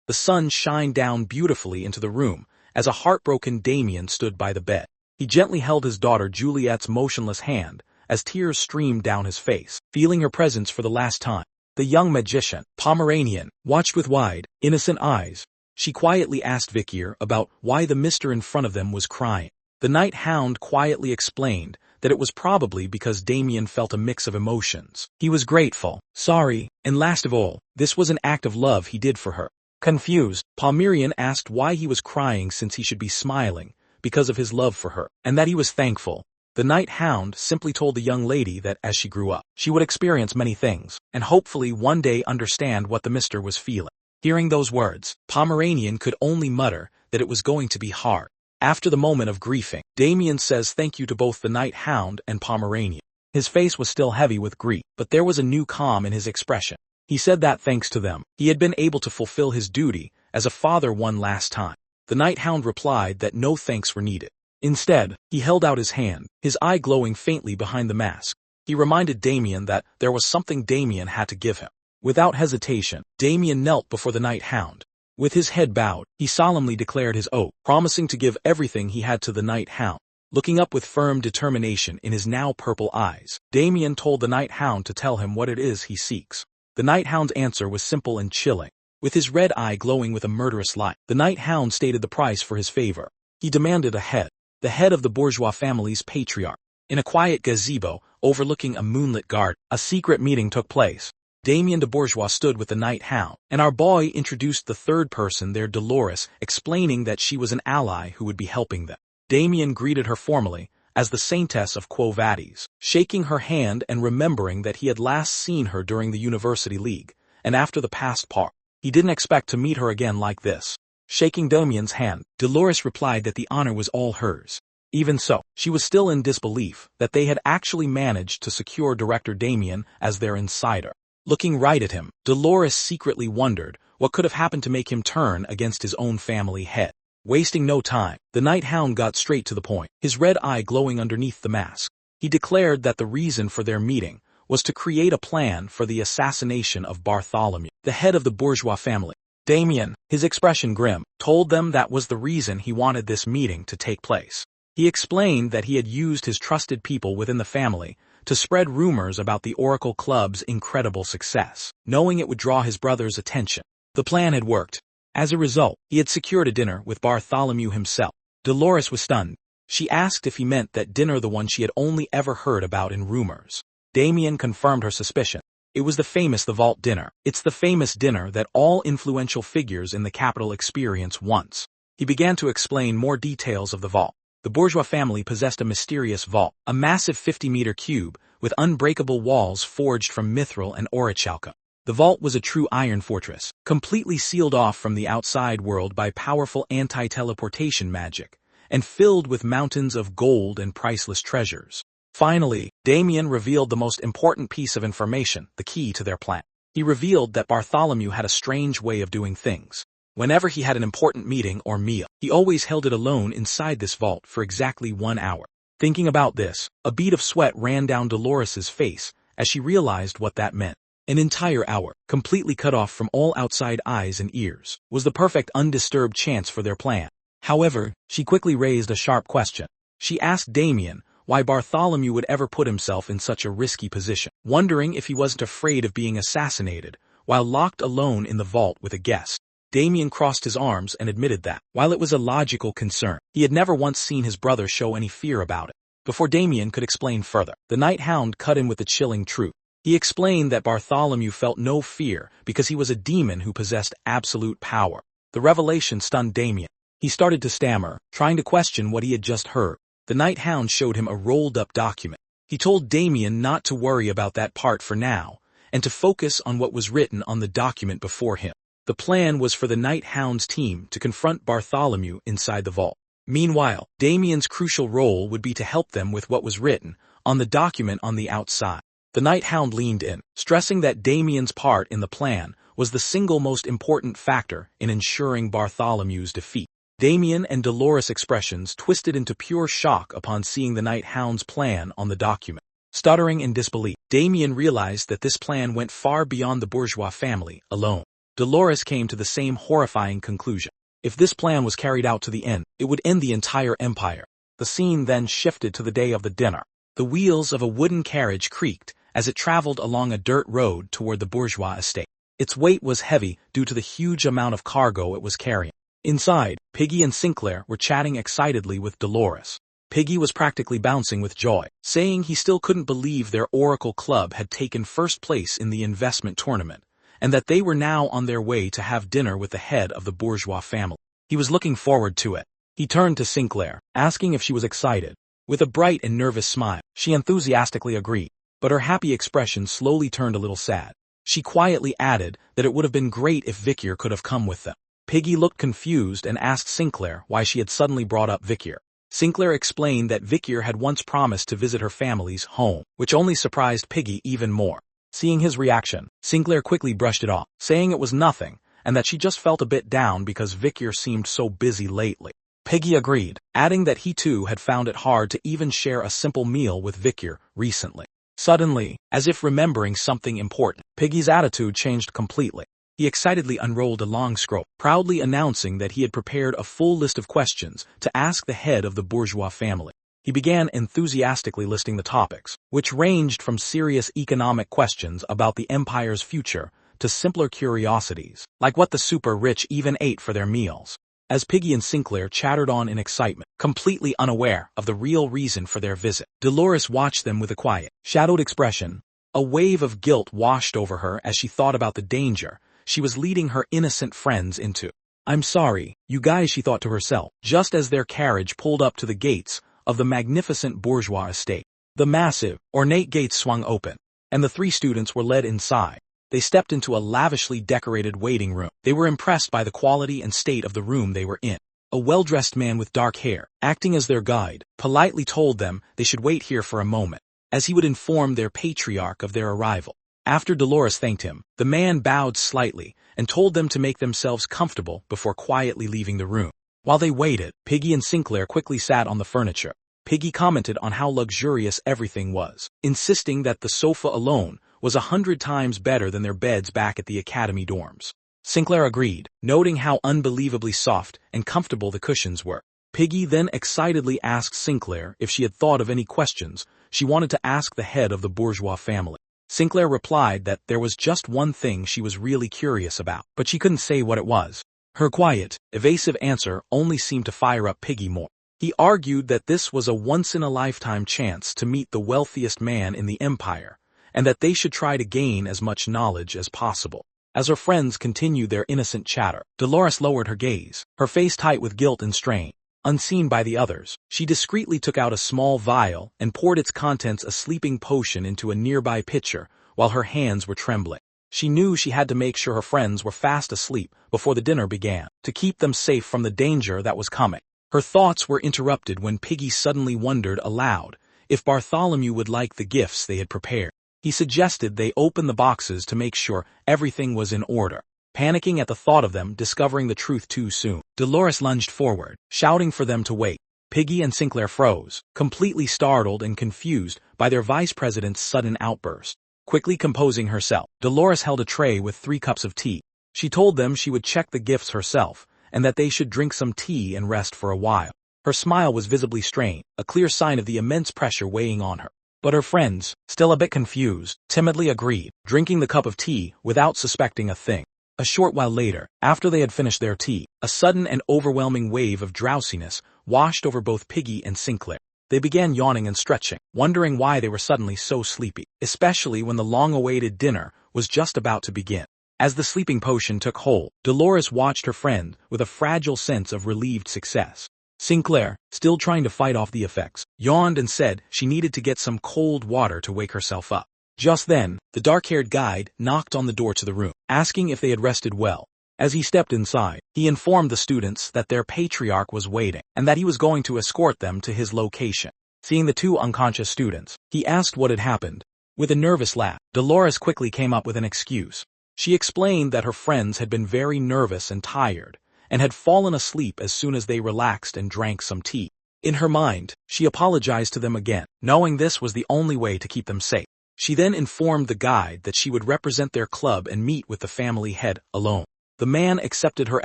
The sun shined down beautifully into the room as a heartbroken Damien stood by the bed. He gently held his daughter Juliet's motionless hand as tears streamed down his face, feeling her presence for the last time. The young magician, Pomeranian, watched with wide, innocent eyes. She quietly asked Vikir about why the mister in front of them was crying. The night hound quietly explained that it was probably because Damien felt a mix of emotions. He was grateful, sorry, and last of all, this was an act of love he did for her. Confused, Pomeranian asked why he was crying since he should be smiling, because of his love for her, and that he was thankful. The night hound simply told the young lady that as she grew up, she would experience many things, and hopefully one day understand what the mister was feeling. Hearing those words, Pomeranian could only mutter that it was going to be hard. After the moment of grieving, Damien says thank you to both the night hound and Pomeranian. His face was still heavy with grief, but there was a new calm in his expression. He said that thanks to them, he had been able to fulfill his duty as a father one last time. The night hound replied that no thanks were needed. Instead, he held out his hand, his eye glowing faintly behind the mask. He reminded Damien that there was something Damien had to give him. Without hesitation, Damien knelt before the night hound. With his head bowed, he solemnly declared his oath, promising to give everything he had to the night hound. Looking up with firm determination in his now purple eyes, Damien told the night hound to tell him what it is he seeks. The night hound's answer was simple and chilling. With his red eye glowing with a murderous light, the night hound stated the price for his favor. He demanded a head. The head of the bourgeois family's patriarch. In a quiet gazebo, overlooking a moonlit garden, a secret meeting took place. Damien de Bourgeois stood with the night hound, and our boy introduced the third person there, Dolores, explaining that she was an ally who would be helping them. Damien greeted her formally, as the Saintess of Quo Vadis, shaking her hand and remembering that he had last seen her during the University League, and after the past part. He didn't expect to meet her again like this. Shaking Damien's hand, Dolores replied that the honor was all hers. Even so, she was still in disbelief that they had actually managed to secure Director Damien as their insider. Looking right at him, Dolores secretly wondered what could have happened to make him turn against his own family head. Wasting no time, the night hound got straight to the point, his red eye glowing underneath the mask. He declared that the reason for their meeting was to create a plan for the assassination of Bartholomew, the head of the bourgeois family. Damien, his expression grim, told them that was the reason he wanted this meeting to take place. He explained that he had used his trusted people within the family to spread rumors about the Oracle Club's incredible success, knowing it would draw his brother's attention. The plan had worked. As a result, he had secured a dinner with Bartholomew himself. Dolores was stunned. She asked if he meant that dinner, the one she had only ever heard about in rumors. Damien confirmed her suspicion. It was the Vault dinner. It's the famous dinner that all influential figures in the capital experience once. He began to explain more details of the vault. The bourgeois family possessed a mysterious vault, a massive 50-meter cube with unbreakable walls forged from mithril and orichalcum. The vault was a true iron fortress, completely sealed off from the outside world by powerful anti-teleportation magic, and filled with mountains of gold and priceless treasures. Finally, Damien revealed the most important piece of information, the key to their plan. He revealed that Bartholomew had a strange way of doing things. Whenever he had an important meeting or meal, he always held it alone inside this vault for exactly 1 hour. Thinking about this, a bead of sweat ran down Dolores's face as she realized what that meant. An entire hour, completely cut off from all outside eyes and ears, was the perfect undisturbed chance for their plan. However, she quickly raised a sharp question. She asked Damien why Bartholomew would ever put himself in such a risky position, wondering if he wasn't afraid of being assassinated while locked alone in the vault with a guest. Damien crossed his arms and admitted that, while it was a logical concern, he had never once seen his brother show any fear about it. Before Damien could explain further, the night hound cut in with the chilling truth. He explained that Bartholomew felt no fear because he was a demon who possessed absolute power. The revelation stunned Damien. He started to stammer, trying to question what he had just heard. The night hound showed him a rolled-up document. He told Damien not to worry about that part for now, and to focus on what was written on the document before him. The plan was for the night hound's team to confront Bartholomew inside the vault. Meanwhile, Damien's crucial role would be to help them with what was written on the document on the outside. The night hound leaned in, stressing that Damien's part in the plan was the single most important factor in ensuring Bartholomew's defeat. Damien and Dolores' expressions twisted into pure shock upon seeing the night hound's plan on the document. Stuttering in disbelief, Damien realized that this plan went far beyond the bourgeois family alone. Dolores came to the same horrifying conclusion. If this plan was carried out to the end, it would end the entire empire. The scene then shifted to the day of the dinner. The wheels of a wooden carriage creaked as it traveled along a dirt road toward the bourgeois estate. Its weight was heavy due to the huge amount of cargo it was carrying. Inside, Piggy and Sinclair were chatting excitedly with Dolores. Piggy was practically bouncing with joy, saying he still couldn't believe their Oracle Club had taken first place in the investment tournament, and that they were now on their way to have dinner with the head of the bourgeois family. He was looking forward to it. He turned to Sinclair, asking if she was excited. With a bright and nervous smile, she enthusiastically agreed, but her happy expression slowly turned a little sad. She quietly added that it would have been great if Vikir could have come with them. Piggy looked confused and asked Sinclair why she had suddenly brought up Vikir. Sinclair explained that Vikir had once promised to visit her family's home, which only surprised Piggy even more. Seeing his reaction, Sinclair quickly brushed it off, saying it was nothing, and that she just felt a bit down because Vikir seemed so busy lately. Piggy agreed, adding that he too had found it hard to even share a simple meal with Vikir recently. Suddenly, as if remembering something important, Piggy's attitude changed completely. He excitedly unrolled a long scroll, proudly announcing that he had prepared a full list of questions to ask the head of the bourgeois family. He began enthusiastically listing the topics, which ranged from serious economic questions about the empire's future to simpler curiosities, like what the super-rich even ate for their meals. As Piggy and Sinclair chattered on in excitement, completely unaware of the real reason for their visit, Dolores watched them with a quiet, shadowed expression. A wave of guilt washed over her as she thought about the danger she was leading her innocent friends into. "I'm sorry, you guys," she thought to herself, just as their carriage pulled up to the gates of the magnificent bourgeois estate. The massive, ornate gates swung open, and the three students were led inside. They stepped into a lavishly decorated waiting room. They were impressed by the quality and state of the room they were in. A well-dressed man with dark hair, acting as their guide, politely told them they should wait here for a moment, as he would inform their patriarch of their arrival. After Dolores thanked him, the man bowed slightly and told them to make themselves comfortable before quietly leaving the room. While they waited, Piggy and Sinclair quickly sat on the furniture. Piggy commented on how luxurious everything was, insisting that the sofa alone was 100 times better than their beds back at the academy dorms. Sinclair agreed, noting how unbelievably soft and comfortable the cushions were. Piggy then excitedly asked Sinclair if she had thought of any questions she wanted to ask the head of the bourgeois family. Sinclair replied that there was just one thing she was really curious about, but she couldn't say what it was. Her quiet, evasive answer only seemed to fire up Piggy more. He argued that this was a once-in-a-lifetime chance to meet the wealthiest man in the empire, and that they should try to gain as much knowledge as possible. As her friends continued their innocent chatter, Dolores lowered her gaze, her face tight with guilt and strain. Unseen by the others, she discreetly took out a small vial and poured its contents a sleeping potion into a nearby pitcher while her hands were trembling. She knew she had to make sure her friends were fast asleep before the dinner began, to keep them safe from the danger that was coming. Her thoughts were interrupted when Piggy suddenly wondered aloud if Bartholomew would like the gifts they had prepared. He suggested they open the boxes to make sure everything was in order. Panicking at the thought of them discovering the truth too soon, Dolores lunged forward, shouting for them to wait. Piggy and Sinclair froze, completely startled and confused by their vice president's sudden outburst. Quickly composing herself, Dolores held a tray with 3 cups of tea. She told them she would check the gifts herself, and that they should drink some tea and rest for a while. Her smile was visibly strained, a clear sign of the immense pressure weighing on her. But her friends, still a bit confused, timidly agreed, drinking the cup of tea without suspecting a thing. A short while later, after they had finished their tea, a sudden and overwhelming wave of drowsiness washed over both Piggy and Sinclair. They began yawning and stretching, wondering why they were suddenly so sleepy, especially when the long-awaited dinner was just about to begin. As the sleeping potion took hold, Dolores watched her friend with a fragile sense of relieved success. Sinclair, still trying to fight off the effects, yawned and said she needed to get some cold water to wake herself up. Just then, the dark-haired guide knocked on the door to the room, asking if they had rested well. As he stepped inside, he informed the students that their patriarch was waiting, and that he was going to escort them to his location. Seeing the 2 unconscious students, he asked what had happened. With a nervous laugh, Dolores quickly came up with an excuse. She explained that her friends had been very nervous and tired, and had fallen asleep as soon as they relaxed and drank some tea. In her mind, she apologized to them again, knowing this was the only way to keep them safe. She then informed the guide that she would represent their club and meet with the family head alone. The man accepted her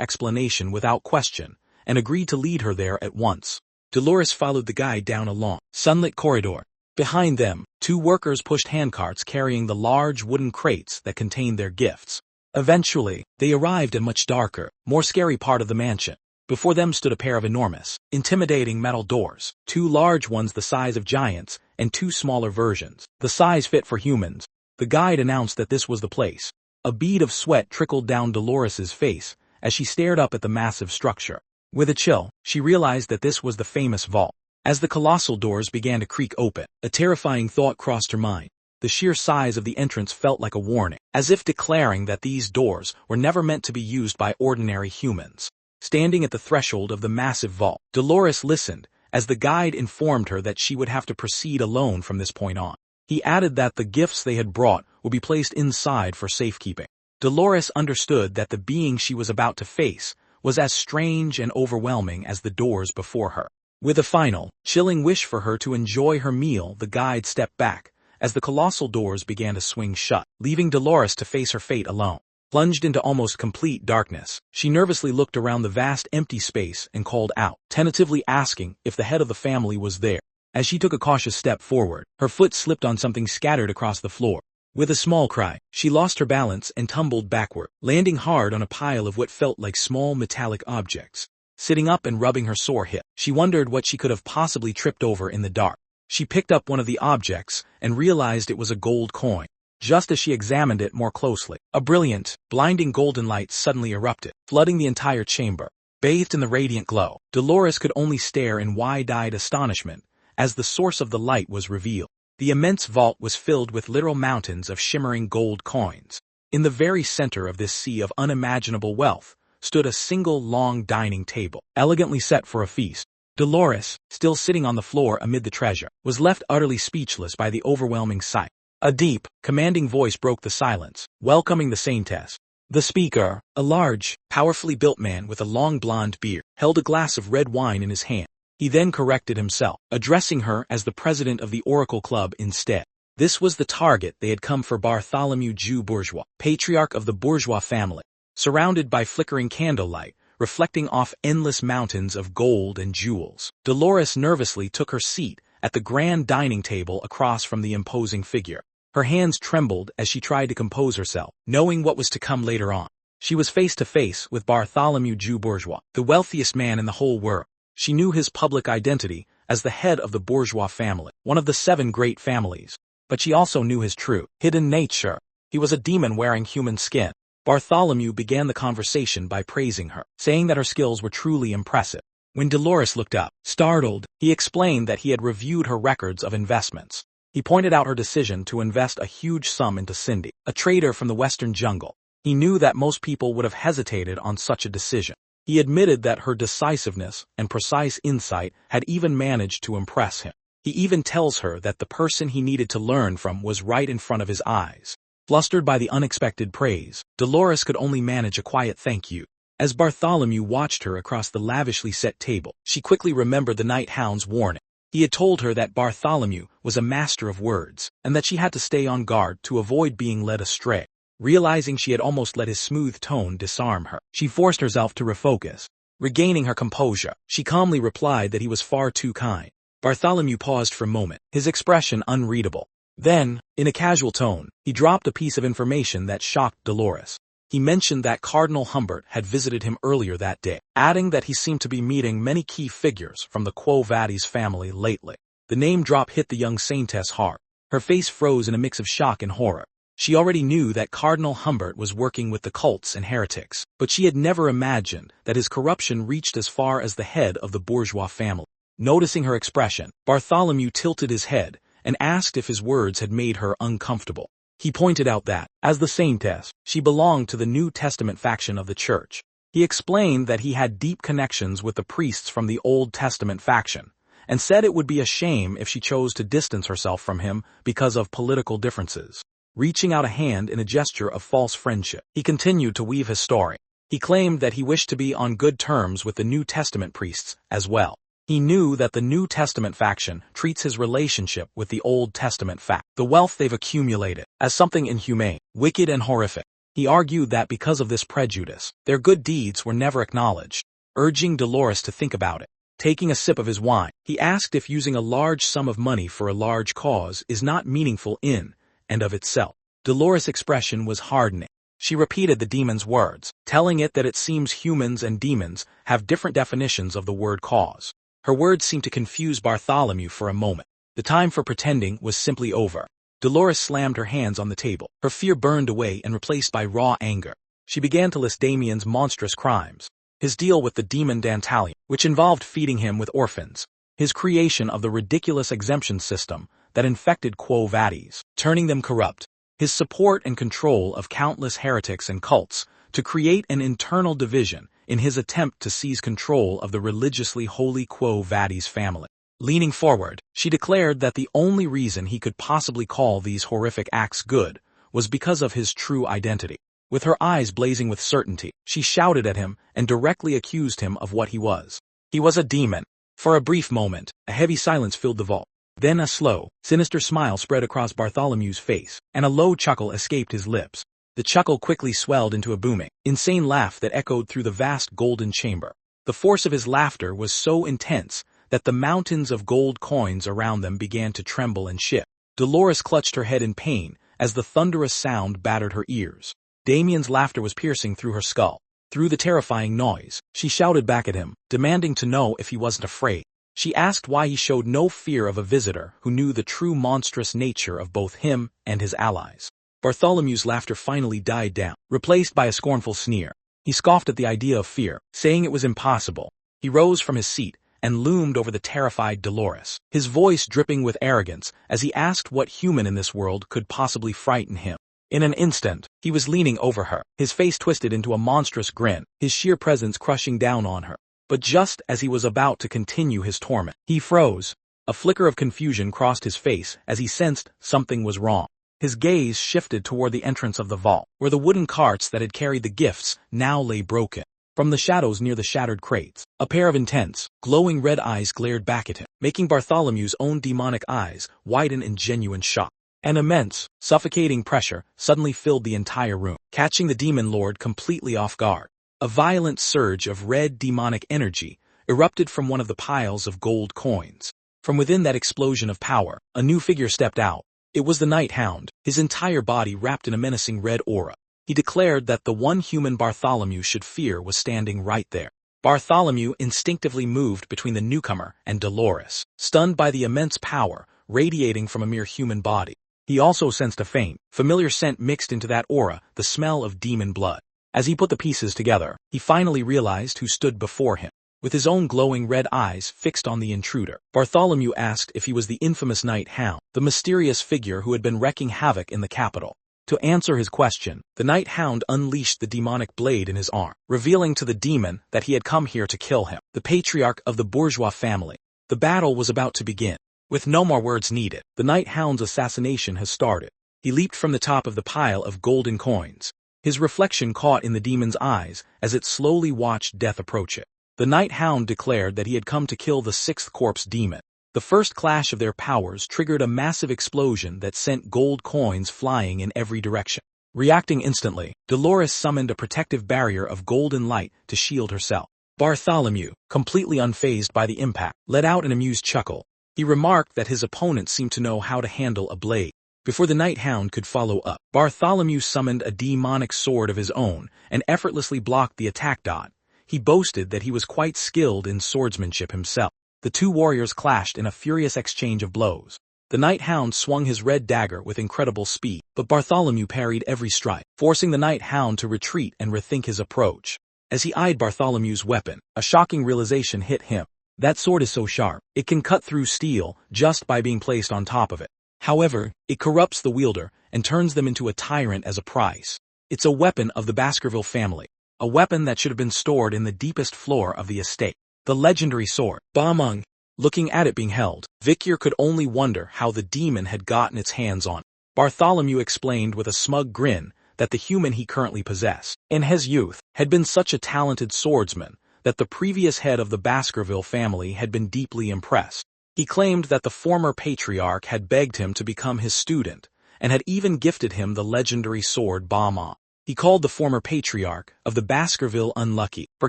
explanation without question and agreed to lead her there at once. Dolores followed the guide down a long, sunlit corridor. Behind them, 2 workers pushed handcarts carrying the large wooden crates that contained their gifts. Eventually, they arrived at a much darker, more scary part of the mansion. Before them stood a pair of enormous, intimidating metal doors, 2 large ones the size of giants and 2 smaller versions, the size fit for humans. The guide announced that this was the place. A bead of sweat trickled down Dolores's face as she stared up at the massive structure. With a chill, she realized that this was the famous vault. As the colossal doors began to creak open, a terrifying thought crossed her mind. The sheer size of the entrance felt like a warning, as if declaring that these doors were never meant to be used by ordinary humans. Standing at the threshold of the massive vault, Dolores listened as the guide informed her that she would have to proceed alone from this point on. He added that the gifts they had brought would be placed inside for safekeeping. Dolores understood that the being she was about to face was as strange and overwhelming as the doors before her. With a final, chilling wish for her to enjoy her meal, the guide stepped back as the colossal doors began to swing shut, leaving Dolores to face her fate alone. Plunged into almost complete darkness, she nervously looked around the vast empty space and called out, tentatively asking if the head of the family was there. As she took a cautious step forward, her foot slipped on something scattered across the floor. With a small cry, she lost her balance and tumbled backward, landing hard on a pile of what felt like small metallic objects. Sitting up and rubbing her sore hip, she wondered what she could have possibly tripped over in the dark. She picked up one of the objects and realized it was a gold coin. Just as she examined it more closely, a brilliant, blinding golden light suddenly erupted, flooding the entire chamber. Bathed in the radiant glow, Dolores could only stare in wide-eyed astonishment as the source of the light was revealed. The immense vault was filled with literal mountains of shimmering gold coins. In the very center of this sea of unimaginable wealth stood a single long dining table, elegantly set for a feast. Dolores, still sitting on the floor amid the treasure, was left utterly speechless by the overwhelming sight. A deep, commanding voice broke the silence, welcoming the saintess. The speaker, a large, powerfully built man with a long blonde beard, held a glass of red wine in his hand. He then corrected himself, addressing her as the president of the Oracle Club instead. This was the target they had come for: Bartholomew Jew Bourgeois, patriarch of the bourgeois family. Surrounded by flickering candlelight, reflecting off endless mountains of gold and jewels, Dolores nervously took her seat at the grand dining table across from the imposing figure. Her hands trembled as she tried to compose herself, knowing what was to come later on. She was face to face with Bartholomew Jew Bourgeois, the wealthiest man in the whole world. She knew his public identity as the head of the bourgeois family, one of the 7 great families. But she also knew his true, hidden nature. He was a demon wearing human skin. Bartholomew began the conversation by praising her, saying that her skills were truly impressive. When Dolores looked up, startled, he explained that he had reviewed her records of investments. He pointed out her decision to invest a huge sum into Cindy, a trader from the western jungle. He knew that most people would have hesitated on such a decision. He admitted that her decisiveness and precise insight had even managed to impress him. He even tells her that the person he needed to learn from was right in front of his eyes. Flustered by the unexpected praise, Dolores could only manage a quiet thank you. As Bartholomew watched her across the lavishly set table, she quickly remembered the night hound's warning. He had told her that Bartholomew was a master of words, and that she had to stay on guard to avoid being led astray. Realizing she had almost let his smooth tone disarm her, she forced herself to refocus. Regaining her composure, she calmly replied that he was far too kind. Bartholomew paused for a moment, his expression unreadable. Then, in a casual tone, he dropped a piece of information that shocked Dolores. He mentioned that Cardinal Hbert had visited him earlier that day, adding that he seemed to be meeting many key figures from the Quo Vadis family lately. The name drop hit the young saintess hard. Her face froze in a mix of shock and horror. She already knew that Cardinal Hbert was working with the cults and heretics, but she had never imagined that his corruption reached as far as the head of the bourgeois family. Noticing her expression, Bartholomew tilted his head and asked if his words had made her uncomfortable. He pointed out that, as the saintess, she belonged to the New Testament faction of the church. He explained that he had deep connections with the priests from the Old Testament faction, and said it would be a shame if she chose to distance herself from him because of political differences. Reaching out a hand in a gesture of false friendship, he continued to weave his story. He claimed that he wished to be on good terms with the New Testament priests as well. He knew that the New Testament faction treats his relationship with the Old Testament fact, the wealth they've accumulated, as something inhumane, wicked and horrific. He argued that because of this prejudice, their good deeds were never acknowledged, urging Dolores to think about it. Taking a sip of his wine, he asked if using a large sum of money for a large cause is not meaningful in and of itself. Dolores' expression was hardening. She repeated the demon's words, telling it that it seems humans and demons have different definitions of the word cause. Her words seemed to confuse Bartholomew for a moment. The time for pretending was simply over. Dolores slammed her hands on the table. Her fear burned away and replaced by raw anger. She began to list Damien's monstrous crimes. His deal with the demon Dantalion, which involved feeding him with orphans. His creation of the ridiculous exemption system that infected Quo Vadis, turning them corrupt. His support and control of countless heretics and cults to create an internal division in his attempt to seize control of the religiously holy Quo Vadis family. Leaning forward, she declared that the only reason he could possibly call these horrific acts good was because of his true identity. With her eyes blazing with certainty, she shouted at him and directly accused him of what he was. He was a demon. For a brief moment, a heavy silence filled the vault. Then a slow, sinister smile spread across Bartholomew's face, and a low chuckle escaped his lips. The chuckle quickly swelled into a booming, insane laugh that echoed through the vast golden chamber. The force of his laughter was so intense that the mountains of gold coins around them began to tremble and shift. Dolores clutched her head in pain as the thunderous sound battered her ears. Damien's laughter was piercing through her skull. Through the terrifying noise, she shouted back at him, demanding to know if he wasn't afraid. She asked why he showed no fear of a visitor who knew the true monstrous nature of both him and his allies. Bartholomew's laughter finally died down, replaced by a scornful sneer. He scoffed at the idea of fear, saying it was impossible. He rose from his seat and loomed over the terrified Dolores, his voice dripping with arrogance as he asked what human in this world could possibly frighten him. In an instant, he was leaning over her, his face twisted into a monstrous grin, his sheer presence crushing down on her. But just as he was about to continue his torment, he froze. A flicker of confusion crossed his face as he sensed something was wrong. His gaze shifted toward the entrance of the vault, where the wooden carts that had carried the gifts now lay broken. From the shadows near the shattered crates, a pair of intense, glowing red eyes glared back at him, making Bartholomew's own demonic eyes widen in genuine shock. An immense, suffocating pressure suddenly filled the entire room, catching the demon lord completely off guard. A violent surge of red demonic energy erupted from one of the piles of gold coins. From within that explosion of power, a new figure stepped out. It was the Night Hound, his entire body wrapped in a menacing red aura. He declared that the one human Bartholomew should fear was standing right there. Bartholomew instinctively moved between the newcomer and Dolores, stunned by the immense power radiating from a mere human body. He also sensed a faint, familiar scent mixed into that aura, the smell of demon blood. As he put the pieces together, he finally realized who stood before him. With his own glowing red eyes fixed on the intruder, Bartholomew asked if he was the infamous Night Hound, the mysterious figure who had been wreaking havoc in the capital. To answer his question, the Night Hound unleashed the demonic blade in his arm, revealing to the demon that he had come here to kill him, the patriarch of the bourgeois family. The battle was about to begin. With no more words needed, the Night Hound's assassination has started. He leaped from the top of the pile of golden coins. His reflection caught in the demon's eyes as it slowly watched death approach it. The Night Hound declared that he had come to kill the sixth corpse demon. The first clash of their powers triggered a massive explosion that sent gold coins flying in every direction. Reacting instantly, Dolores summoned a protective barrier of golden light to shield herself. Bartholomew, completely unfazed by the impact, let out an amused chuckle. He remarked that his opponent seemed to know how to handle a blade. Before the Night Hound could follow up, Bartholomew summoned a demonic sword of his own and effortlessly blocked the attack dot. He boasted that he was quite skilled in swordsmanship himself. The two warriors clashed in a furious exchange of blows. The Night Hound swung his red dagger with incredible speed, but Bartholomew parried every strike, forcing the Night Hound to retreat and rethink his approach. As he eyed Bartholomew's weapon, a shocking realization hit him. That sword is so sharp, it can cut through steel just by being placed on top of it. However, it corrupts the wielder and turns them into a tyrant as a price. It's a weapon of the Baskerville family, a weapon that should have been stored in the deepest floor of the estate. The legendary sword, Bamung. Looking at it being held, Vikir could only wonder how the demon had gotten its hands on it. Bartholomew explained with a smug grin that the human he currently possessed, in his youth, had been such a talented swordsman that the previous head of the Baskerville family had been deeply impressed. He claimed that the former patriarch had begged him to become his student, and had even gifted him the legendary sword Bama. He called the former patriarch of the Baskerville unlucky for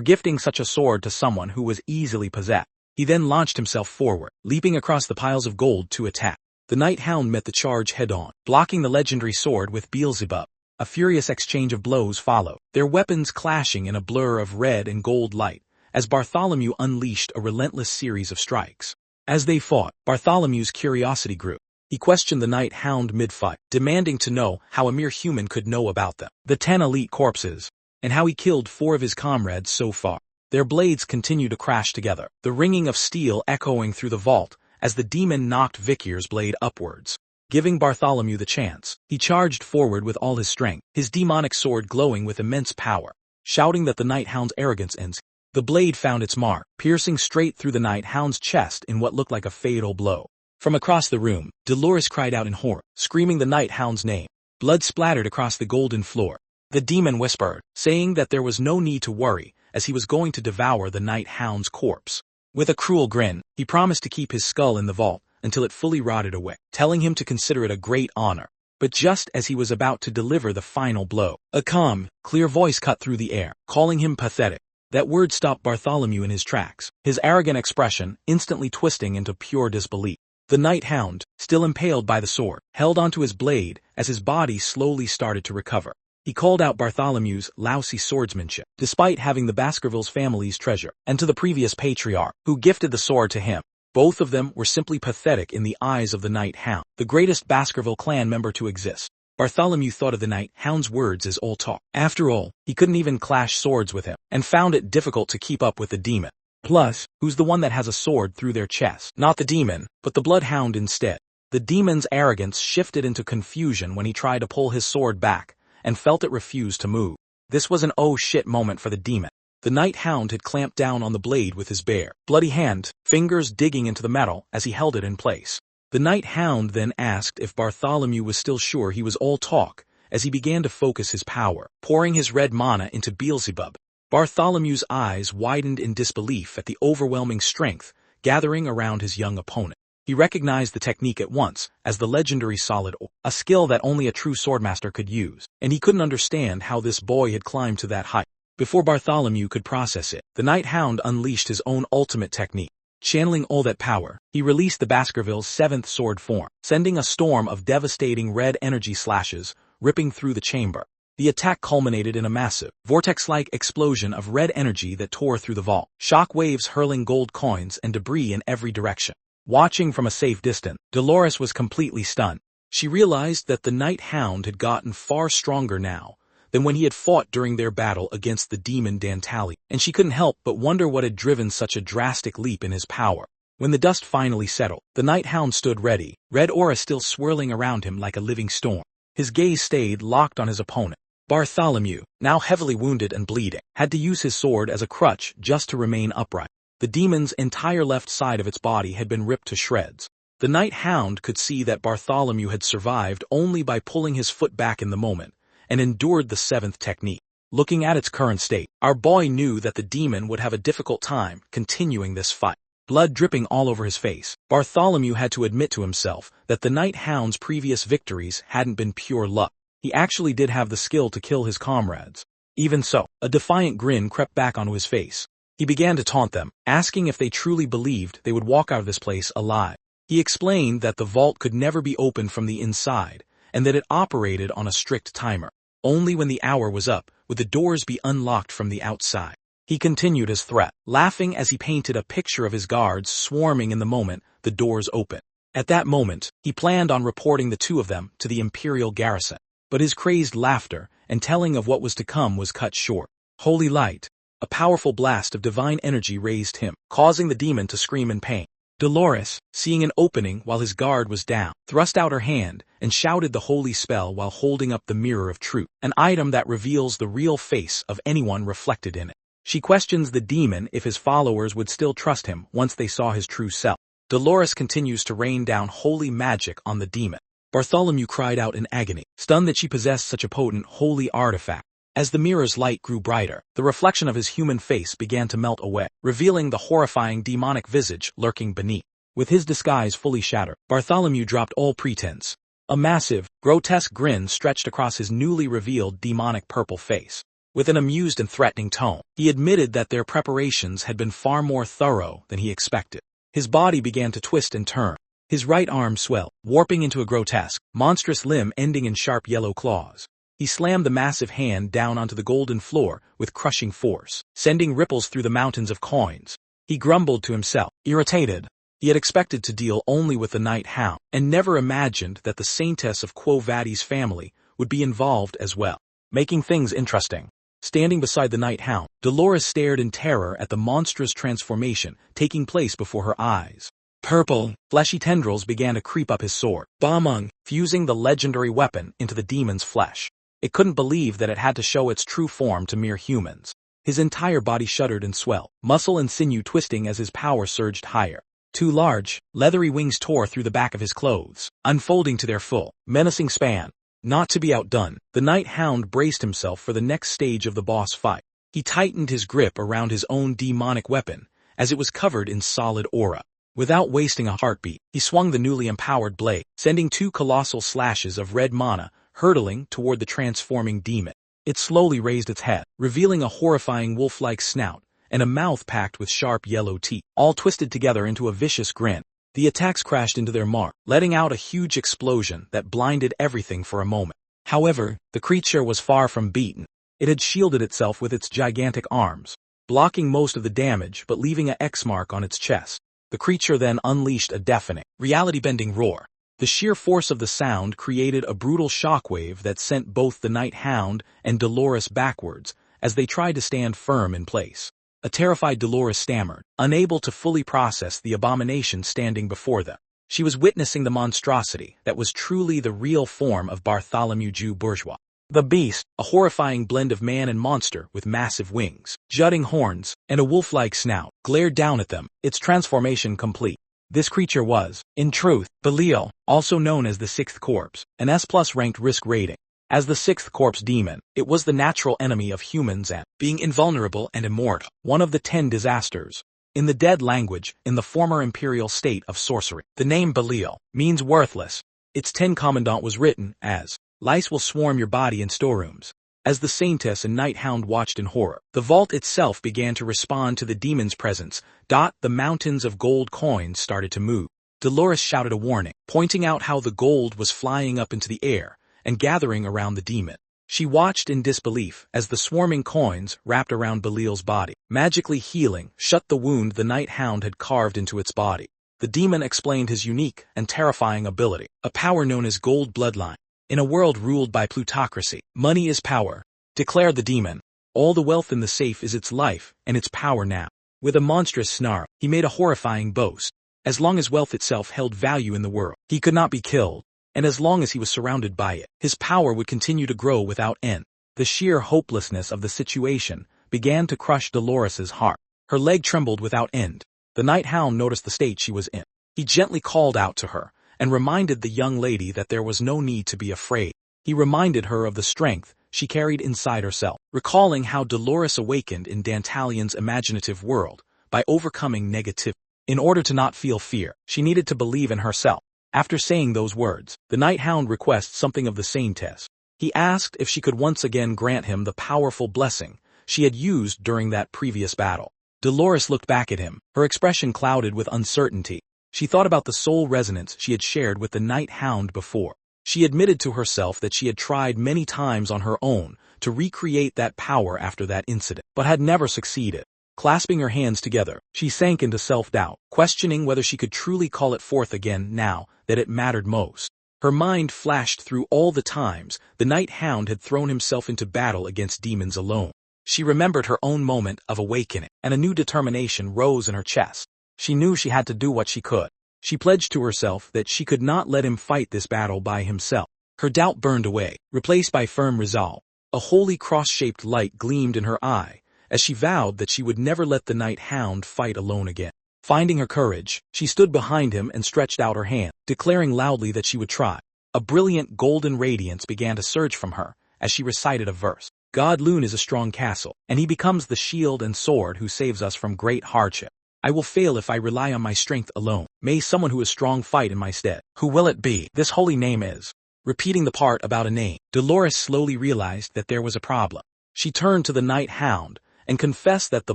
gifting such a sword to someone who was easily possessed. He then launched himself forward, leaping across the piles of gold to attack. The Night Hound met the charge head-on, blocking the legendary sword with Beelzebub. A furious exchange of blows followed, their weapons clashing in a blur of red and gold light, as Bartholomew unleashed a relentless series of strikes. As they fought, Bartholomew's curiosity grew. He questioned the Night Hound mid-fight, demanding to know how a mere human could know about them, the 10 elite corpses, and how he killed 4 of his comrades so far. Their blades continued to crash together, the ringing of steel echoing through the vault as the demon knocked Vikir's blade upwards. Giving Bartholomew the chance, he charged forward with all his strength, his demonic sword glowing with immense power. Shouting that the Night Hound's arrogance ends, the blade found its mark, piercing straight through the Night Hound's chest in what looked like a fatal blow. From across the room, Dolores cried out in horror, screaming the Night Hound's name. Blood splattered across the golden floor. The demon whispered, saying that there was no need to worry, as he was going to devour the Night Hound's corpse. With a cruel grin, he promised to keep his skull in the vault until it fully rotted away, telling him to consider it a great honor. But just as he was about to deliver the final blow, a calm, clear voice cut through the air, calling him pathetic. That word stopped Bartholomew in his tracks, his arrogant expression instantly twisting into pure disbelief. The Night Hound, still impaled by the sword, held onto his blade as his body slowly started to recover. He called out Bartholomew's lousy swordsmanship, despite having the Baskerville's family's treasure, and to the previous patriarch, who gifted the sword to him. Both of them were simply pathetic in the eyes of the Night Hound, the greatest Baskerville clan member to exist. Bartholomew thought of the Night Hound's words as all talk. After all, he couldn't even clash swords with him, and found it difficult to keep up with the demon. Plus, who's the one that has a sword through their chest? Not the demon, but the Bloodhound instead. The demon's arrogance shifted into confusion when he tried to pull his sword back, and felt it refuse to move. This was an oh shit moment for the demon. The Night Hound had clamped down on the blade with his bare, bloody hand, fingers digging into the metal as he held it in place. The Night Hound then asked if Bartholomew was still sure he was all talk, as he began to focus his power, pouring his red mana into Beelzebub. Bartholomew's eyes widened in disbelief at the overwhelming strength gathering around his young opponent. He recognized the technique at once as the legendary solid ore, a skill that only a true swordmaster could use, and he couldn't understand how this boy had climbed to that height. Before Bartholomew could process it, the Night Hound unleashed his own ultimate technique. Channeling all that power, he released the Baskerville's 7th sword form, sending a storm of devastating red energy slashes ripping through the chamber. The attack culminated in a massive, vortex-like explosion of red energy that tore through the vault, shock waves hurling gold coins and debris in every direction. Watching from a safe distance, Dolores was completely stunned. She realized that the Night Hound had gotten far stronger now than when he had fought during their battle against the demon Dantali, and she couldn't help but wonder what had driven such a drastic leap in his power. When the dust finally settled, the Night Hound stood ready, red aura still swirling around him like a living storm. His gaze stayed locked on his opponent. Bartholomew, now heavily wounded and bleeding, had to use his sword as a crutch just to remain upright. The demon's entire left side of its body had been ripped to shreds. The Night Hound could see that Bartholomew had survived only by pulling his foot back in the moment, and endured the 7th technique. Looking at its current state, our boy knew that the demon would have a difficult time continuing this fight. Blood dripping all over his face, Bartholomew had to admit to himself that the Night Hound's previous victories hadn't been pure luck. He actually did have the skill to kill his comrades. Even so, a defiant grin crept back onto his face. He began to taunt them, asking if they truly believed they would walk out of this place alive. He explained that the vault could never be opened from the inside, and that it operated on a strict timer. Only when the hour was up would the doors be unlocked from the outside. He continued his threat, laughing as he painted a picture of his guards swarming in the moment the doors opened. At that moment, he planned on reporting the 2 of them to the Imperial garrison. But his crazed laughter and telling of what was to come was cut short. Holy light! A powerful blast of divine energy raised him, causing the demon to scream in pain. Dolores, seeing an opening while his guard was down, thrust out her hand and shouted the holy spell while holding up the mirror of truth, an item that reveals the real face of anyone reflected in it. She questions the demon if his followers would still trust him once they saw his true self. Dolores continues to rain down holy magic on the demon. Bartholomew cried out in agony, stunned that she possessed such a potent holy artifact. As the mirror's light grew brighter, the reflection of his human face began to melt away, revealing the horrifying demonic visage lurking beneath. With his disguise fully shattered, Bartholomew dropped all pretense. A massive, grotesque grin stretched across his newly revealed demonic purple face. With an amused and threatening tone, he admitted that their preparations had been far more thorough than he expected. His body began to twist and turn. His right arm swelled, warping into a grotesque, monstrous limb ending in sharp yellow claws. He slammed the massive hand down onto the golden floor with crushing force, sending ripples through the mountains of coins. He grumbled to himself, irritated. He had expected to deal only with the Night Hound, and never imagined that the Saintess of Quo Vadis family would be involved as well, making things interesting. Standing beside the Night Hound, Dolores stared in terror at the monstrous transformation taking place before her eyes. Purple, fleshy tendrils began to creep up his sword, Bamung, fusing the legendary weapon into the demon's flesh. It couldn't believe that it had to show its true form to mere humans. His entire body shuddered and swelled, muscle and sinew twisting as his power surged higher. Two large, leathery wings tore through the back of his clothes, unfolding to their full, menacing span. Not to be outdone, the Night Hound braced himself for the next stage of the boss fight. He tightened his grip around his own demonic weapon, as it was covered in solid aura. Without wasting a heartbeat, he swung the newly empowered blade, sending two colossal slashes of red mana hurtling toward the transforming demon. It slowly raised its head, revealing a horrifying wolf-like snout and a mouth packed with sharp yellow teeth, all twisted together into a vicious grin. The attacks crashed into their mark, letting out a huge explosion that blinded everything for a moment. However, the creature was far from beaten. It had shielded itself with its gigantic arms, blocking most of the damage but leaving an X mark on its chest. The creature then unleashed a deafening, reality-bending roar. The sheer force of the sound created a brutal shockwave that sent both the Night Hound and Dolores backwards as they tried to stand firm in place. A terrified Dolores stammered, unable to fully process the abomination standing before them. She was witnessing the monstrosity that was truly the real form of Bartholomew Jew Bourgeois. The beast, a horrifying blend of man and monster with massive wings, jutting horns, and a wolf-like snout, glared down at them, its transformation complete. This creature was, in truth, Belial, also known as the Sixth Corpse, an S+ ranked risk rating. As the Sixth Corpse demon, it was the natural enemy of humans and, being invulnerable and immortal, one of the 10 disasters. In the dead language, in the former imperial state of sorcery, the name Belial means worthless. Its 10 commandant was written as, lice will swarm your body in storerooms. As the Saintess and Night Hound watched in horror, the vault itself began to respond to the demon's presence. The mountains of gold coins started to move. Dolores shouted a warning, pointing out how the gold was flying up into the air and gathering around the demon. She watched in disbelief as the swarming coins wrapped around Belial's body, magically healing, shut the wound the Night Hound had carved into its body. The demon explained his unique and terrifying ability, a power known as Gold Bloodline. In a world ruled by plutocracy, money is power, declared the demon. All the wealth in the safe is its life and its power now. With a monstrous snarl, he made a horrifying boast. As long as wealth itself held value in the world, he could not be killed. And as long as he was surrounded by it, his power would continue to grow without end. The sheer hopelessness of the situation began to crush Dolores's heart. Her leg trembled without end. The Night Hound noticed the state she was in. He gently called out to her and reminded the young lady that there was no need to be afraid. He reminded her of the strength she carried inside herself, recalling how Dolores awakened in Dantalion's imaginative world by overcoming negativity. In order to not feel fear, she needed to believe in herself. After saying those words, the Night Hound requested something of the Saintess. He asked if she could once again grant him the powerful blessing she had used during that previous battle. Dolores looked back at him, her expression clouded with uncertainty. She thought about the soul resonance she had shared with the Night Hound before. She admitted to herself that she had tried many times on her own to recreate that power after that incident, but had never succeeded. Clasping her hands together, she sank into self-doubt, questioning whether she could truly call it forth again now that it mattered most. Her mind flashed through all the times the Night Hound had thrown himself into battle against demons alone. She remembered her own moment of awakening, and a new determination rose in her chest. She knew she had to do what she could. She pledged to herself that she could not let him fight this battle by himself. Her doubt burned away, replaced by firm resolve. A holy cross-shaped light gleamed in her eye, as she vowed that she would never let the Night Hound fight alone again. Finding her courage, she stood behind him and stretched out her hand, declaring loudly that she would try. A brilliant golden radiance began to surge from her as she recited a verse. God Loon is a strong castle, and he becomes the shield and sword who saves us from great hardship. I will fail if I rely on my strength alone. May someone who is strong fight in my stead. Who will it be? This holy name is. Repeating the part about a name, Dolores slowly realized that there was a problem. She turned to the Knight Hound and confessed that the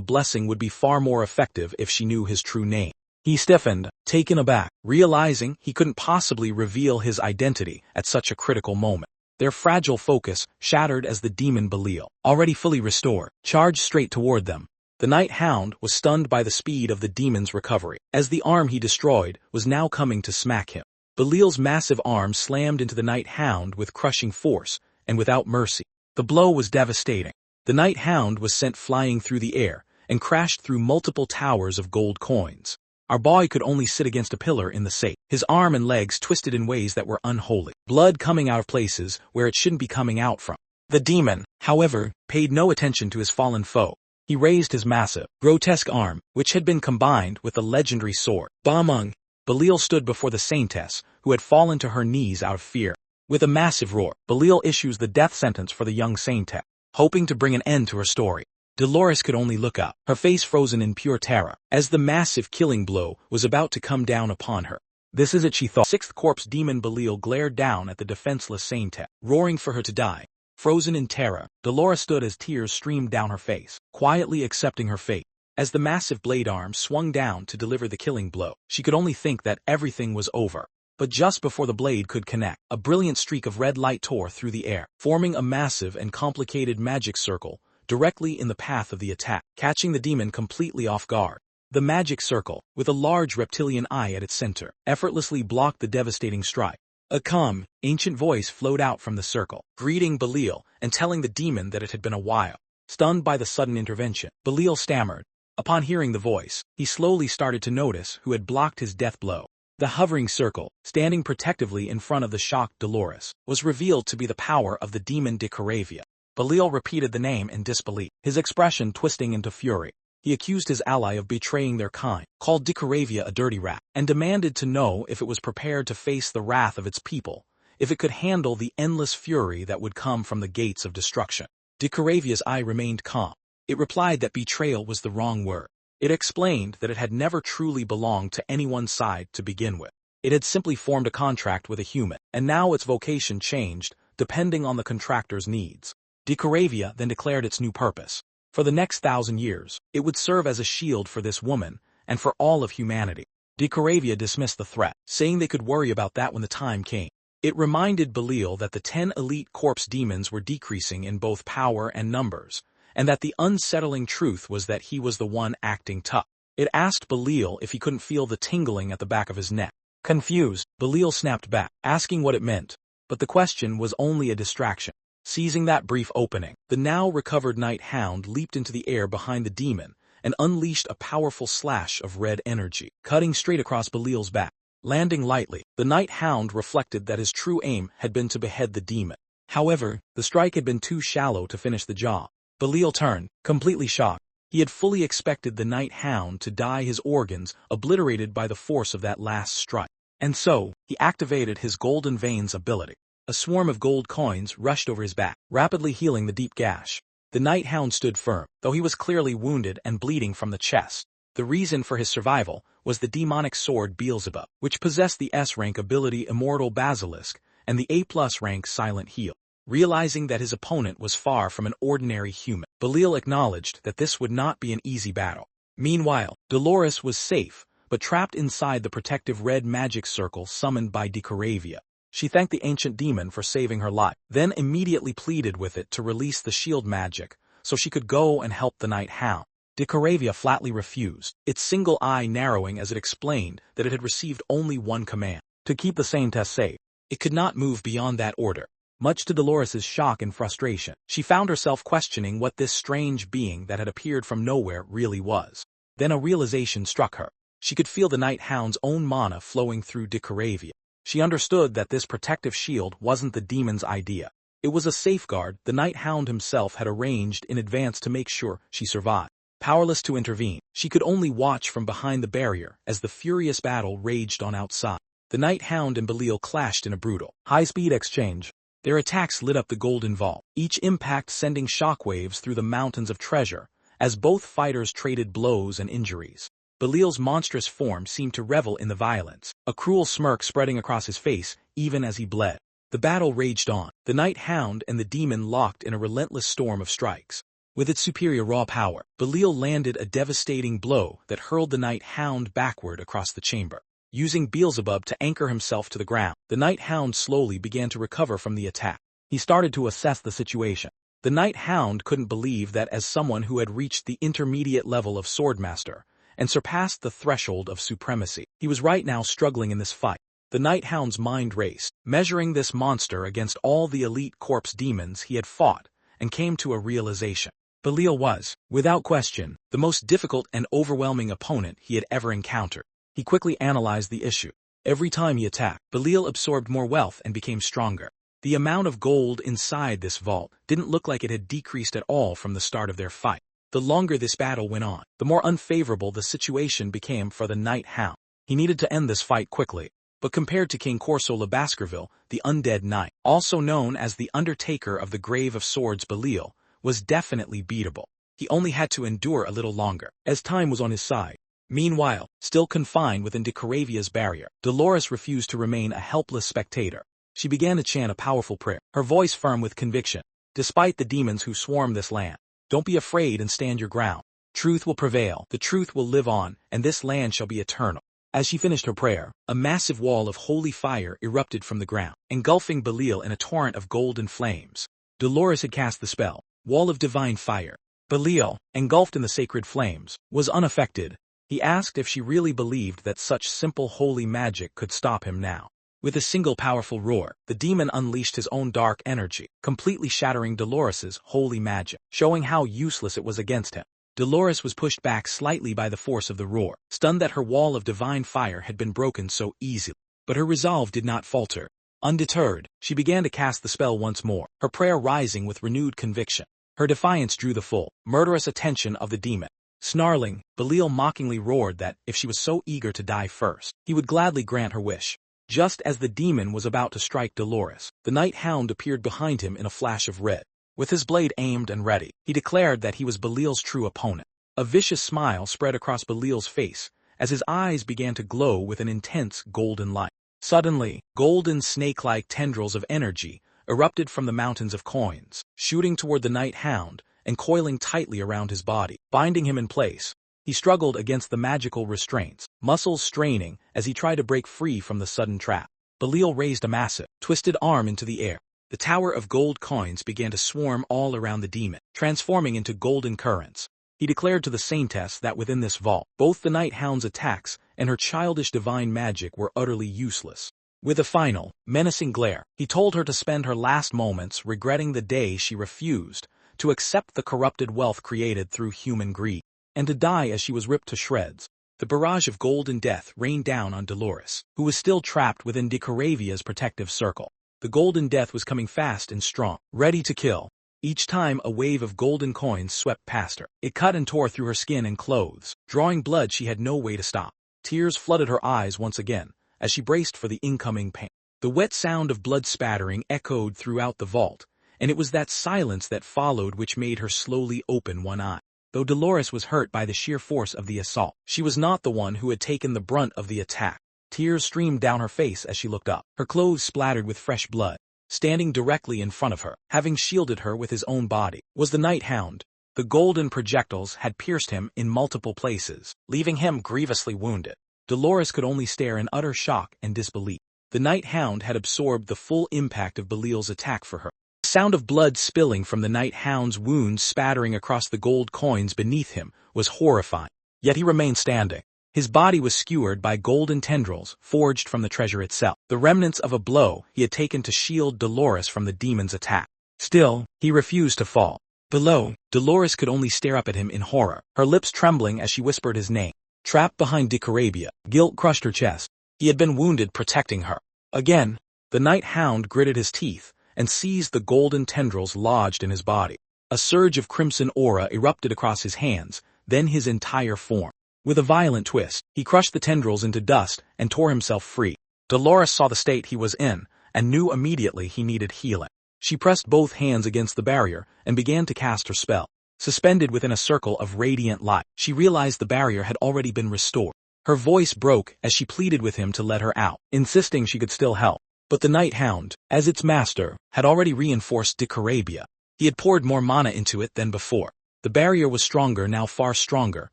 blessing would be far more effective if she knew his true name. He stiffened, taken aback, realizing he couldn't possibly reveal his identity at such a critical moment. Their fragile focus shattered as the demon Belial, already fully restored, charged straight toward them. The Knight Hound was stunned by the speed of the demon's recovery, as the arm he destroyed was now coming to smack him. Belial's massive arm slammed into the Knight Hound with crushing force, and without mercy. The blow was devastating. The Knight Hound was sent flying through the air, and crashed through multiple towers of gold coins. Our boy could only sit against a pillar in the safe, his arm and legs twisted in ways that were unholy, blood coming out of places where it shouldn't be coming out from. The demon, however, paid no attention to his fallen foe. He raised his massive, grotesque arm, which had been combined with the legendary sword. Bamung! Belial stood before the saintess, who had fallen to her knees out of fear. With a massive roar, Belial issues the death sentence for the young saintess, hoping to bring an end to her story. Dolores could only look up, her face frozen in pure terror, as the massive killing blow was about to come down upon her. This is it, she thought. Sixth corpse demon Belial glared down at the defenseless saintess, roaring for her to die. Frozen in terror, Dolores stood as tears streamed down her face, quietly accepting her fate. As the massive blade arm swung down to deliver the killing blow, she could only think that everything was over. But just before the blade could connect, a brilliant streak of red light tore through the air, forming a massive and complicated magic circle directly in the path of the attack, catching the demon completely off guard. The magic circle, with a large reptilian eye at its center, effortlessly blocked the devastating strike. A calm, ancient voice flowed out from the circle, greeting Belial and telling the demon that it had been a while. Stunned by the sudden intervention, Belial stammered. Upon hearing the voice, he slowly started to notice who had blocked his death blow. The hovering circle, standing protectively in front of the shocked Dolores, was revealed to be the power of the demon Dicaravia. Belial repeated the name in disbelief, his expression twisting into fury. He accused his ally of betraying their kind, called Dicaravia a dirty rat, and demanded to know if it was prepared to face the wrath of its people, if it could handle the endless fury that would come from the gates of destruction. Dicaravia's eye remained calm. It replied that betrayal was the wrong word. It explained that it had never truly belonged to anyone's side to begin with. It had simply formed a contract with a human, and now its vocation changed, depending on the contractor's needs. Dicaravia then declared its new purpose. For the next 1,000 years, it would serve as a shield for this woman, and for all of humanity. Dicaravia dismissed the threat, saying they could worry about that when the time came. It reminded Belial that the 10 elite corpse demons were decreasing in both power and numbers, and that the unsettling truth was that he was the one acting tough. It asked Belial if he couldn't feel the tingling at the back of his neck. Confused, Belial snapped back, asking what it meant, but the question was only a distraction. Seizing that brief opening, the now recovered Knight Hound leaped into the air behind the demon and unleashed a powerful slash of red energy, cutting straight across Belial's back. Landing lightly, the Knight Hound reflected that his true aim had been to behead the demon. However, the strike had been too shallow to finish the job. Belial turned, completely shocked. He had fully expected the Knight Hound to die, his organs obliterated by the force of that last strike. And so, he activated his Golden Veins ability. A swarm of gold coins rushed over his back, rapidly healing the deep gash. The Knight Hound stood firm, though he was clearly wounded and bleeding from the chest. The reason for his survival was the demonic sword Beelzebub, which possessed the S-rank ability Immortal Basilisk and the A+ rank Silent Heal. Realizing that his opponent was far from an ordinary human, Belial acknowledged that this would not be an easy battle. Meanwhile, Dolores was safe, but trapped inside the protective red magic circle summoned by Dicaravia. She thanked the ancient demon for saving her life, then immediately pleaded with it to release the shield magic so she could go and help the Knight Hound. Dicaravia flatly refused, its single eye narrowing as it explained that it had received only one command: to keep the saintess safe. It could not move beyond that order. Much to Dolores's shock and frustration, she found herself questioning what this strange being that had appeared from nowhere really was. Then a realization struck her. She could feel the Knight Hound's own mana flowing through Dicaravia. She understood that this protective shield wasn't the demon's idea. It was a safeguard the Knight Hound himself had arranged in advance to make sure she survived. Powerless to intervene, she could only watch from behind the barrier as the furious battle raged on outside. The Knight Hound and Belial clashed in a brutal, high-speed exchange. Their attacks lit up the golden vault, each impact sending shockwaves through the mountains of treasure, as both fighters traded blows and injuries. Belial's monstrous form seemed to revel in the violence, a cruel smirk spreading across his face even as he bled. The battle raged on, the Night Hound and the demon locked in a relentless storm of strikes. With its superior raw power, Belial landed a devastating blow that hurled the Night Hound backward across the chamber. Using Beelzebub to anchor himself to the ground, the Night Hound slowly began to recover from the attack. He started to assess the situation. The Night Hound couldn't believe that as someone who had reached the intermediate level of Swordmaster and surpassed the threshold of supremacy, he was right now struggling in this fight. The Night Hound's mind raced, measuring this monster against all the elite corpse demons he had fought, and came to a realization. Belial was, without question, the most difficult and overwhelming opponent he had ever encountered. He quickly analyzed the issue. Every time he attacked, Belial absorbed more wealth and became stronger. The amount of gold inside this vault didn't look like it had decreased at all from the start of their fight. The longer this battle went on, the more unfavorable the situation became for the Night Hound. He needed to end this fight quickly. But compared to King Corsola Baskerville, the undead knight, also known as the Undertaker of the Grave of Swords, Belial was definitely beatable. He only had to endure a little longer, as time was on his side. Meanwhile, still confined within Dicaravia's barrier, Dolores refused to remain a helpless spectator. She began to chant a powerful prayer, her voice firm with conviction. Despite the demons who swarm this land, don't be afraid and stand your ground. Truth will prevail, the truth will live on, and this land shall be eternal. As she finished her prayer, a massive wall of holy fire erupted from the ground, engulfing Belial in a torrent of golden flames. Dolores had cast the spell, Wall of Divine Fire. Belial, engulfed in the sacred flames, was unaffected. He asked if she really believed that such simple holy magic could stop him now. With a single powerful roar, the demon unleashed his own dark energy, completely shattering Dolores's holy magic, showing how useless it was against him. Dolores was pushed back slightly by the force of the roar, stunned that her wall of divine fire had been broken so easily. But her resolve did not falter. Undeterred, she began to cast the spell once more, her prayer rising with renewed conviction. Her defiance drew the full, murderous attention of the demon. Snarling, Belial mockingly roared that, if she was so eager to die first, he would gladly grant her wish. Just as the demon was about to strike Dolores, the Night Hound appeared behind him in a flash of red. With his blade aimed and ready, he declared that he was Belial's true opponent. A vicious smile spread across Belial's face, as his eyes began to glow with an intense golden light. Suddenly, golden snake-like tendrils of energy erupted from the mountains of coins, shooting toward the Night Hound and coiling tightly around his body, binding him in place. He struggled against the magical restraints, muscles straining as he tried to break free from the sudden trap. Belial raised a massive, twisted arm into the air. The tower of gold coins began to swarm all around the demon, transforming into golden currents. He declared to the Saintess that within this vault, both the Night Hound's attacks and her childish divine magic were utterly useless. With a final, menacing glare, he told her to spend her last moments regretting the day she refused to accept the corrupted wealth created through human greed, and to die as she was ripped to shreds. The barrage of golden death rained down on Dolores, who was still trapped within Dicaravia's protective circle. The golden death was coming fast and strong, ready to kill. Each time a wave of golden coins swept past her, it cut and tore through her skin and clothes, drawing blood she had no way to stop. Tears flooded her eyes once again, as she braced for the incoming pain. The wet sound of blood spattering echoed throughout the vault, and it was that silence that followed which made her slowly open one eye. Though Dolores was hurt by the sheer force of the assault, she was not the one who had taken the brunt of the attack. Tears streamed down her face as she looked up, her clothes splattered with fresh blood. Standing directly in front of her, having shielded her with his own body, was the Night Hound. The golden projectiles had pierced him in multiple places, leaving him grievously wounded. Dolores could only stare in utter shock and disbelief. The Night Hound had absorbed the full impact of Belial's attack for her. The sound of blood spilling from the Night Hound's wounds spattering across the gold coins beneath him was horrifying. Yet he remained standing. His body was skewered by golden tendrils forged from the treasure itself, the remnants of a blow he had taken to shield Dolores from the demon's attack. Still, he refused to fall. Below, Dolores could only stare up at him in horror, her lips trembling as she whispered his name. Trapped behind Dicaravia, guilt crushed her chest. He had been wounded protecting her. Again, the Night Hound gritted his teeth and seized the golden tendrils lodged in his body. A surge of crimson aura erupted across his hands, then his entire form. With a violent twist, he crushed the tendrils into dust and tore himself free. Dolores saw the state he was in, and knew immediately he needed healing. She pressed both hands against the barrier and began to cast her spell. Suspended within a circle of radiant light, she realized the barrier had already been restored. Her voice broke as she pleaded with him to let her out, insisting she could still help. But the Night Hound, as its master, had already reinforced Dicaravia. He had poured more mana into it than before. The barrier was stronger, now far stronger,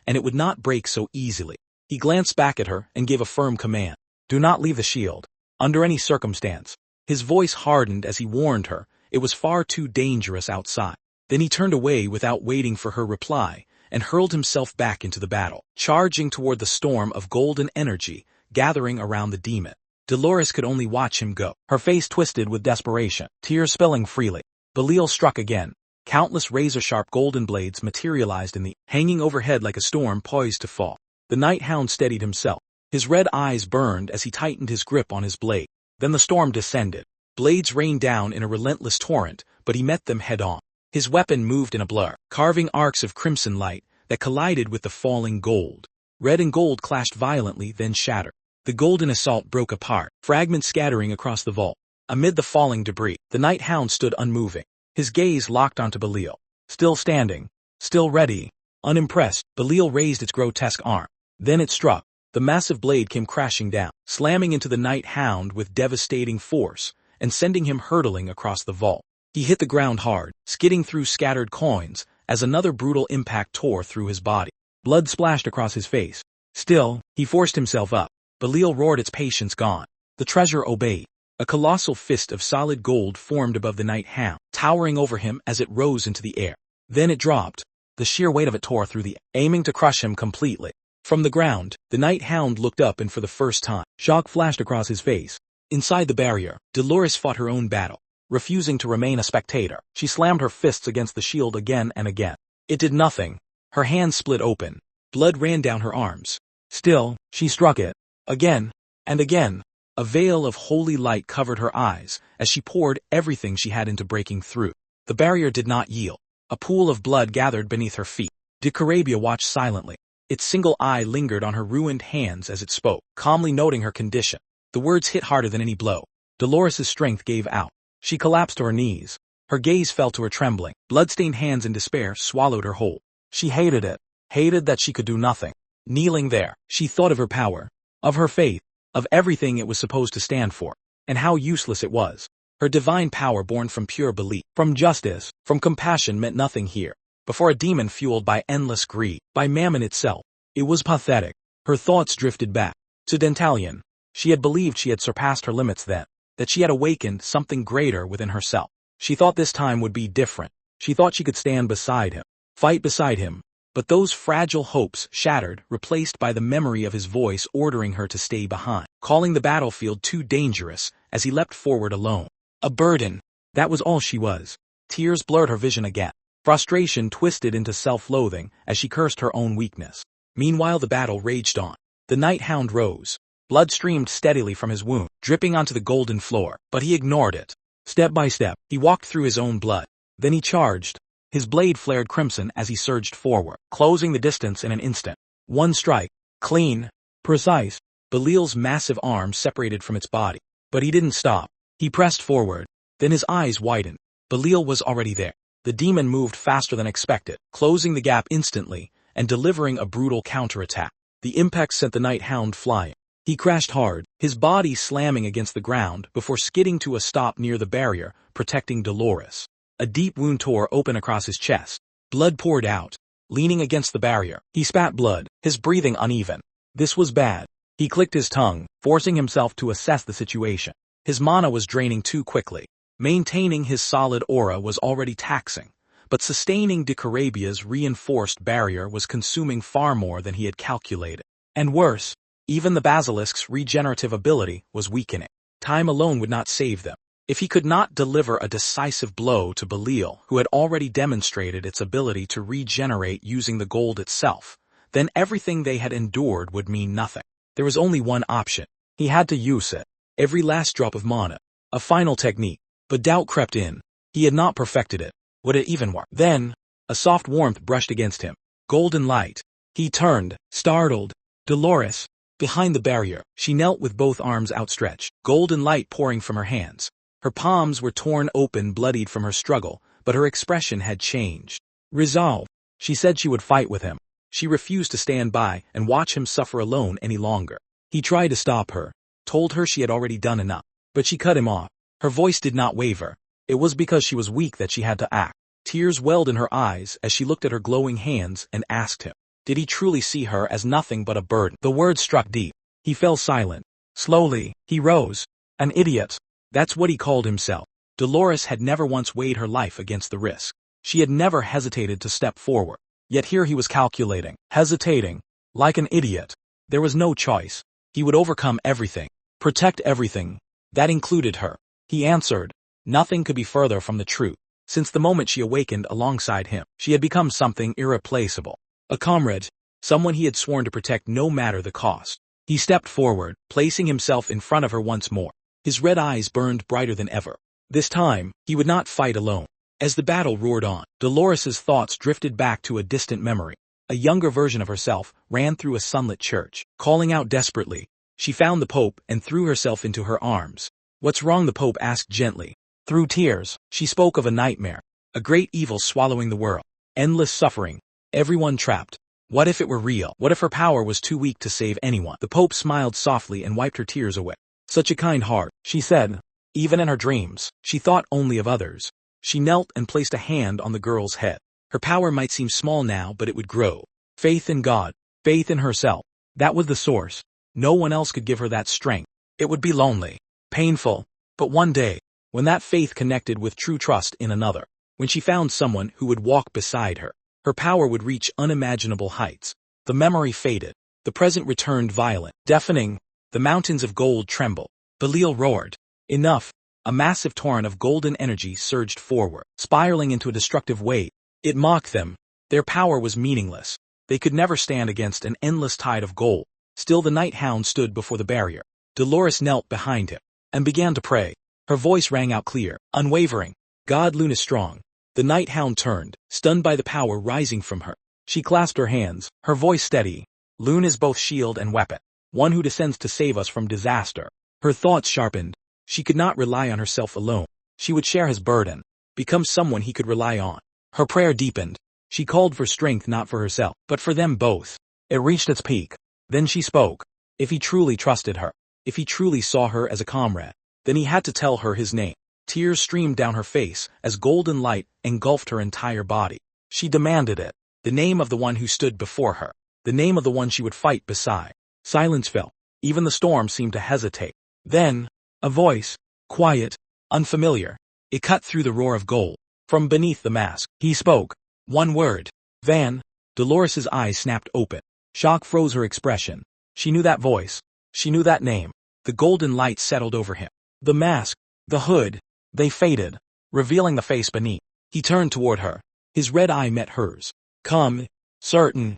and it would not break so easily. He glanced back at her and gave a firm command. Do not leave the shield. Under any circumstance. His voice hardened as he warned her. It was far too dangerous outside. Then he turned away without waiting for her reply, and hurled himself back into the battle, charging toward the storm of golden energy gathering around the demon. Dolores could only watch him go, her face twisted with desperation, tears spilling freely. Belial struck again. Countless razor-sharp golden blades materialized in the hanging overhead like a storm poised to fall. The Night Hound steadied himself. His red eyes burned as he tightened his grip on his blade. Then the storm descended. Blades rained down in a relentless torrent, but he met them head-on. His weapon moved in a blur, carving arcs of crimson light that collided with the falling gold. Red and gold clashed violently, then shattered. The golden assault broke apart, fragments scattering across the vault. Amid the falling debris, the Night Hound stood unmoving, his gaze locked onto Belial. Still standing, still ready. Unimpressed, Belial raised its grotesque arm. Then it struck. The massive blade came crashing down, slamming into the Night Hound with devastating force, and sending him hurtling across the vault. He hit the ground hard, skidding through scattered coins, as another brutal impact tore through his body. Blood splashed across his face. Still, he forced himself up. Belial roared, its patience gone. The treasure obeyed. A colossal fist of solid gold formed above the Night Hound, towering over him as it rose into the air. Then it dropped. The sheer weight of it tore through the air, aiming to crush him completely. From the ground, the Night Hound looked up, and for the first time, shock flashed across his face. Inside the barrier, Dolores fought her own battle. Refusing to remain a spectator, she slammed her fists against the shield again and again. It did nothing. Her hands split open. Blood ran down her arms. Still, she struck it. Again, and again. A veil of holy light covered her eyes as she poured everything she had into breaking through. The barrier did not yield. A pool of blood gathered beneath her feet. Dicaravia watched silently. Its single eye lingered on her ruined hands as it spoke, calmly noting her condition. The words hit harder than any blow. Dolores' strength gave out. She collapsed to her knees. Her gaze fell to her trembling, blood-stained hands in despair swallowed her whole. She hated it. Hated that she could do nothing. Kneeling there, she thought of her power, of her faith, of everything it was supposed to stand for, and how useless it was. Her divine power born from pure belief, from justice, from compassion meant nothing here. Before a demon fueled by endless greed, by mammon itself. It was pathetic. Her thoughts drifted back to Dentalion. She had believed she had surpassed her limits then, that she had awakened something greater within herself. She thought this time would be different. She thought she could stand beside him, fight beside him. But those fragile hopes shattered, replaced by the memory of his voice ordering her to stay behind, calling the battlefield too dangerous as he leapt forward alone. A burden. That was all she was. Tears blurred her vision again. Frustration twisted into self-loathing as she cursed her own weakness. Meanwhile the battle raged on. The Night Hound rose. Blood streamed steadily from his wound, dripping onto the golden floor, but he ignored it. Step by step, he walked through his own blood. Then he charged. His blade flared crimson as he surged forward, closing the distance in an instant. One strike. Clean. Precise. Belial's massive arm separated from its body. But he didn't stop. He pressed forward. Then his eyes widened. Belial was already there. The demon moved faster than expected, closing the gap instantly, and delivering a brutal counterattack. The impact sent the Night Hound flying. He crashed hard, his body slamming against the ground before skidding to a stop near the barrier, protecting Dolores. A deep wound tore open across his chest. Blood poured out. Leaning against the barrier, he spat blood, his breathing uneven. This was bad. He clicked his tongue, forcing himself to assess the situation. His mana was draining too quickly. Maintaining his solid aura was already taxing, but sustaining Dicaravia's reinforced barrier was consuming far more than he had calculated. And worse, even the basilisk's regenerative ability was weakening. Time alone would not save them. If he could not deliver a decisive blow to Belial, who had already demonstrated its ability to regenerate using the gold itself, then everything they had endured would mean nothing. There was only one option. He had to use it. Every last drop of mana. A final technique. But doubt crept in. He had not perfected it. Would it even work? Then, a soft warmth brushed against him. Golden light. He turned, startled. Dolores. Behind the barrier, she knelt with both arms outstretched, golden light pouring from her hands. Her palms were torn open, bloodied from her struggle, but her expression had changed. Resolve. She said she would fight with him. She refused to stand by and watch him suffer alone any longer. He tried to stop her, told her she had already done enough, but she cut him off. Her voice did not waver. It was because she was weak that she had to act. Tears welled in her eyes as she looked at her glowing hands and asked him, did he truly see her as nothing but a burden? The words struck deep. He fell silent. Slowly, he rose. An idiot. That's what he called himself. Dolores had never once weighed her life against the risk. She had never hesitated to step forward. Yet here he was calculating, hesitating, like an idiot. There was no choice. He would overcome everything, protect everything. That included her. He answered. Nothing could be further from the truth. Since the moment she awakened alongside him, she had become something irreplaceable. A comrade, someone he had sworn to protect no matter the cost. He stepped forward, placing himself in front of her once more. His red eyes burned brighter than ever. This time, he would not fight alone. As the battle roared on, Dolores's thoughts drifted back to a distant memory. A younger version of herself ran through a sunlit church, calling out desperately. She found the Pope and threw herself into her arms. What's wrong? The Pope asked gently. Through tears, she spoke of a nightmare, a great evil swallowing the world, endless suffering, everyone trapped. What if it were real? What if her power was too weak to save anyone? The Pope smiled softly and wiped her tears away. Such a kind heart, she said. Even in her dreams, she thought only of others. She knelt and placed a hand on the girl's head. Her power might seem small now, but it would grow. Faith in God, faith in herself. That was the source. No one else could give her that strength. It would be lonely, painful, but one day, when that faith connected with true trust in another, when she found someone who would walk beside her, her power would reach unimaginable heights. The memory faded. The present returned violent, deafening. The mountains of gold trembled. Belial roared. Enough. A massive torrent of golden energy surged forward, spiraling into a destructive wave. It mocked them. Their power was meaningless. They could never stand against an endless tide of gold. Still the night hound stood before the barrier. Dolores knelt behind him and began to pray. Her voice rang out clear, unwavering. God, Lune is strong. The night hound turned, stunned by the power rising from her. She clasped her hands, her voice steady. Lune is both shield and weapon, one who descends to save us from disaster. Her thoughts sharpened. She could not rely on herself alone. She would share his burden, become someone he could rely on. Her prayer deepened. She called for strength not for herself, but for them both. It reached its peak. Then she spoke. If he truly trusted her, if he truly saw her as a comrade, then he had to tell her his name. Tears streamed down her face as golden light engulfed her entire body. She demanded it. The name of the one who stood before her. The name of the one she would fight beside. Silence fell. Even the storm seemed to hesitate. Then, a voice, quiet, unfamiliar. It cut through the roar of gold. From beneath the mask, he spoke. One word. Van. Dolores's eyes snapped open. Shock froze her expression. She knew that voice. She knew that name. The golden light settled over him. The mask, the hood, they faded, revealing the face beneath. He turned toward her. His red eye met hers. Come, certain.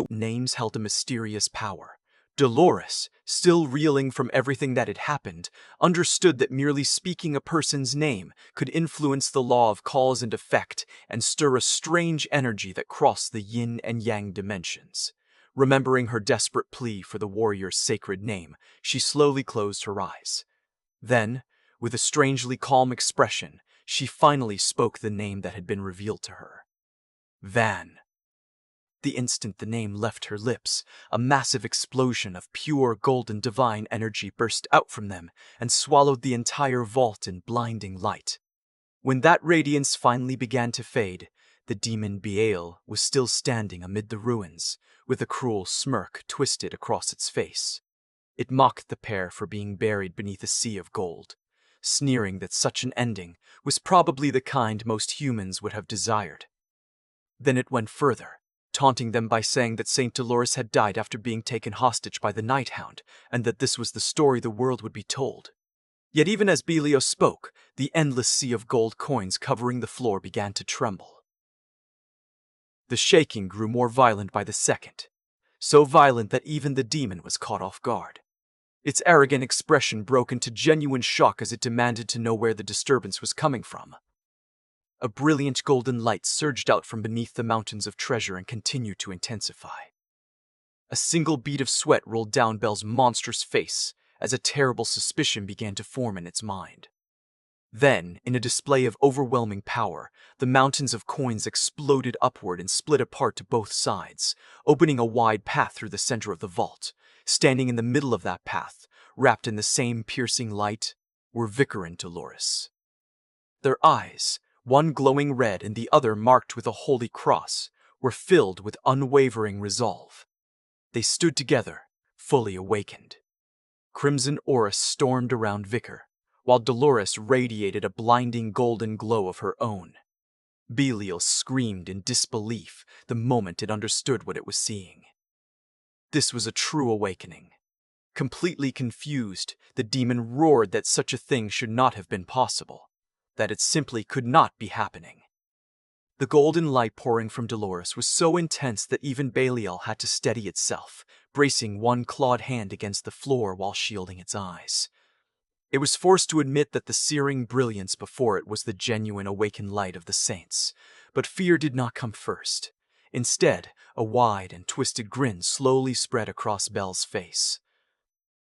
Names held a mysterious power. Dolores, still reeling from everything that had happened, understood that merely speaking a person's name could influence the law of cause and effect and stir a strange energy that crossed the yin and yang dimensions. Remembering her desperate plea for the warrior's sacred name, she slowly closed her eyes. Then, with a strangely calm expression, she finally spoke the name that had been revealed to her. Van. The instant the name left her lips, a massive explosion of pure golden divine energy burst out from them and swallowed the entire vault in blinding light. When that radiance finally began to fade, the demon Beal was still standing amid the ruins, with a cruel smirk twisted across its face. It mocked the pair for being buried beneath a sea of gold, sneering that such an ending was probably the kind most humans would have desired. Then it went further, taunting them by saying that Saint Dolores had died after being taken hostage by the Night Hound, and that this was the story the world would be told. Yet even as Belial spoke, the endless sea of gold coins covering the floor began to tremble. The shaking grew more violent by the second, so violent that even the demon was caught off guard. Its arrogant expression broke into genuine shock as it demanded to know where the disturbance was coming from. A brilliant golden light surged out from beneath the mountains of treasure and continued to intensify. A single bead of sweat rolled down Belle's monstrous face as a terrible suspicion began to form in its mind. Then, in a display of overwhelming power, the mountains of coins exploded upward and split apart to both sides, opening a wide path through the center of the vault. Standing in the middle of that path, wrapped in the same piercing light, were Vikir and Dolores. Their eyes, one glowing red and the other marked with a holy cross, were filled with unwavering resolve. They stood together, fully awakened. Crimson aura stormed around Vikir, while Dolores radiated a blinding golden glow of her own. Belial screamed in disbelief the moment it understood what it was seeing. This was a true awakening. Completely confused, the demon roared that such a thing should not have been possible, that it simply could not be happening. The golden light pouring from Dolores was so intense that even Belial had to steady itself, bracing one clawed hand against the floor while shielding its eyes. It was forced to admit that the searing brilliance before it was the genuine awakened light of the saints, but fear did not come first. Instead, a wide and twisted grin slowly spread across Belle's face.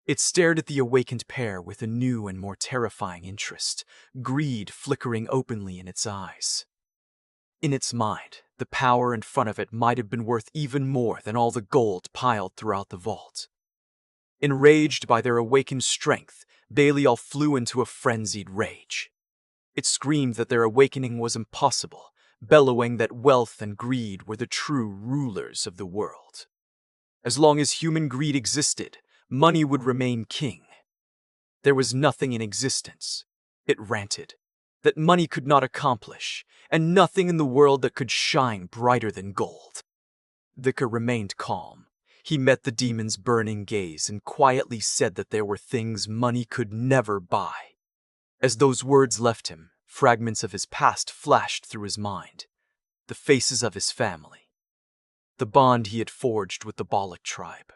It stared at the awakened pair with a new and more terrifying interest, greed flickering openly in its eyes. In its mind, the power in front of it might have been worth even more than all the gold piled throughout the vault. Enraged by their awakened strength, Belial flew into a frenzied rage. It screamed that their awakening was impossible, bellowing that wealth and greed were the true rulers of the world. As long as human greed existed, money would remain king. There was nothing in existence, it ranted, that money could not accomplish, and nothing in the world that could shine brighter than gold. Vikir remained calm. He met the demon's burning gaze and quietly said that there were things money could never buy. As those words left him, fragments of his past flashed through his mind. The faces of his family. The bond he had forged with the Balak tribe.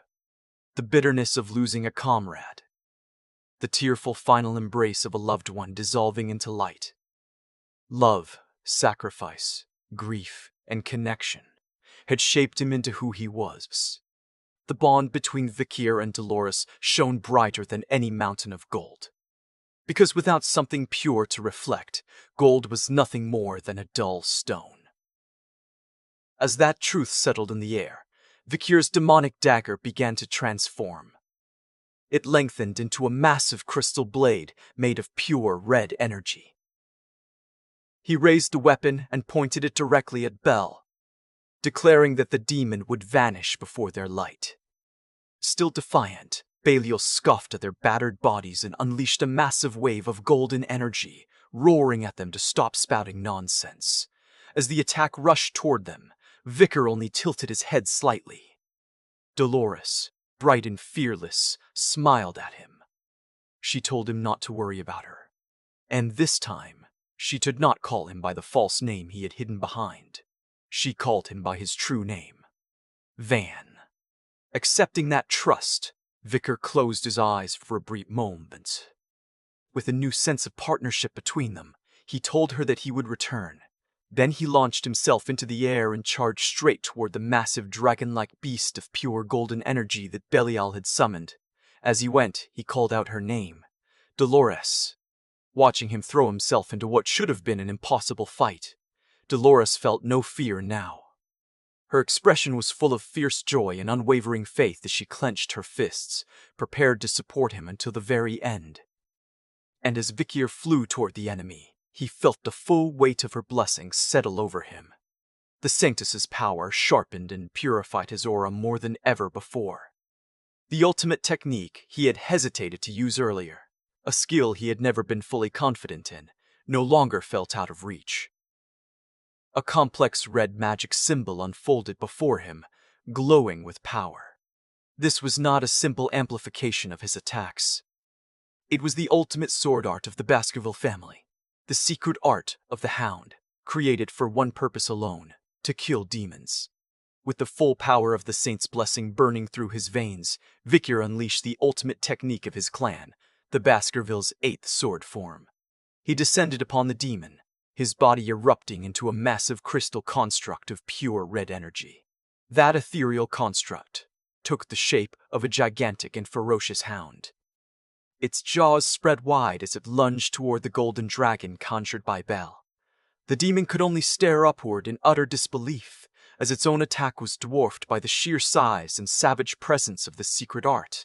The bitterness of losing a comrade. The tearful final embrace of a loved one dissolving into light. Love, sacrifice, grief, and connection had shaped him into who he was. The bond between Vikir and Dolores shone brighter than any mountain of gold. Because without something pure to reflect, gold was nothing more than a dull stone. As that truth settled in the air, Vikir's demonic dagger began to transform. It lengthened into a massive crystal blade made of pure red energy. He raised the weapon and pointed it directly at Belle, declaring that the demon would vanish before their light. Still defiant, Belial scoffed at their battered bodies and unleashed a massive wave of golden energy, roaring at them to stop spouting nonsense. As the attack rushed toward them, Vikir only tilted his head slightly. Dolores, bright and fearless, smiled at him. She told him not to worry about her. And this time, she did not call him by the false name he had hidden behind. She called him by his true name, Van. Accepting that trust, Vikir closed his eyes for a brief moment. With a new sense of partnership between them, he told her that he would return. Then he launched himself into the air and charged straight toward the massive dragon-like beast of pure golden energy that Belial had summoned. As he went, he called out her name, Dolores. Watching him throw himself into what should have been an impossible fight, Dolores felt no fear now. Her expression was full of fierce joy and unwavering faith as she clenched her fists, prepared to support him until the very end. And as Vikir flew toward the enemy, he felt the full weight of her blessings settle over him. The Sanctus's power sharpened and purified his aura more than ever before. The ultimate technique he had hesitated to use earlier, a skill he had never been fully confident in, no longer felt out of reach. A complex red magic symbol unfolded before him, glowing with power. This was not a simple amplification of his attacks. It was the ultimate sword art of the Baskerville family, the secret art of the Hound, created for one purpose alone, to kill demons. With the full power of the saint's blessing burning through his veins, Vikir unleashed the ultimate technique of his clan, the Baskerville's 8th sword form. He descended upon the demon, his body erupting into a massive crystal construct of pure red energy. That ethereal construct, took the shape of a gigantic and ferocious hound. Its jaws spread wide as it lunged toward the golden dragon conjured by Bel. The demon could only stare upward in utter disbelief, as its own attack was dwarfed by the sheer size and savage presence of the secret art.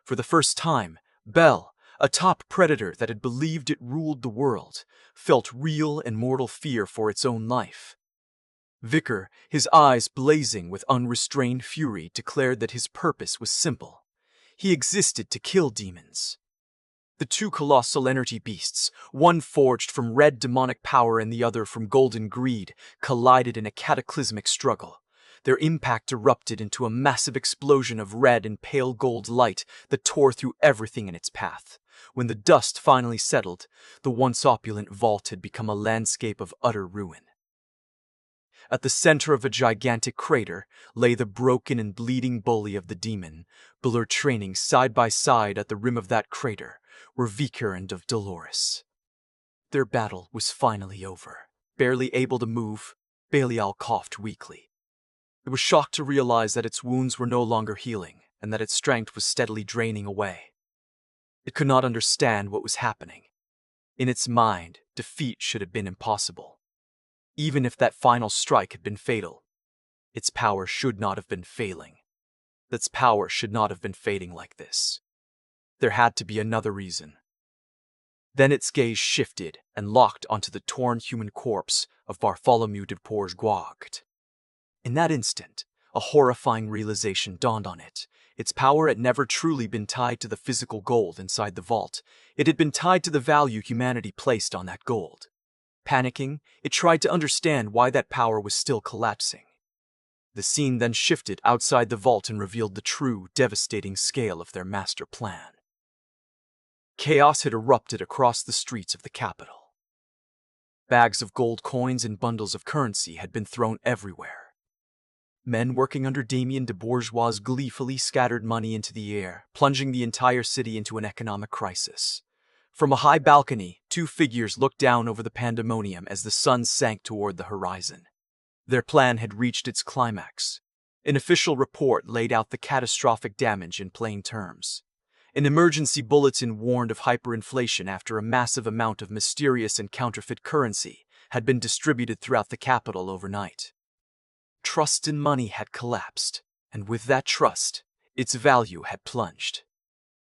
For the first time, Bel, a top predator that had believed it ruled the world, felt real and mortal fear for its own life. Vikir, his eyes blazing with unrestrained fury, declared that his purpose was simple. He existed to kill demons. The two colossal energy beasts, one forged from red demonic power and the other from golden greed, collided in a cataclysmic struggle. Their impact erupted into a massive explosion of red and pale gold light that tore through everything in its path. When the dust finally settled, the once opulent vault had become a landscape of utter ruin. At the center of a gigantic crater lay the broken and bleeding bully of the demon. Below, training side by side at the rim of that crater, were Vikir and of Dolores. Their battle was finally over. Barely able to move, Belial coughed weakly. It was shocked to realize that its wounds were no longer healing, and that its strength was steadily draining away. It could not understand what was happening. In its mind, defeat should have been impossible. Even if that final strike had been fatal, its power should not have been failing. Its power should not have been fading like this. There had to be another reason. Then its gaze shifted and locked onto the torn human corpse of Bartholomew de Bourgeois. In that instant, a horrifying realization dawned on it. Its power had never truly been tied to the physical gold inside the vault. It had been tied to the value humanity placed on that gold. Panicking, it tried to understand why that power was still collapsing. The scene then shifted outside the vault and revealed the true, devastating scale of their master plan. Chaos had erupted across the streets of the capital. Bags of gold coins and bundles of currency had been thrown everywhere. Men working under Damien de Bourgeois gleefully scattered money into the air, plunging the entire city into an economic crisis. From a high balcony, two figures looked down over the pandemonium as the sun sank toward the horizon. Their plan had reached its climax. An official report laid out the catastrophic damage in plain terms. An emergency bulletin warned of hyperinflation after a massive amount of mysterious and counterfeit currency had been distributed throughout the capital overnight. Trust in money had collapsed, and with that trust, its value had plunged.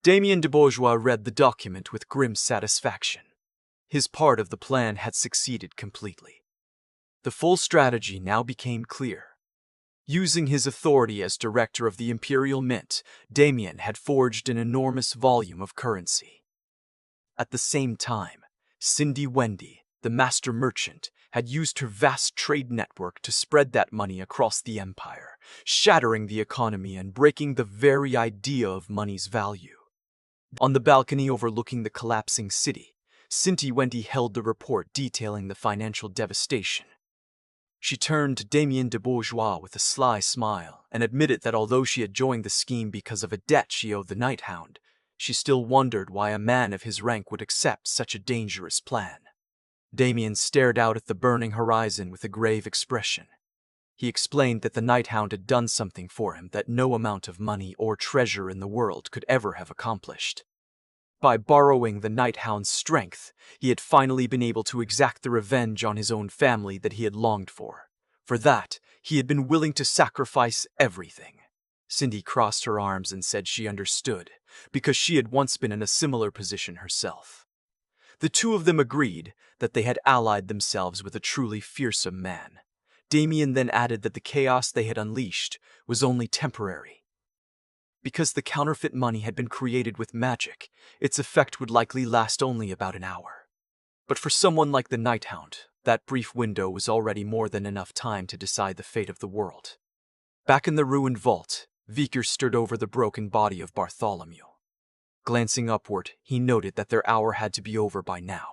Damien de Bourgeois read the document with grim satisfaction. His part of the plan had succeeded completely. The full strategy now became clear. Using his authority as director of the Imperial Mint, Damien had forged an enormous volume of currency. At the same time, Cindy Wendy, the master merchant, had used her vast trade network to spread that money across the empire, shattering the economy and breaking the very idea of money's value. On the balcony overlooking the collapsing city, Cindy Wendy held the report detailing the financial devastation. She turned to Damien de Bourgeois with a sly smile and admitted that although she had joined the scheme because of a debt she owed the Night Hound, she still wondered why a man of his rank would accept such a dangerous plan. Damien stared out at the burning horizon with a grave expression. He explained that the Night Hound had done something for him that no amount of money or treasure in the world could ever have accomplished. By borrowing the Night Hound's strength, he had finally been able to exact the revenge on his own family that he had longed for. For that, he had been willing to sacrifice everything. Cindy crossed her arms and said she understood, because she had once been in a similar position herself. The two of them agreed that they had allied themselves with a truly fearsome man. Damien then added that the chaos they had unleashed was only temporary. Because the counterfeit money had been created with magic, its effect would likely last only about an hour. But for someone like the Night Hound, that brief window was already more than enough time to decide the fate of the world. Back in the ruined vault, Vikir stood over the broken body of Bartholomew. Glancing upward, he noted that their hour had to be over by now.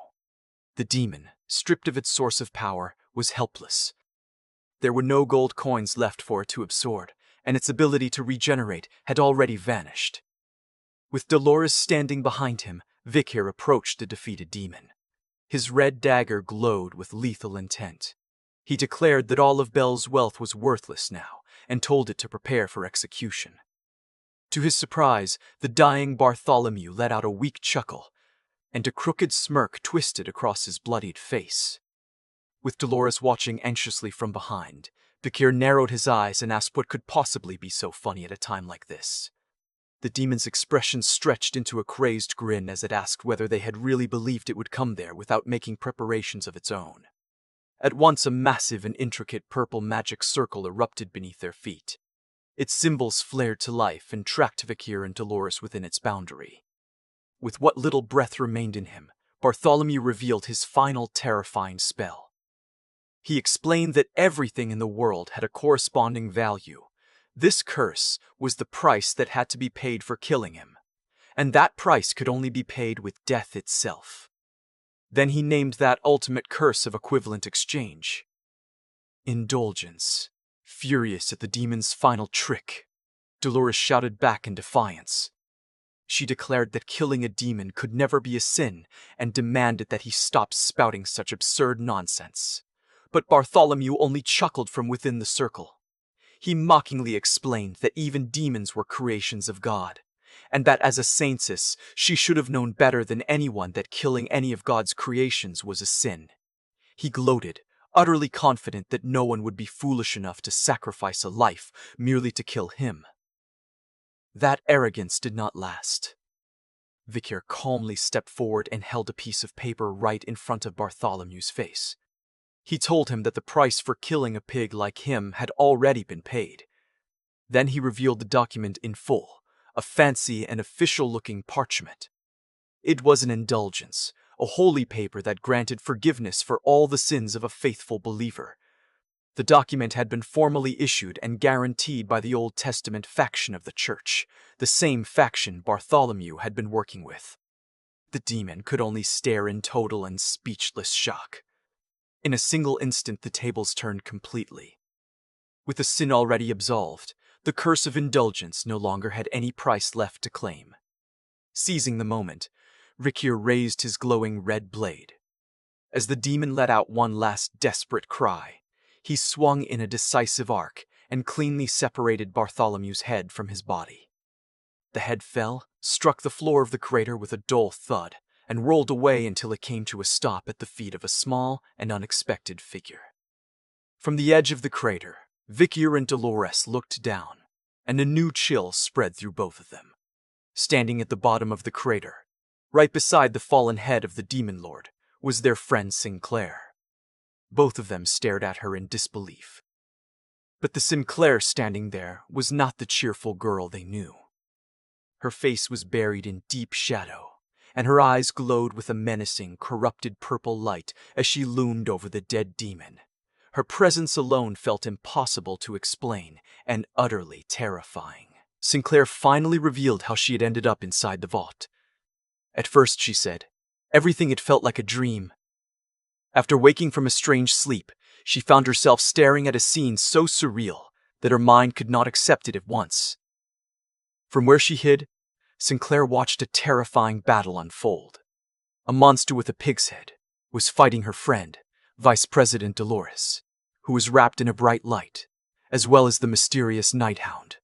The demon, stripped of its source of power, was helpless. There were no gold coins left for it to absorb, and its ability to regenerate had already vanished. With Dolores standing behind him, Vikir approached the defeated demon. His red dagger glowed with lethal intent. He declared that all of Bel's wealth was worthless now, and told it to prepare for execution. To his surprise, the dying Bartholomew let out a weak chuckle, and a crooked smirk twisted across his bloodied face. With Dolores watching anxiously from behind, Vikir narrowed his eyes and asked what could possibly be so funny at a time like this. The demon's expression stretched into a crazed grin as it asked whether they had really believed it would come there without making preparations of its own. At once a massive and intricate purple magic circle erupted beneath their feet. Its symbols flared to life and tracked Vikir and Dolores within its boundary. With what little breath remained in him, Bartholomew revealed his final terrifying spell. He explained that everything in the world had a corresponding value. This curse was the price that had to be paid for killing him, and that price could only be paid with death itself. Then he named that ultimate curse of equivalent exchange: indulgence. Furious at the demon's final trick, Dolores shouted back in defiance. She declared that killing a demon could never be a sin and demanded that he stop spouting such absurd nonsense. But Bartholomew only chuckled from within the circle. He mockingly explained that even demons were creations of God, and that as a saintess, she should have known better than anyone that killing any of God's creations was a sin. He gloated, utterly confident that no one would be foolish enough to sacrifice a life merely to kill him. That arrogance did not last. Vikir calmly stepped forward and held a piece of paper right in front of Bartholomew's face. He told him that the price for killing a pig like him had already been paid. Then he revealed the document in full, a fancy and official-looking parchment. It was an indulgence, a holy paper that granted forgiveness for all the sins of a faithful believer. The document had been formally issued and guaranteed by the Old Testament faction of the church, the same faction Bartholomew had been working with. The demon could only stare in total and speechless shock. In a single instant, the tables turned completely. With the sin already absolved, the curse of indulgence no longer had any price left to claim. Seizing the moment, Vikir raised his glowing red blade. As the demon let out one last desperate cry, he swung in a decisive arc and cleanly separated Bartholomew's head from his body. The head fell, struck the floor of the crater with a dull thud, and rolled away until it came to a stop at the feet of a small and unexpected figure. From the edge of the crater, Vikir and Dolores looked down, and a new chill spread through both of them. Standing at the bottom of the crater, right beside the fallen head of the demon lord, was their friend Sinclair. Both of them stared at her in disbelief. But the Sinclair standing there was not the cheerful girl they knew. Her face was buried in deep shadow, and her eyes glowed with a menacing, corrupted purple light as she loomed over the dead demon. Her presence alone felt impossible to explain and utterly terrifying. Sinclair finally revealed how she had ended up inside the vault. At first, she said, everything had felt like a dream. After waking from a strange sleep, she found herself staring at a scene so surreal that her mind could not accept it at once. From where she hid, Sinclair watched a terrifying battle unfold. A monster with a pig's head was fighting her friend, Vice President Dolores, who was wrapped in a bright light, as well as the mysterious Hound.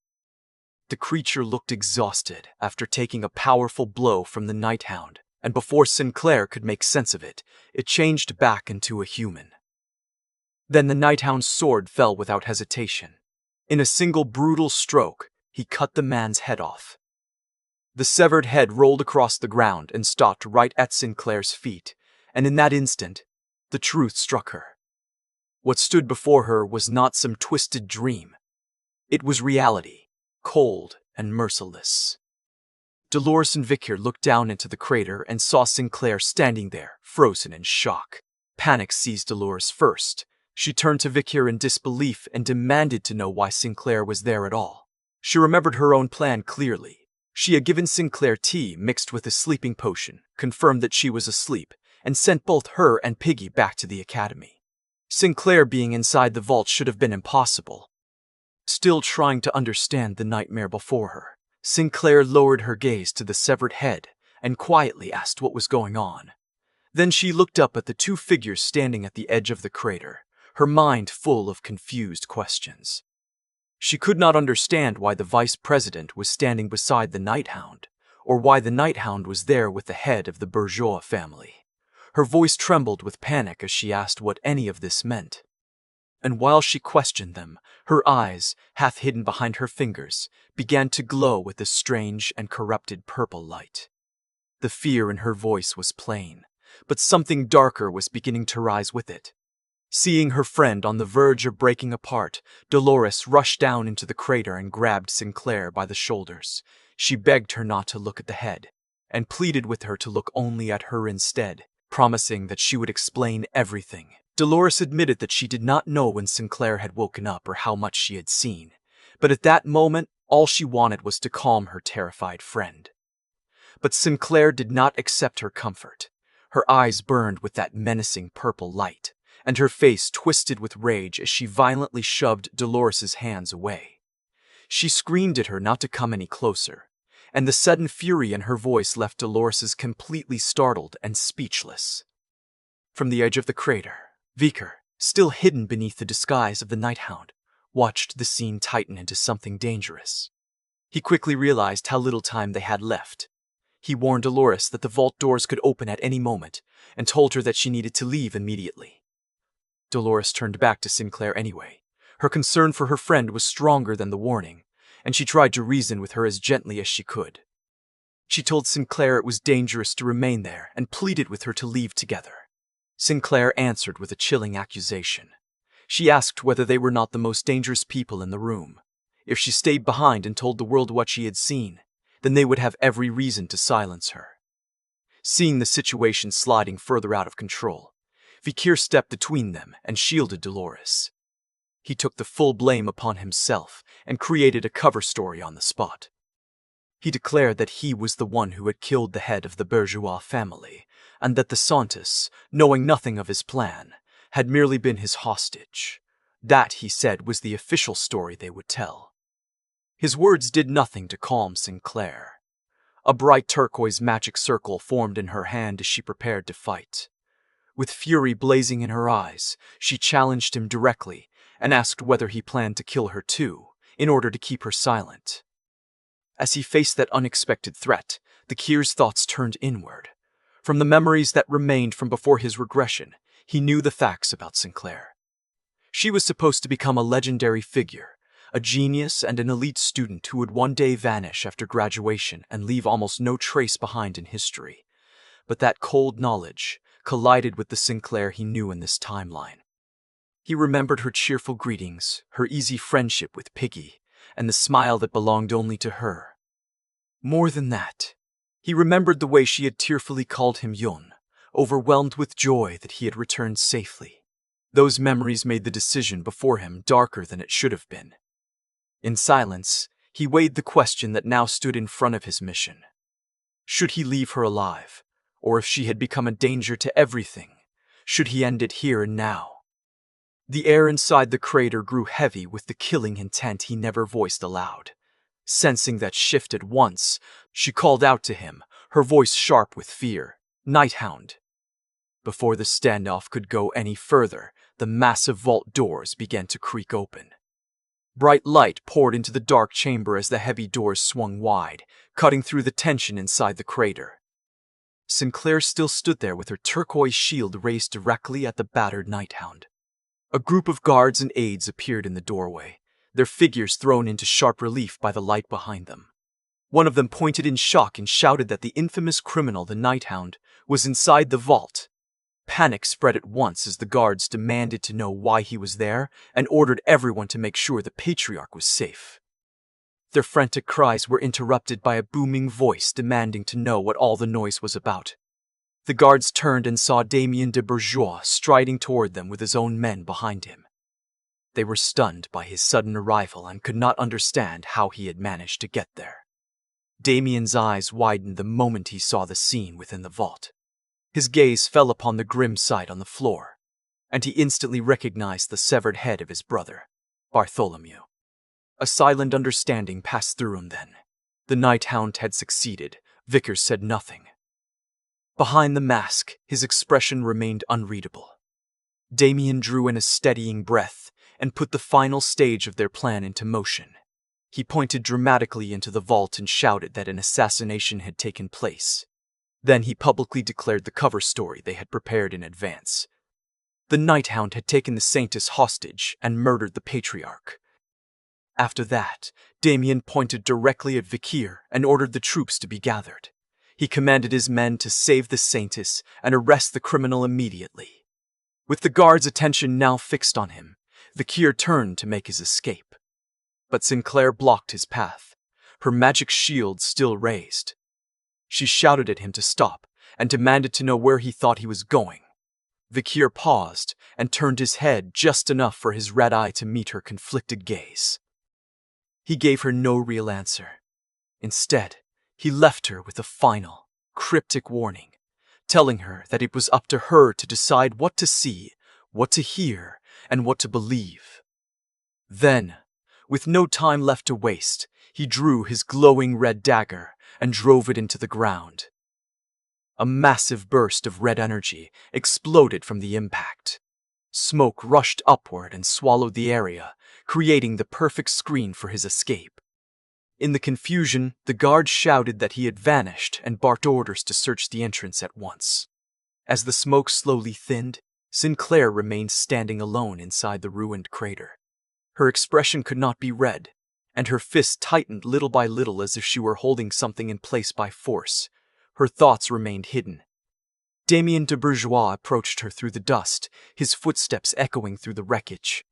The creature looked exhausted after taking a powerful blow from the Hound, and before Sinclair could make sense of it, it changed back into a human. Then the Hound's sword fell without hesitation. In a single brutal stroke, he cut the man's head off. The severed head rolled across the ground and stopped right at Sinclair's feet, and in that instant, the truth struck her. What stood before her was not some twisted dream. It was reality, cold and merciless. Dolores and Vikir looked down into the crater and saw Sinclair standing there, frozen in shock. Panic seized Dolores first. She turned to Vikir in disbelief and demanded to know why Sinclair was there at all. She remembered her own plan clearly. She had given Sinclair tea mixed with a sleeping potion, confirmed that she was asleep, and sent both her and Piggy back to the academy. Sinclair being inside the vault should have been impossible. Still trying to understand the nightmare before her, Sinclair lowered her gaze to the severed head and quietly asked what was going on. Then she looked up at the two figures standing at the edge of the crater, her mind full of confused questions. She could not understand why the vice president was standing beside the night hound, or why the night hound was there with the head of the bourgeois family. Her voice trembled with panic as she asked what any of this meant. And while she questioned them, her eyes, half hidden behind her fingers, began to glow with a strange and corrupted purple light. The fear in her voice was plain, but something darker was beginning to rise with it. Seeing her friend on the verge of breaking apart, Dolores rushed down into the crater and grabbed Sinclair by the shoulders. She begged her not to look at the head, and pleaded with her to look only at her instead, promising that she would explain everything. Dolores admitted that she did not know when Sinclair had woken up or how much she had seen, but at that moment, all she wanted was to calm her terrified friend. But Sinclair did not accept her comfort. Her eyes burned with that menacing purple light, and her face twisted with rage as she violently shoved Dolores's hands away. She screamed at her not to come any closer, and the sudden fury in her voice left Dolores completely startled and speechless. From the edge of the crater, Vikir, still hidden beneath the disguise of the night hound, watched the scene tighten into something dangerous. He quickly realized how little time they had left. He warned Dolores that the vault doors could open at any moment, and told her that she needed to leave immediately. Dolores turned back to Sinclair anyway. Her concern for her friend was stronger than the warning, and she tried to reason with her as gently as she could. She told Sinclair it was dangerous to remain there and pleaded with her to leave together. Sinclair answered with a chilling accusation. She asked whether they were not the most dangerous people in the room. If she stayed behind and told the world what she had seen, then they would have every reason to silence her. Seeing the situation sliding further out of control, Vikir stepped between them and shielded Dolores. He took the full blame upon himself and created a cover story on the spot. He declared that he was the one who had killed the head of the bourgeois family, and that the Santos, knowing nothing of his plan, had merely been his hostage. That, he said, was the official story they would tell. His words did nothing to calm Sinclair. A bright turquoise magic circle formed in her hand as she prepared to fight. With fury blazing in her eyes, she challenged him directly and asked whether he planned to kill her too, in order to keep her silent. As he faced that unexpected threat, Vikir's thoughts turned inward. From the memories that remained from before his regression, he knew the facts about Sinclair. She was supposed to become a legendary figure, a genius and an elite student who would one day vanish after graduation and leave almost no trace behind in history. But that cold knowledge collided with the Sinclair he knew in this timeline. He remembered her cheerful greetings, her easy friendship with Piggy, and the smile that belonged only to her. More than that, he remembered the way she had tearfully called him Yun, overwhelmed with joy that he had returned safely. Those memories made the decision before him darker than it should have been. In silence, he weighed the question that now stood in front of his mission. Should he leave her alive, or if she had become a danger to everything, should he end it here and now? The air inside the crater grew heavy with the killing intent he never voiced aloud. Sensing that shift at once, she called out to him, her voice sharp with fear, "Night Hound." Before the standoff could go any further, the massive vault doors began to creak open. Bright light poured into the dark chamber as the heavy doors swung wide, cutting through the tension inside the crater. Sinclair still stood there with her turquoise shield raised directly at the battered Night Hound. A group of guards and aides appeared in the doorway, their figures thrown into sharp relief by the light behind them. One of them pointed in shock and shouted that the infamous criminal, the Night Hound, was inside the vault. Panic spread at once as the guards demanded to know why he was there and ordered everyone to make sure the patriarch was safe. Their frantic cries were interrupted by a booming voice demanding to know what all the noise was about. The guards turned and saw Damien de Bourgeois striding toward them with his own men behind him. They were stunned by his sudden arrival and could not understand how he had managed to get there. Damien's eyes widened the moment he saw the scene within the vault. His gaze fell upon the grim sight on the floor, and he instantly recognized the severed head of his brother, Bartholomew. A silent understanding passed through him then. The Night Hound had succeeded. Vikir said nothing. Behind the mask, his expression remained unreadable. Damien drew in a steadying breath and put the final stage of their plan into motion. He pointed dramatically into the vault and shouted that an assassination had taken place. Then he publicly declared the cover story they had prepared in advance. The Night Hound had taken the Saintess hostage and murdered the Patriarch. After that, Damien pointed directly at Vikir and ordered the troops to be gathered. He commanded his men to save the Saintess and arrest the criminal immediately. With the guards' attention now fixed on him, Vikir turned to make his escape. But Sinclair blocked his path, her magic shield still raised. She shouted at him to stop and demanded to know where he thought he was going. Vikir paused and turned his head just enough for his red eye to meet her conflicted gaze. He gave her no real answer. Instead, he left her with a final, cryptic warning, telling her that it was up to her to decide what to see, what to hear, and what to believe. Then, with no time left to waste, he drew his glowing red dagger and drove it into the ground. A massive burst of red energy exploded from the impact. Smoke rushed upward and swallowed the area, creating the perfect screen for his escape. In the confusion, the guards shouted that he had vanished and barked orders to search the entrance at once. As the smoke slowly thinned, Sinclair remained standing alone inside the ruined crater. Her expression could not be read, and her fists tightened little by little as if she were holding something in place by force. Her thoughts remained hidden. Damien de Bourgeois approached her through the dust, his footsteps echoing through the wreckage.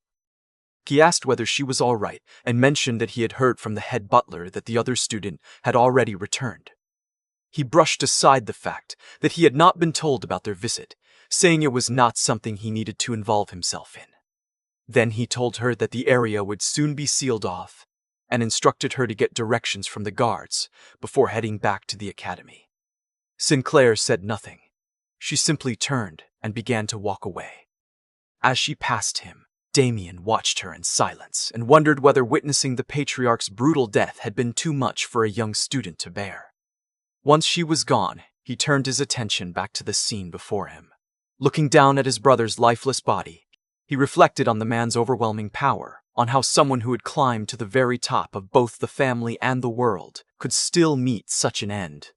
He asked whether she was all right and mentioned that he had heard from the head butler that the other student had already returned. He brushed aside the fact that he had not been told about their visit, saying it was not something he needed to involve himself in. Then he told her that the area would soon be sealed off and instructed her to get directions from the guards before heading back to the academy. Sinclair said nothing. She simply turned and began to walk away. As she passed him, Damien watched her in silence and wondered whether witnessing the Patriarch's brutal death had been too much for a young student to bear. Once she was gone, he turned his attention back to the scene before him. Looking down at his brother's lifeless body, he reflected on the man's overwhelming power, on how someone who had climbed to the very top of both the family and the world could still meet such an end.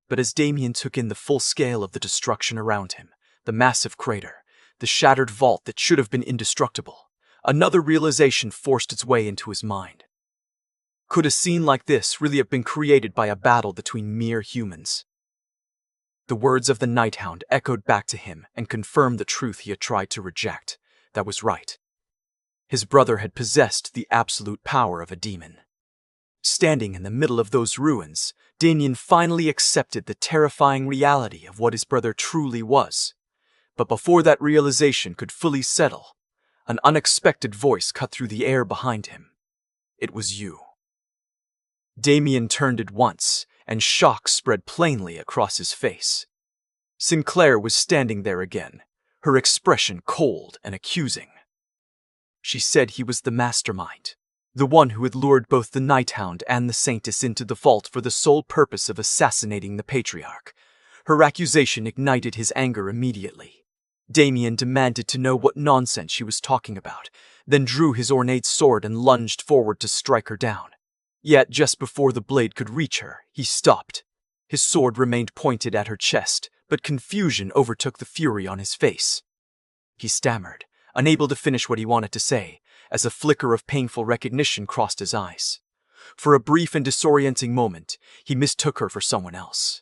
But as Damien took in the full scale of the destruction around him, the massive crater, the shattered vault that should have been indestructible, another realization forced its way into his mind. Could a scene like this really have been created by a battle between mere humans? The words of the Night Hound echoed back to him and confirmed the truth he had tried to reject. That was right. His brother had possessed the absolute power of a demon. Standing in the middle of those ruins, Damien finally accepted the terrifying reality of what his brother truly was. But before that realization could fully settle, an unexpected voice cut through the air behind him. It was you. Damien turned at once, and shock spread plainly across his face. Sinclair was standing there again, her expression cold and accusing. She said he was the mastermind, the one who had lured both the Night Hound and the Saintess into the vault for the sole purpose of assassinating the Patriarch. Her accusation ignited his anger immediately. Damien demanded to know what nonsense she was talking about, then drew his ornate sword and lunged forward to strike her down. Yet just before the blade could reach her, he stopped. His sword remained pointed at her chest, but confusion overtook the fury on his face. He stammered, unable to finish what he wanted to say, as a flicker of painful recognition crossed his eyes. For a brief and disorienting moment, he mistook her for someone else.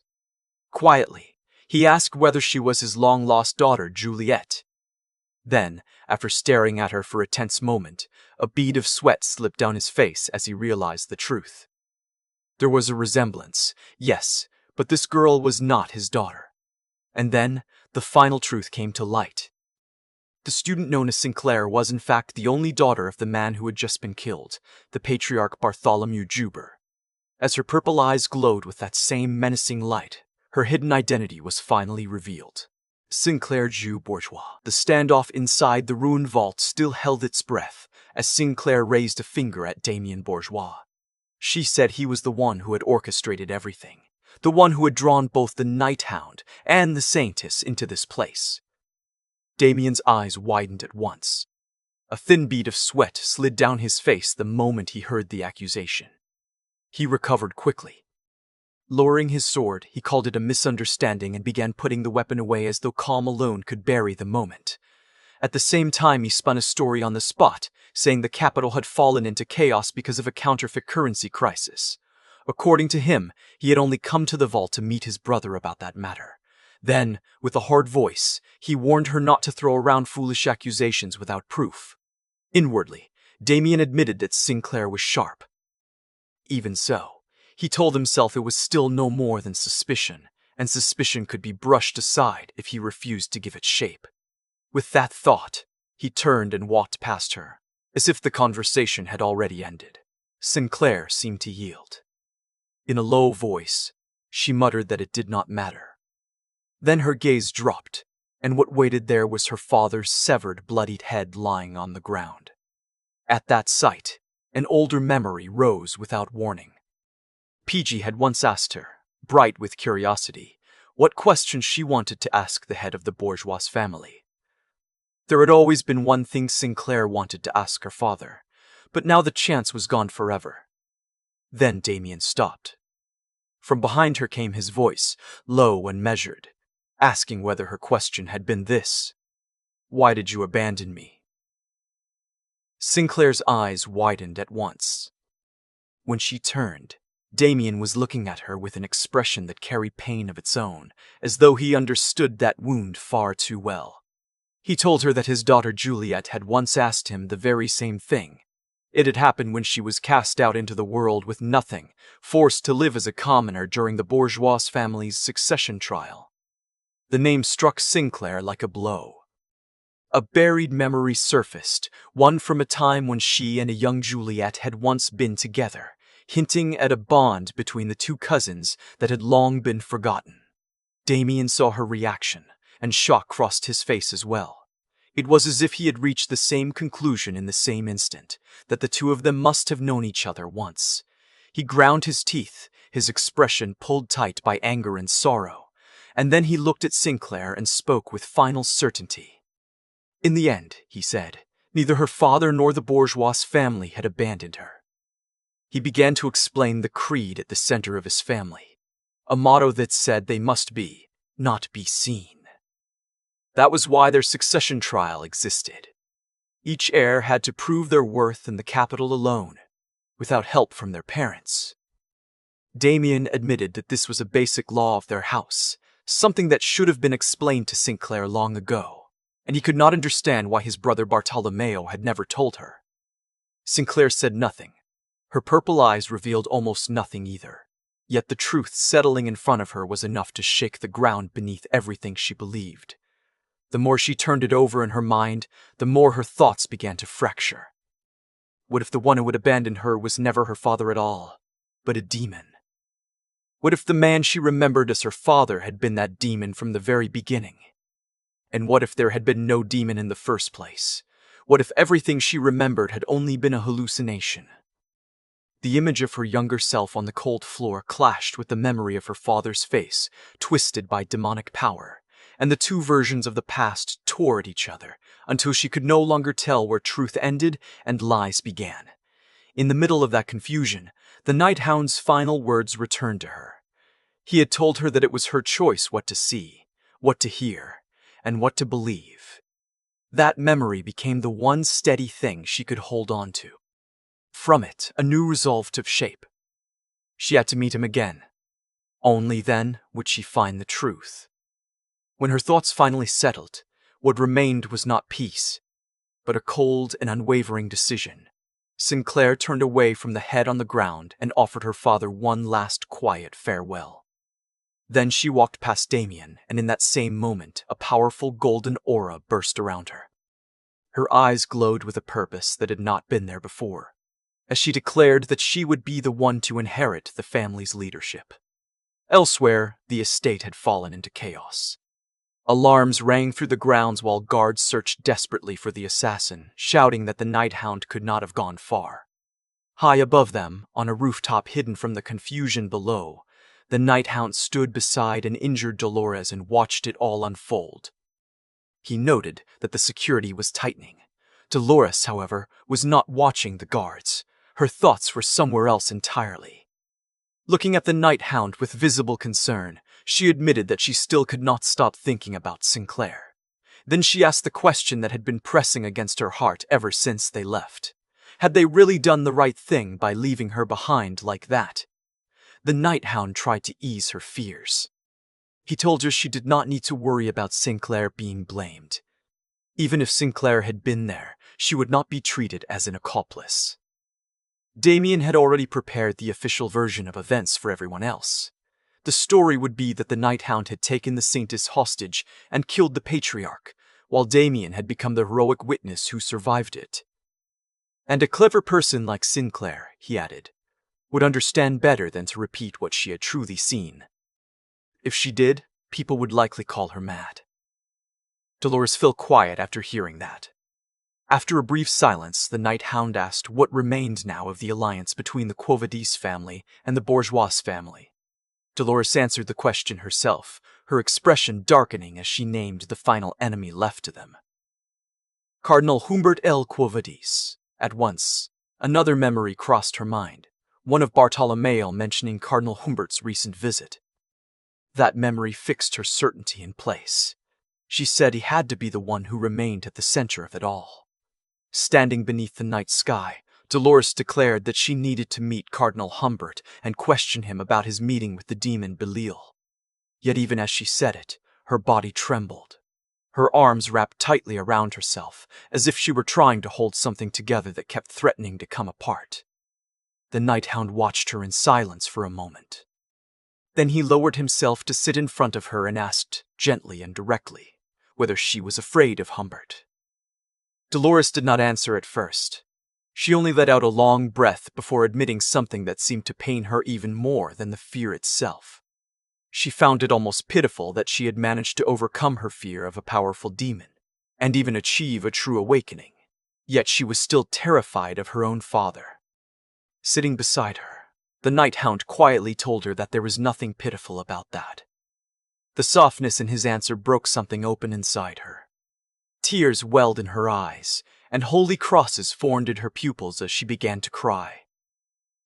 Quietly, he asked whether she was his long-lost daughter, Juliet. Then, after staring at her for a tense moment, a bead of sweat slipped down his face as he realized the truth. There was a resemblance, yes, but this girl was not his daughter. And then, the final truth came to light. The student known as Sinclair was in fact the only daughter of the man who had just been killed, the Patriarch Bartholomew Hbert. As her purple eyes glowed with that same menacing light, her hidden identity was finally revealed. Sinclair Jew Bourgeois. The standoff inside the ruined vault still held its breath as Sinclair raised a finger at Damien Bourgeois. She said he was the one who had orchestrated everything, the one who had drawn both the Night Hound and the Saintess into this place. Damien's eyes widened at once. A thin bead of sweat slid down his face the moment he heard the accusation. He recovered quickly. Lowering his sword, he called it a misunderstanding and began putting the weapon away as though calm alone could bury the moment. At the same time, he spun a story on the spot, saying the capital had fallen into chaos because of a counterfeit currency crisis. According to him, he had only come to the vault to meet his brother about that matter. Then, with a hard voice, he warned her not to throw around foolish accusations without proof. Inwardly, Damien admitted that Sinclair was sharp. Even so, he told himself it was still no more than suspicion, and suspicion could be brushed aside if he refused to give it shape. With that thought, he turned and walked past her, as if the conversation had already ended. Sinclair seemed to yield. In a low voice, she muttered that it did not matter. Then her gaze dropped, and what waited there was her father's severed, bloodied head lying on the ground. At that sight, an older memory rose without warning. PG had once asked her, bright with curiosity, what questions she wanted to ask the head of the bourgeois family. There had always been one thing Sinclair wanted to ask her father, but now the chance was gone forever. Then Damien stopped. From behind her came his voice, low and measured, asking whether her question had been this: "Why did you abandon me?" Sinclair's eyes widened at once. When she turned, Damien was looking at her with an expression that carried pain of its own, as though he understood that wound far too well. He told her that his daughter Juliet had once asked him the very same thing. It had happened when she was cast out into the world with nothing, forced to live as a commoner during the bourgeois family's succession trial. The name struck Sinclair like a blow. A buried memory surfaced, one from a time when she and a young Juliet had once been together, hinting at a bond between the two cousins that had long been forgotten. Damien saw her reaction, and shock crossed his face as well. It was as if he had reached the same conclusion in the same instant, that the two of them must have known each other once. He ground his teeth, his expression pulled tight by anger and sorrow, and then he looked at Sinclair and spoke with final certainty. In the end, he said, neither her father nor the bourgeois family had abandoned her. He began to explain the creed at the center of his family, a motto that said they must be, not be seen. That was why their succession trial existed. Each heir had to prove their worth in the capital alone, without help from their parents. Damien admitted that this was a basic law of their house, something that should have been explained to Sinclair long ago, and he could not understand why his brother Bartholomew had never told her. Sinclair said nothing. Her purple eyes revealed almost nothing either, yet the truth settling in front of her was enough to shake the ground beneath everything she believed. The more she turned it over in her mind, the more her thoughts began to fracture. What if the one who had abandoned her was never her father at all, but a demon? What if the man she remembered as her father had been that demon from the very beginning? And what if there had been no demon in the first place? What if everything she remembered had only been a hallucination? The image of her younger self on the cold floor clashed with the memory of her father's face, twisted by demonic power, and the two versions of the past tore at each other until she could no longer tell where truth ended and lies began. In the middle of that confusion, the Night Hound's final words returned to her. He had told her that it was her choice what to see, what to hear, and what to believe. That memory became the one steady thing she could hold on to. From it, a new resolve took shape. She had to meet him again. Only then would she find the truth. When her thoughts finally settled, what remained was not peace, but a cold and unwavering decision. Sinclair turned away from the head on the ground and offered her father one last quiet farewell. Then she walked past Damien, and in that same moment, a powerful golden aura burst around her. Her eyes glowed with a purpose that had not been there before, as she declared that she would be the one to inherit the family's leadership. Elsewhere, the estate had fallen into chaos. Alarms rang through the grounds while guards searched desperately for the assassin, shouting that the Night Hound could not have gone far. High above them, on a rooftop hidden from the confusion below, the Night Hound stood beside an injured Dolores and watched it all unfold. He noted that the security was tightening. Dolores, however, was not watching the guards. Her thoughts were somewhere else entirely. Looking at the night hound with visible concern, she admitted that she still could not stop thinking about Sinclair. Then she asked the question that had been pressing against her heart ever since they left. Had they really done the right thing by leaving her behind like that? The night hound tried to ease her fears. He told her she did not need to worry about Sinclair being blamed. Even if Sinclair had been there, she would not be treated as an accomplice. Damien had already prepared the official version of events for everyone else. The story would be that the Night Hound had taken the Saintess hostage and killed the Patriarch, while Damien had become the heroic witness who survived it. And a clever person like Sinclair, he added, would understand better than to repeat what she had truly seen. If she did, people would likely call her mad. Dolores fell quiet after hearing that. After a brief silence, the Night Hound asked what remained now of the alliance between the Quo Vadis family and the Bourgeois family. Dolores answered the question herself, her expression darkening as she named the final enemy left to them. Cardinal Hbert L. Quo Vadis. At once, another memory crossed her mind, one of Bartholomew mentioning Cardinal Humbert's recent visit. That memory fixed her certainty in place. She said he had to be the one who remained at the center of it all. Standing beneath the night sky, Dolores declared that she needed to meet Cardinal Hbert and question him about his meeting with the demon Belial. Yet even as she said it, her body trembled. Her arms wrapped tightly around herself, as if she were trying to hold something together that kept threatening to come apart. The Night Hound watched her in silence for a moment. Then he lowered himself to sit in front of her and asked, gently and directly, whether she was afraid of Hbert. Dolores did not answer at first. She only let out a long breath before admitting something that seemed to pain her even more than the fear itself. She found it almost pitiful that she had managed to overcome her fear of a powerful demon, and even achieve a true awakening. Yet she was still terrified of her own father. Sitting beside her, the Night Hound quietly told her that there was nothing pitiful about that. The softness in his answer broke something open inside her. Tears welled in her eyes, and holy crosses formed in her pupils as she began to cry.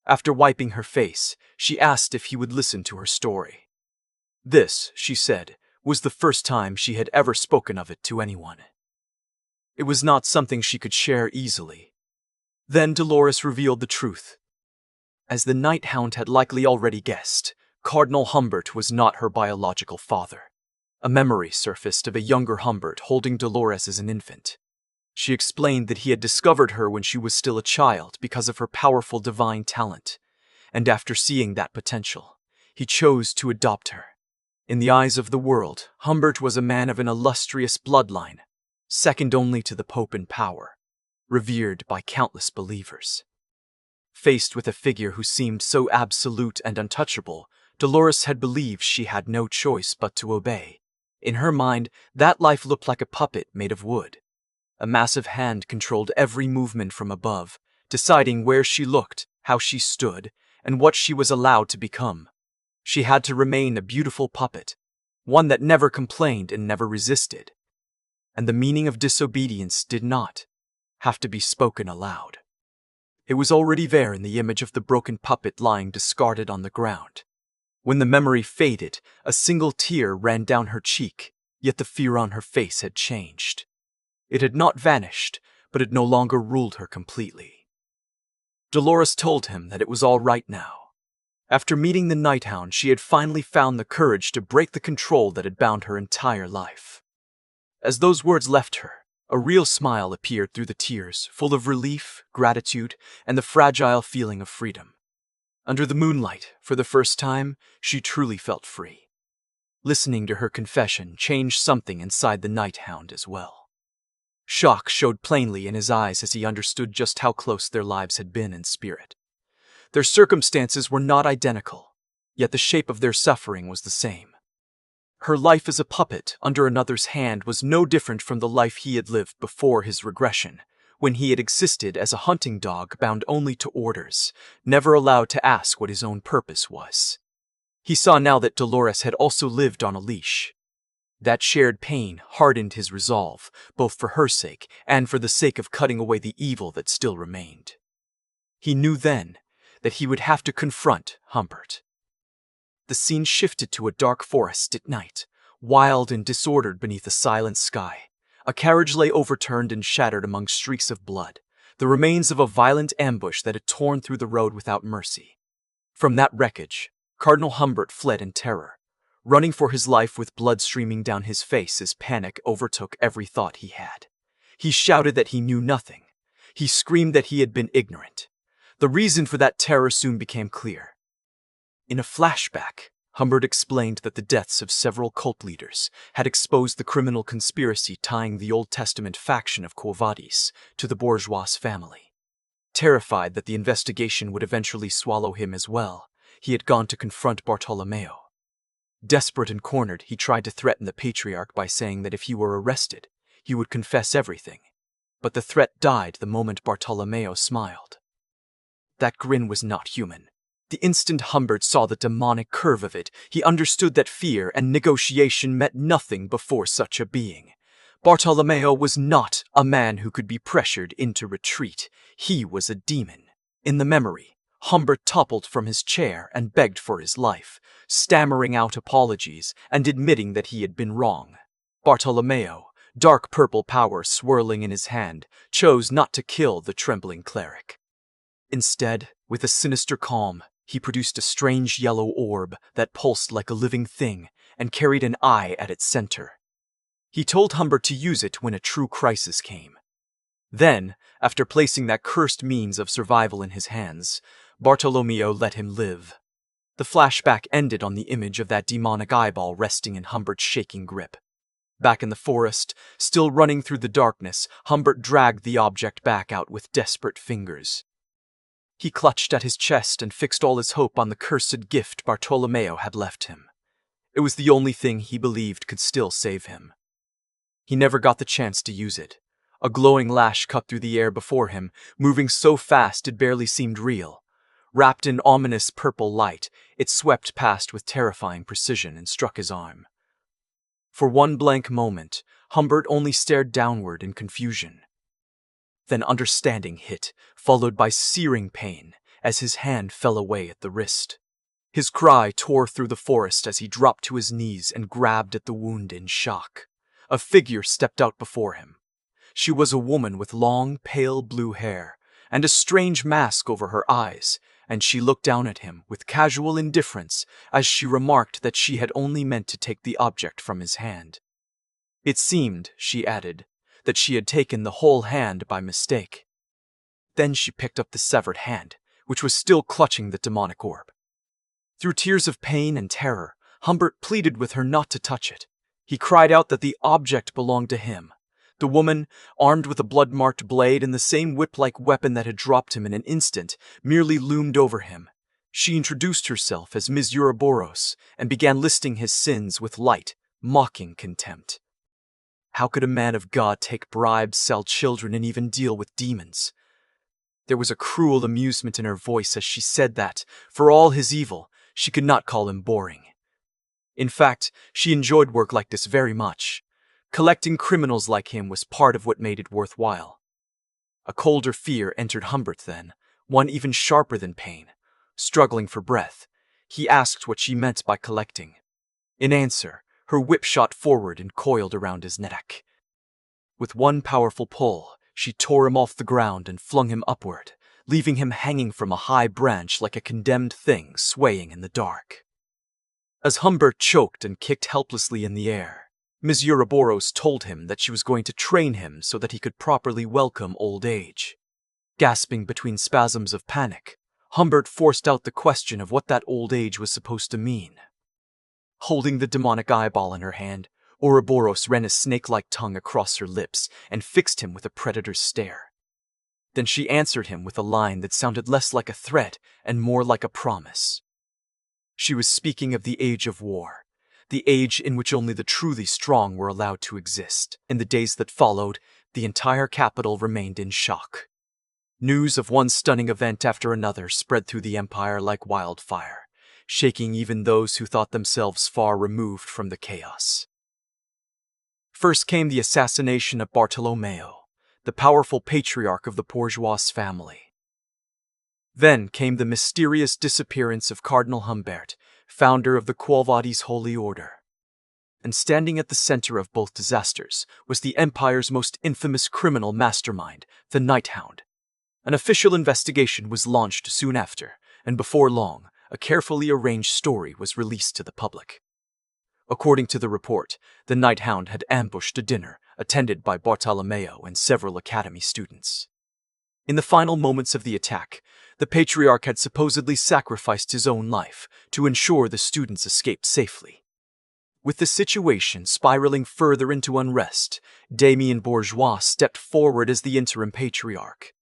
After wiping her face, she asked if he would listen to her story. This, she said, was the first time she had ever spoken of it to anyone. It was not something she could share easily. Then Dolores revealed the truth. As the Night Hound had likely already guessed, Cardinal Hbert was not her biological father. A memory surfaced of a younger Hbert holding Dolores as an infant. She explained that he had discovered her when she was still a child because of her powerful divine talent, and after seeing that potential, he chose to adopt her. In the eyes of the world, Hbert was a man of an illustrious bloodline, second only to the Pope in power, revered by countless believers. Faced with a figure who seemed so absolute and untouchable, Dolores had believed she had no choice but to obey. In her mind, that life looked like a puppet made of wood. A massive hand controlled every movement from above, deciding where she looked, how she stood, and what she was allowed to become. She had to remain a beautiful puppet, one that never complained and never resisted. And the meaning of disobedience did not have to be spoken aloud. It was already there in the image of the broken puppet lying discarded on the ground. When the memory faded, a single tear ran down her cheek, yet the fear on her face had changed. It had not vanished, but it no longer ruled her completely. Dolores told him that it was all right now. After meeting the Night Hound, she had finally found the courage to break the control that had bound her entire life. As those words left her, a real smile appeared through the tears, full of relief, gratitude, and the fragile feeling of freedom. Under the moonlight, for the first time, she truly felt free. Listening to her confession changed something inside the Night Hound as well. Shock showed plainly in his eyes as he understood just how close their lives had been in spirit. Their circumstances were not identical, yet the shape of their suffering was the same. Her life as a puppet under another's hand was no different from the life he had lived before his regression, when he had existed as a hunting dog bound only to orders, never allowed to ask what his own purpose was. He saw now that Dolores had also lived on a leash. That shared pain hardened his resolve, both for her sake and for the sake of cutting away the evil that still remained. He knew then that he would have to confront Hbert. The scene shifted to a dark forest at night, wild and disordered beneath a silent sky. A carriage lay overturned and shattered among streaks of blood, the remains of a violent ambush that had torn through the road without mercy. From that wreckage, Cardinal Hbert fled in terror, running for his life with blood streaming down his face as panic overtook every thought he had. He shouted that he knew nothing. He screamed that he had been ignorant. The reason for that terror soon became clear. In a flashback, Hbert explained that the deaths of several cult leaders had exposed the criminal conspiracy tying the Old Testament faction of Quo Vadis to the bourgeois family. Terrified that the investigation would eventually swallow him as well, he had gone to confront Bartholomew. Desperate and cornered, he tried to threaten the patriarch by saying that if he were arrested, he would confess everything. But the threat died the moment Bartholomew smiled. That grin was not human. The instant Hbert saw the demonic curve of it, he understood that fear and negotiation meant nothing before such a being. Bartholomew was not a man who could be pressured into retreat. He was a demon. In the memory, Hbert toppled from his chair and begged for his life, stammering out apologies and admitting that he had been wrong. Bartholomew, dark purple power swirling in his hand, chose not to kill the trembling cleric. Instead, with a sinister calm, he produced a strange yellow orb that pulsed like a living thing and carried an eye at its center. He told Hbert to use it when a true crisis came. Then, after placing that cursed means of survival in his hands, Bartholomew let him live. The flashback ended on the image of that demonic eyeball resting in Humbert's shaking grip. Back in the forest, still running through the darkness, Hbert dragged the object back out with desperate fingers. He clutched at his chest and fixed all his hope on the cursed gift Bartholomew had left him. It was the only thing he believed could still save him. He never got the chance to use it. A glowing lash cut through the air before him, moving so fast it barely seemed real. Wrapped in ominous purple light, it swept past with terrifying precision and struck his arm. For one blank moment, Hbert only stared downward in confusion. Then understanding hit, followed by searing pain, as his hand fell away at the wrist. His cry tore through the forest as he dropped to his knees and grabbed at the wound in shock. A figure stepped out before him. She was a woman with long, pale blue hair and a strange mask over her eyes, and she looked down at him with casual indifference as she remarked that she had only meant to take the object from his hand. It seemed, she added, that she had taken the whole hand by mistake. Then she picked up the severed hand, which was still clutching the demonic orb. Through tears of pain and terror, Hbert pleaded with her not to touch it. He cried out that the object belonged to him. The woman, armed with a blood-marked blade and the same whip-like weapon that had dropped him in an instant, merely loomed over him. She introduced herself as Ms. Ouroboros and began listing his sins with light, mocking contempt. How could a man of God take bribes, sell children, and even deal with demons? There was a cruel amusement in her voice as she said that, for all his evil, she could not call him boring. In fact, she enjoyed work like this very much. Collecting criminals like him was part of what made it worthwhile. A colder fear entered Hbert then, one even sharper than pain. Struggling for breath, he asked what she meant by collecting. In answer, her whip shot forward and coiled around his neck. With one powerful pull, she tore him off the ground and flung him upward, leaving him hanging from a high branch like a condemned thing swaying in the dark. As Hbert choked and kicked helplessly in the air, Ms. Ouroboros told him that she was going to train him so that he could properly welcome old age. Gasping between spasms of panic, Hbert forced out the question of what that old age was supposed to mean. Holding the demonic eyeball in her hand, Ouroboros ran a snake-like tongue across her lips and fixed him with a predator's stare. Then she answered him with a line that sounded less like a threat and more like a promise. She was speaking of the age of war, the age in which only the truly strong were allowed to exist. In the days that followed, the entire capital remained in shock. News of one stunning event after another spread through the empire like wildfire, shaking even those who thought themselves far removed from the chaos. First came the assassination of Bartholomew, the powerful patriarch of the bourgeois family. Then came the mysterious disappearance of Cardinal Hbert, founder of the Quo Vadis Holy Order. And standing at the center of both disasters was the Empire's most infamous criminal mastermind, the Hound. An official investigation was launched soon after, and before long, a carefully arranged story was released to the public. According to the report, the Hound had ambushed a dinner attended by Bartholomew and several academy students. In the final moments of the attack, the patriarch had supposedly sacrificed his own life to ensure the students escaped safely. With the situation spiraling further into unrest, Damien Bourgeois stepped forward as the interim patriarch.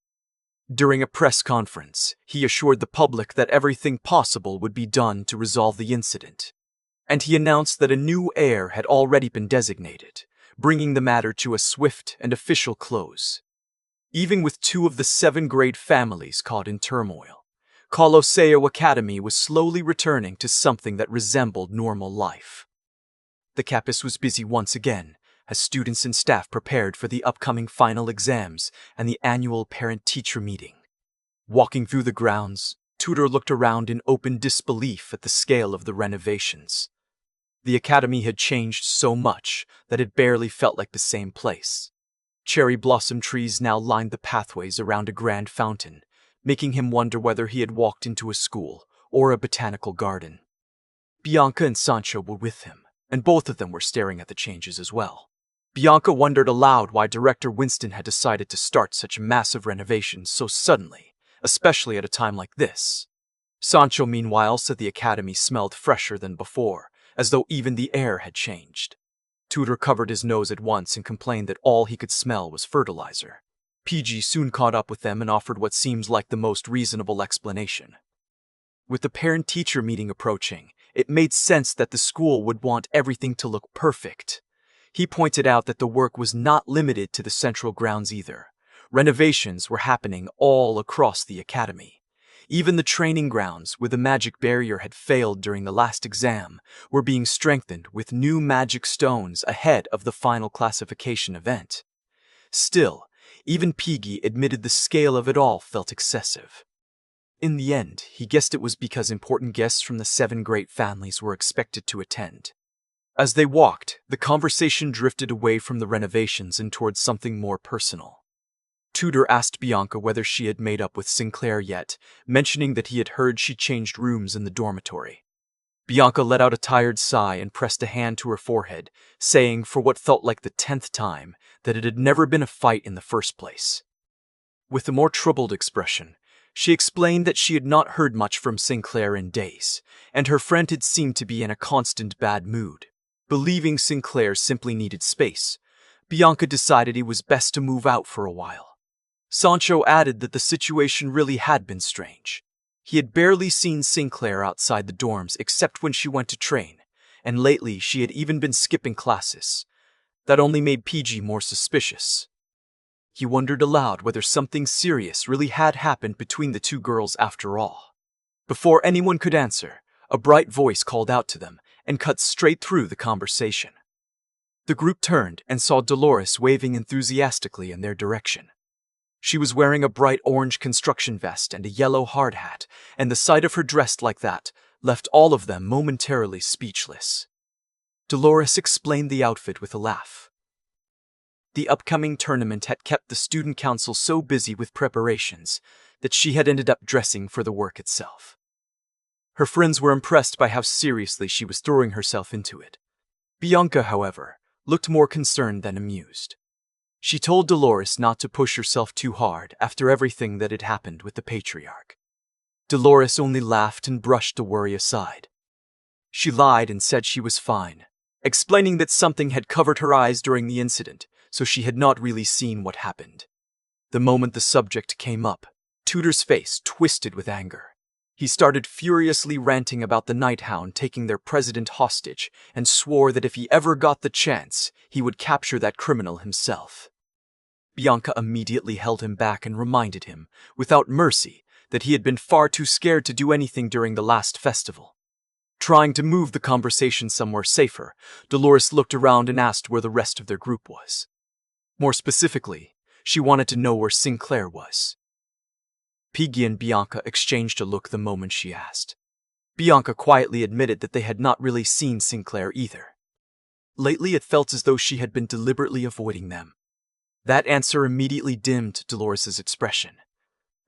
During a press conference, he assured the public that everything possible would be done to resolve the incident. And he announced that a new heir had already been designated, bringing the matter to a swift and official close. Even with 2 of the 7 great families caught in turmoil, Colosseo Academy was slowly returning to something that resembled normal life. The campus was busy once again, as students and staff prepared for the upcoming final exams and the annual parent-teacher meeting. Walking through the grounds, Tudor looked around in open disbelief at the scale of the renovations. The academy had changed so much that it barely felt like the same place. Cherry blossom trees now lined the pathways around a grand fountain, making him wonder whether he had walked into a school or a botanical garden. Bianca and Sancho were with him, and both of them were staring at the changes as well. Bianca wondered aloud why Director Winston had decided to start such massive renovations so suddenly, especially at a time like this. Sancho, meanwhile, said the academy smelled fresher than before, as though even the air had changed. Tudor covered his nose at once and complained that all he could smell was fertilizer. PG soon caught up with them and offered what seems like the most reasonable explanation. With the parent-teacher meeting approaching, it made sense that the school would want everything to look perfect. He pointed out that the work was not limited to the central grounds either. Renovations were happening all across the academy. Even the training grounds, where the magic barrier had failed during the last exam, were being strengthened with new magic stones ahead of the final classification event. Still, even Piggy admitted the scale of it all felt excessive. In the end, he guessed it was because important guests from the 7 great families were expected to attend. As they walked, the conversation drifted away from the renovations and towards something more personal. Tudor asked Bianca whether she had made up with Sinclair yet, mentioning that he had heard she changed rooms in the dormitory. Bianca let out a tired sigh and pressed a hand to her forehead, saying, for what felt like the 10th time, that it had never been a fight in the first place. With a more troubled expression, she explained that she had not heard much from Sinclair in days, and her friend had seemed to be in a constant bad mood. Believing Sinclair simply needed space, Bianca decided it was best to move out for a while. Sancho added that the situation really had been strange. He had barely seen Sinclair outside the dorms except when she went to train, and lately she had even been skipping classes. That only made PG more suspicious. He wondered aloud whether something serious really had happened between the 2 girls after all. Before anyone could answer, a bright voice called out to them and cut straight through the conversation. The group turned and saw Dolores waving enthusiastically in their direction. She was wearing a bright orange construction vest and a yellow hard hat, and the sight of her dressed like that left all of them momentarily speechless. Dolores explained the outfit with a laugh. The upcoming tournament had kept the student council so busy with preparations that she had ended up dressing for the work itself. Her friends were impressed by how seriously she was throwing herself into it. Bianca, however, looked more concerned than amused. She told Dolores not to push herself too hard after everything that had happened with the patriarch. Dolores only laughed and brushed the worry aside. She lied and said she was fine, explaining that something had covered her eyes during the incident, so she had not really seen what happened. The moment the subject came up, Tudor's face twisted with anger. He started furiously ranting about the Hound taking their president hostage and swore that if he ever got the chance, he would capture that criminal himself. Bianca immediately held him back and reminded him, without mercy, that he had been far too scared to do anything during the last festival. Trying to move the conversation somewhere safer, Dolores looked around and asked where the rest of their group was. More specifically, she wanted to know where Sinclair was. Piggy and Bianca exchanged a look the moment she asked. Bianca quietly admitted that they had not really seen Sinclair either. Lately, it felt as though she had been deliberately avoiding them. That answer immediately dimmed Dolores's expression.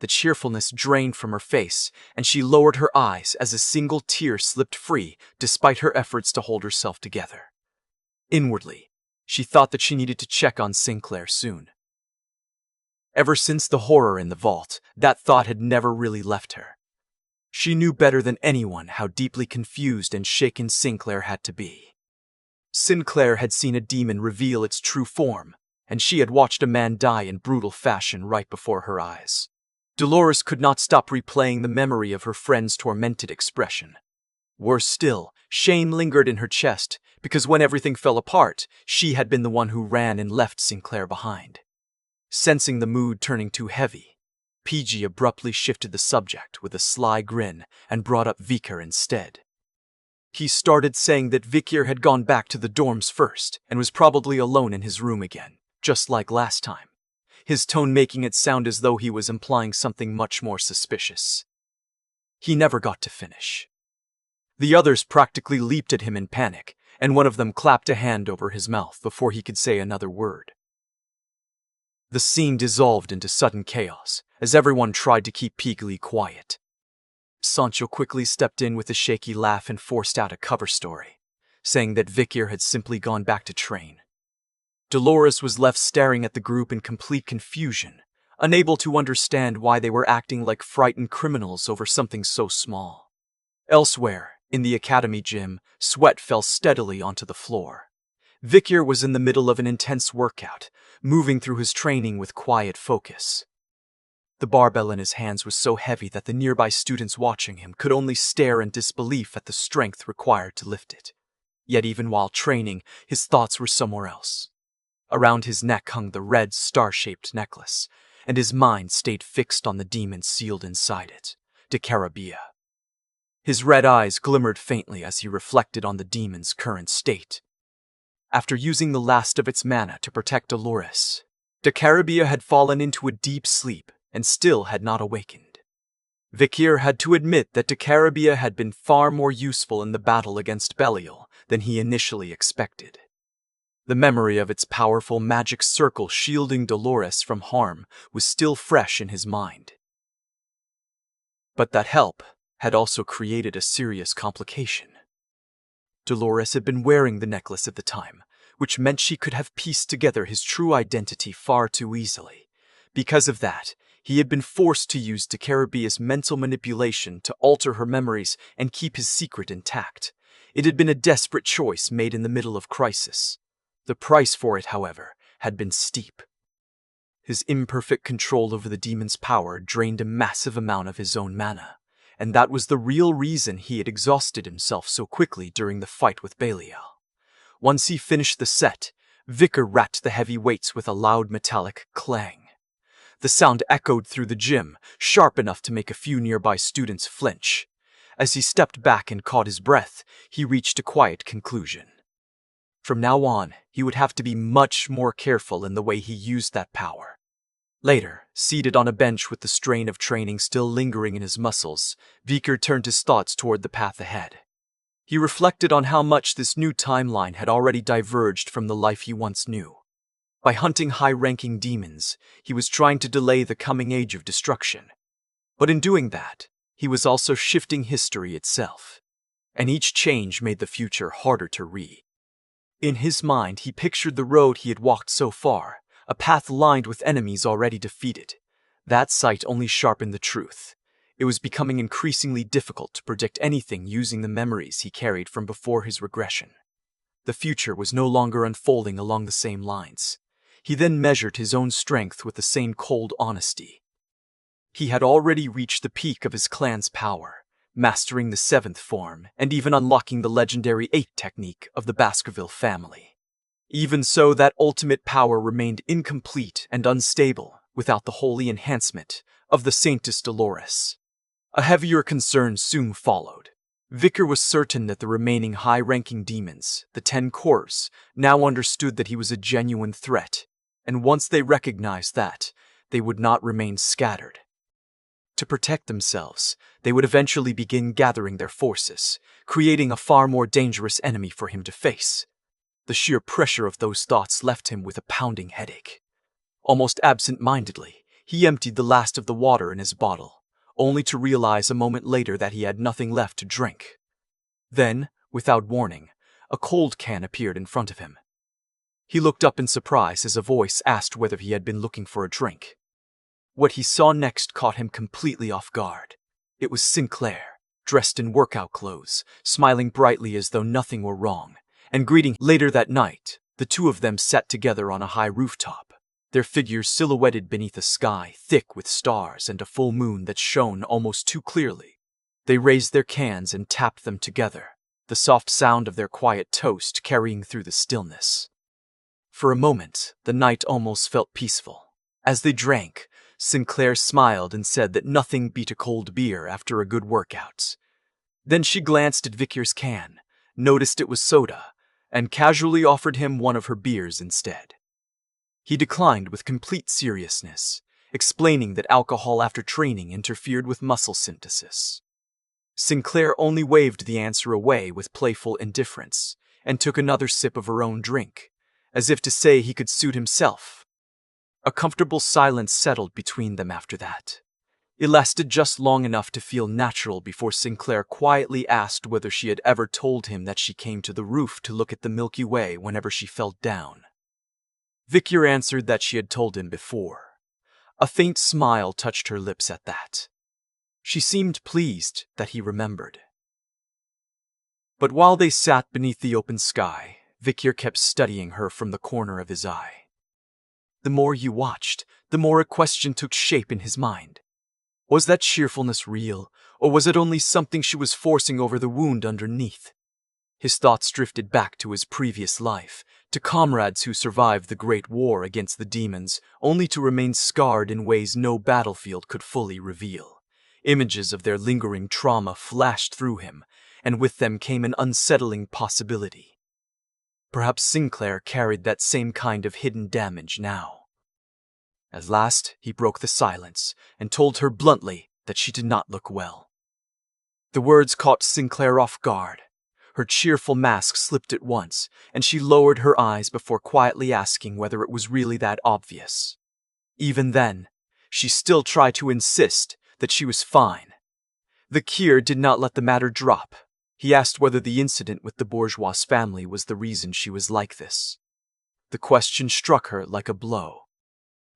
The cheerfulness drained from her face, and she lowered her eyes as a single tear slipped free despite her efforts to hold herself together. Inwardly, she thought that she needed to check on Sinclair soon. Ever since the horror in the vault, that thought had never really left her. She knew better than anyone how deeply confused and shaken Sinclair had to be. Sinclair had seen a demon reveal its true form, and she had watched a man die in brutal fashion right before her eyes. Dolores could not stop replaying the memory of her friend's tormented expression. Worse still, shame lingered in her chest, because when everything fell apart, she had been the one who ran and left Sinclair behind. Sensing the mood turning too heavy, PG abruptly shifted the subject with a sly grin and brought up Vikir instead. He started saying that Vikir had gone back to the dorms first and was probably alone in his room again, just like last time, his tone making it sound as though he was implying something much more suspicious. He never got to finish. The others practically leaped at him in panic, and one of them clapped a hand over his mouth before he could say another word. The scene dissolved into sudden chaos as everyone tried to keep Piggy quiet. Sancho quickly stepped in with a shaky laugh and forced out a cover story, saying that Vikir had simply gone back to train. Dolores was left staring at the group in complete confusion, unable to understand why they were acting like frightened criminals over something so small. Elsewhere, in the academy gym, sweat fell steadily onto the floor. Vikir was in the middle of an intense workout, moving through his training with quiet focus. The barbell in his hands was so heavy that the nearby students watching him could only stare in disbelief at the strength required to lift it. Yet even while training, his thoughts were somewhere else. Around his neck hung the red star-shaped necklace, and his mind stayed fixed on the demon sealed inside it, Dicaravia. His red eyes glimmered faintly as he reflected on the demon's current state. After using the last of its mana to protect Dolores, Dicaravia had fallen into a deep sleep and still had not awakened. Vikir had to admit that Dicaravia had been far more useful in the battle against Belial than he initially expected. The memory of its powerful magic circle shielding Dolores from harm was still fresh in his mind. But that help had also created a serious complication. Dolores had been wearing the necklace at the time, which meant she could have pieced together his true identity far too easily. Because of that, he had been forced to use Dicarabia's mental manipulation to alter her memories and keep his secret intact. It had been a desperate choice made in the middle of crisis. The price for it, however, had been steep. His imperfect control over the demon's power drained a massive amount of his own mana, and that was the real reason he had exhausted himself so quickly during the fight with Belial. Once he finished the set, Vikir rapped the heavy weights with a loud metallic clang. The sound echoed through the gym, sharp enough to make a few nearby students flinch. As he stepped back and caught his breath, he reached a quiet conclusion. From now on, he would have to be much more careful in the way he used that power. Later, seated on a bench with the strain of training still lingering in his muscles, Vikir turned his thoughts toward the path ahead. He reflected on how much this new timeline had already diverged from the life he once knew. By hunting high-ranking demons, he was trying to delay the coming age of destruction. But in doing that, he was also shifting history itself. And each change made the future harder to read. In his mind, he pictured the road he had walked so far, a path lined with enemies already defeated. That sight only sharpened the truth. It was becoming increasingly difficult to predict anything using the memories he carried from before his regression. The future was no longer unfolding along the same lines. He then measured his own strength with the same cold honesty. He had already reached the peak of his clan's power, mastering the 7th form and even unlocking the legendary 8 technique of the Baskerville family. Even so, that ultimate power remained incomplete and unstable without the holy enhancement of the Saintess Dolores. A heavier concern soon followed. Vikir was certain that the remaining high-ranking demons, the 10 cores, now understood that he was a genuine threat, and once they recognized that, they would not remain scattered. To protect themselves, they would eventually begin gathering their forces, creating a far more dangerous enemy for him to face. The sheer pressure of those thoughts left him with a pounding headache. Almost absent-mindedly, he emptied the last of the water in his bottle, only to realize a moment later that he had nothing left to drink. Then, without warning, a cold can appeared in front of him. He looked up in surprise as a voice asked whether he had been looking for a drink. What he saw next caught him completely off guard. It was Sinclair, dressed in workout clothes, smiling brightly as though nothing were wrong, and greeting. Later that night, the two of them sat together on a high rooftop, their figures silhouetted beneath a sky thick with stars and a full moon that shone almost too clearly. They raised their cans and tapped them together, the soft sound of their quiet toast carrying through the stillness. For a moment, the night almost felt peaceful. As they drank, Sinclair smiled and said that nothing beat a cold beer after a good workout. Then she glanced at Vikir's can, noticed it was soda, and casually offered him one of her beers instead. He declined with complete seriousness, explaining that alcohol after training interfered with muscle synthesis. Sinclair only waved the answer away with playful indifference, and took another sip of her own drink, as if to say he could suit himself. A comfortable silence settled between them after that. It lasted just long enough to feel natural before Sinclair quietly asked whether she had ever told him that she came to the roof to look at the Milky Way whenever she felt down. Vikir answered that she had told him before. A faint smile touched her lips at that. She seemed pleased that he remembered. But while they sat beneath the open sky, Vikir kept studying her from the corner of his eye. The more he watched, the more a question took shape in his mind. Was that cheerfulness real, or was it only something she was forcing over the wound underneath? His thoughts drifted back to his previous life, to comrades who survived the Great War against the demons, only to remain scarred in ways no battlefield could fully reveal. Images of their lingering trauma flashed through him, and with them came an unsettling possibility. Perhaps Sinclair carried that same kind of hidden damage now. At last, he broke the silence and told her bluntly that she did not look well. The words caught Sinclair off guard. Her cheerful mask slipped at once, and she lowered her eyes before quietly asking whether it was really that obvious. Even then, she still tried to insist that she was fine. Vikir did not let the matter drop. He asked whether the incident with the bourgeois family was the reason she was like this. The question struck her like a blow.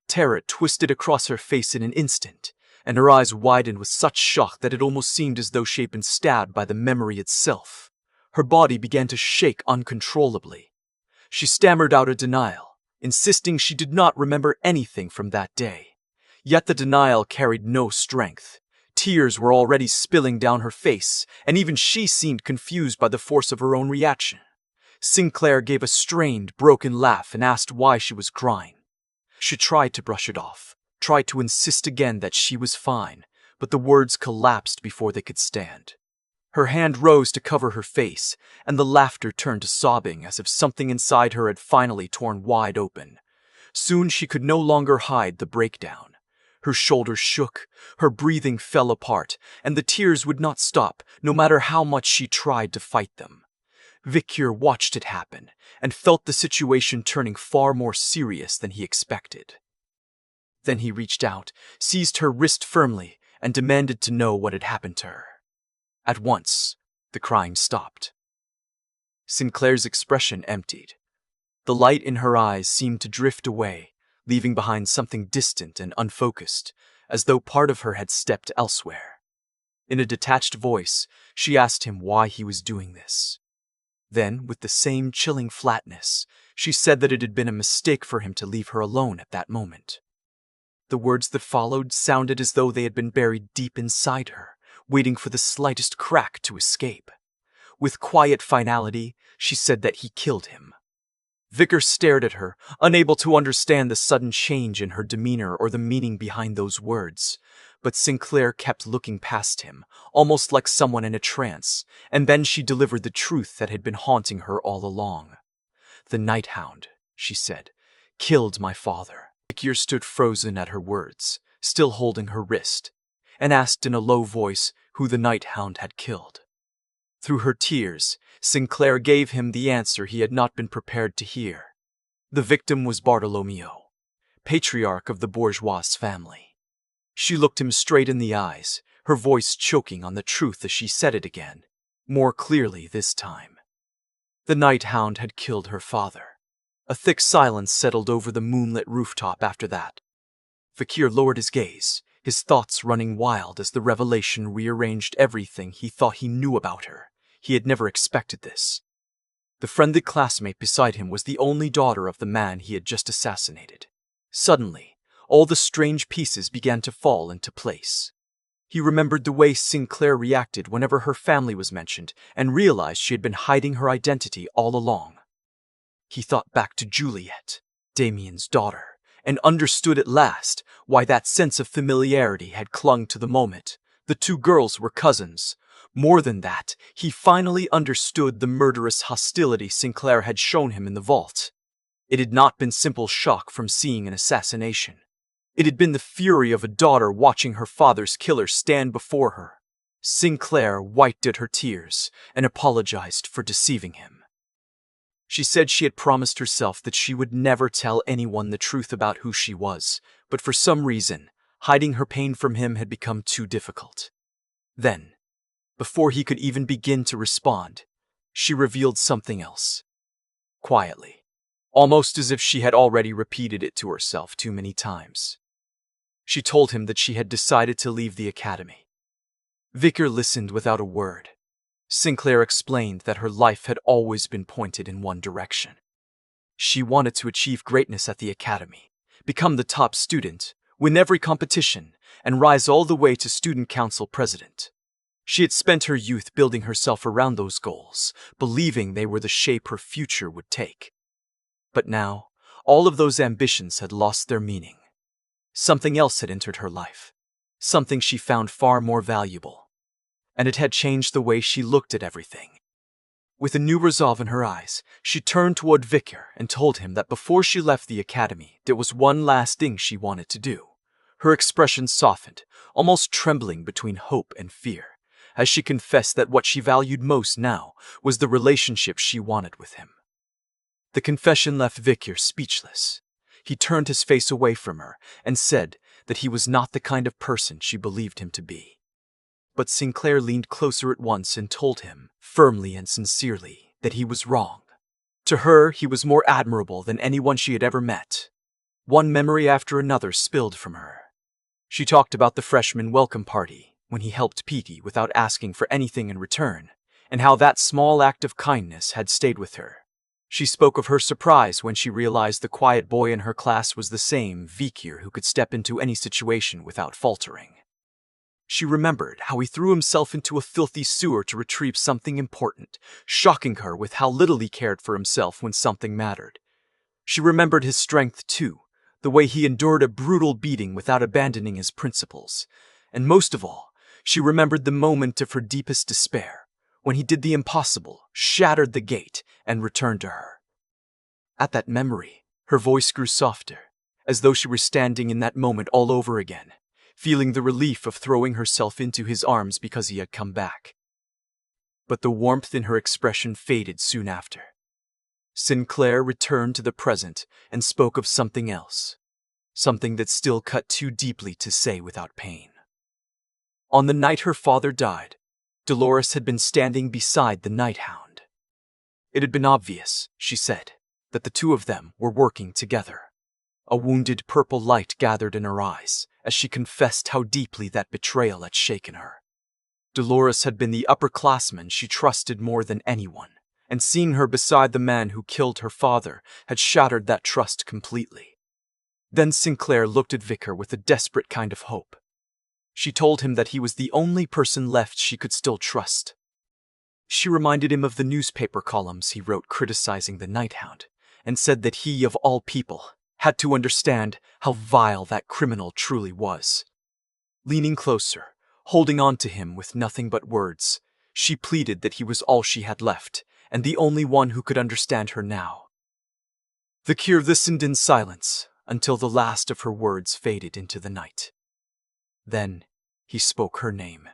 Terror twisted across her face in an instant, and her eyes widened with such shock that it almost seemed as though she had been stabbed by the memory itself. Her body began to shake uncontrollably. She stammered out a denial, insisting she did not remember anything from that day. Yet the denial carried no strength. Tears were already spilling down her face, and even she seemed confused by the force of her own reaction. Sinclair gave a strained, broken laugh and asked why she was crying. She tried to brush it off, tried to insist again that she was fine, but the words collapsed before they could stand. Her hand rose to cover her face, and the laughter turned to sobbing as if something inside her had finally torn wide open. Soon she could no longer hide the breakdown. Her shoulders shook, her breathing fell apart, and the tears would not stop, no matter how much she tried to fight them. Vikir watched it happen, and felt the situation turning far more serious than he expected. Then he reached out, seized her wrist firmly, and demanded to know what had happened to her. At once, the crying stopped. Sinclair's expression emptied. The light in her eyes seemed to drift away, leaving behind something distant and unfocused, as though part of her had stepped elsewhere. In a detached voice, she asked him why he was doing this. Then, with the same chilling flatness, she said that it had been a mistake for him to leave her alone at that moment. The words that followed sounded as though they had been buried deep inside her, waiting for the slightest crack to escape. With quiet finality, she said that he killed him. Vikir stared at her, unable to understand the sudden change in her demeanor or the meaning behind those words, But Sinclair kept looking past him, almost like someone in a trance, and then she delivered the truth that had been haunting her all along. "The Night Hound," she said, "killed my father." Vikir stood frozen at her words, still holding her wrist, and asked in a low voice who the Night Hound had killed. Through her tears, Sinclair gave him the answer he had not been prepared to hear. The victim was Bartholomew, patriarch of the bourgeois family. She looked him straight in the eyes, her voice choking on the truth as she said it again, more clearly this time. The Night Hound had killed her father. A thick silence settled over the moonlit rooftop after that. Vikir lowered his gaze, his thoughts running wild as the revelation rearranged everything he thought he knew about her. He had never expected this. The friendly classmate beside him was the only daughter of the man he had just assassinated. Suddenly, all the strange pieces began to fall into place. He remembered the way Sinclair reacted whenever her family was mentioned and realized she had been hiding her identity all along. He thought back to Juliet, Damien's daughter, and understood at last why that sense of familiarity had clung to the moment. The two girls were cousins. More than that, he finally understood the murderous hostility Sinclair had shown him in the vault. It had not been simple shock from seeing an assassination. It had been the fury of a daughter watching her father's killer stand before her. Sinclair wiped at her tears and apologized for deceiving him. She said she had promised herself that she would never tell anyone the truth about who she was, but for some reason, hiding her pain from him had become too difficult. Then, before he could even begin to respond, she revealed something else. Quietly, almost as if she had already repeated it to herself too many times. She told him that she had decided to leave the academy. Vikir listened without a word. Sinclair explained that her life had always been pointed in one direction. She wanted to achieve greatness at the academy, become the top student, win every competition, and rise all the way to student council president. She had spent her youth building herself around those goals, believing they were the shape her future would take. But now, all of those ambitions had lost their meaning. Something else had entered her life, something she found far more valuable, and it had changed the way she looked at everything. With a new resolve in her eyes, she turned toward Vikir and told him that before she left the academy, there was one last thing she wanted to do. Her expression softened, almost trembling between hope and fear, as she confessed that what she valued most now was the relationship she wanted with him. The confession left Vikir speechless. He turned his face away from her and said that he was not the kind of person she believed him to be. But Sinclair leaned closer at once and told him, firmly and sincerely, that he was wrong. To her, he was more admirable than anyone she had ever met. One memory after another spilled from her. She talked about the freshman welcome party, when he helped Petey without asking for anything in return, and how that small act of kindness had stayed with her. She spoke of her surprise when she realized the quiet boy in her class was the same Vikir who could step into any situation without faltering. She remembered how he threw himself into a filthy sewer to retrieve something important, shocking her with how little he cared for himself when something mattered. She remembered his strength too, the way he endured a brutal beating without abandoning his principles. And most of all, she remembered the moment of her deepest despair, when he did the impossible, shattered the gate, and returned to her. At that memory, her voice grew softer, as though she were standing in that moment all over again, feeling the relief of throwing herself into his arms because he had come back. But the warmth in her expression faded soon after. Sinclair returned to the present and spoke of something else, something that still cut too deeply to say without pain. On the night her father died, Dolores had been standing beside the Night Hound. It had been obvious, she said, that the two of them were working together. A wounded purple light gathered in her eyes as she confessed how deeply that betrayal had shaken her. Dolores had been the upperclassman she trusted more than anyone, and seeing her beside the man who killed her father had shattered that trust completely. Then Sinclair looked at Vikir with a desperate kind of hope. She told him that he was the only person left she could still trust. She reminded him of the newspaper columns he wrote criticizing the Night Hound, and said that he, of all people, had to understand how vile that criminal truly was. Leaning closer, holding on to him with nothing but words, she pleaded that he was all she had left, and the only one who could understand her now. Vikir listened in silence until the last of her words faded into the night. Then he spoke her name.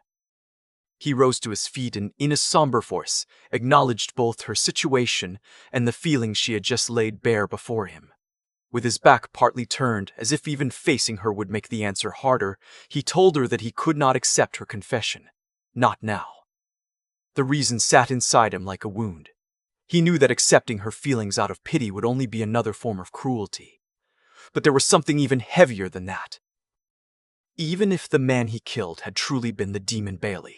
He rose to his feet and, in a somber voice, acknowledged both her situation and the feelings she had just laid bare before him. With his back partly turned, as if even facing her would make the answer harder, he told her that he could not accept her confession. Not now. The reason sat inside him like a wound. He knew that accepting her feelings out of pity would only be another form of cruelty. But there was something even heavier than that. Even if the man he killed had truly been the demon Bailey,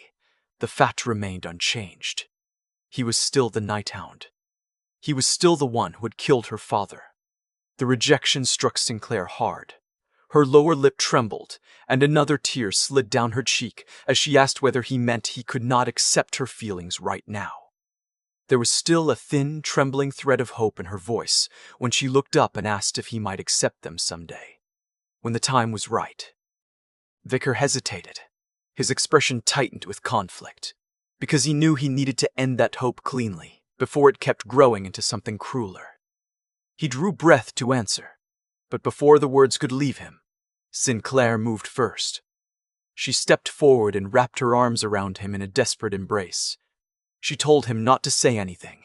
the fact remained unchanged. He was still the Night Hound. He was still the one who had killed her father. The rejection struck Sinclair hard. Her lower lip trembled, and another tear slid down her cheek as she asked whether he meant he could not accept her feelings right now. There was still a thin, trembling thread of hope in her voice when she looked up and asked if he might accept them someday, when the time was right. Vikir hesitated. His expression tightened with conflict, because he knew he needed to end that hope cleanly before it kept growing into something crueler. He drew breath to answer, but before the words could leave him, Sinclair moved first. She stepped forward and wrapped her arms around him in a desperate embrace. She told him not to say anything.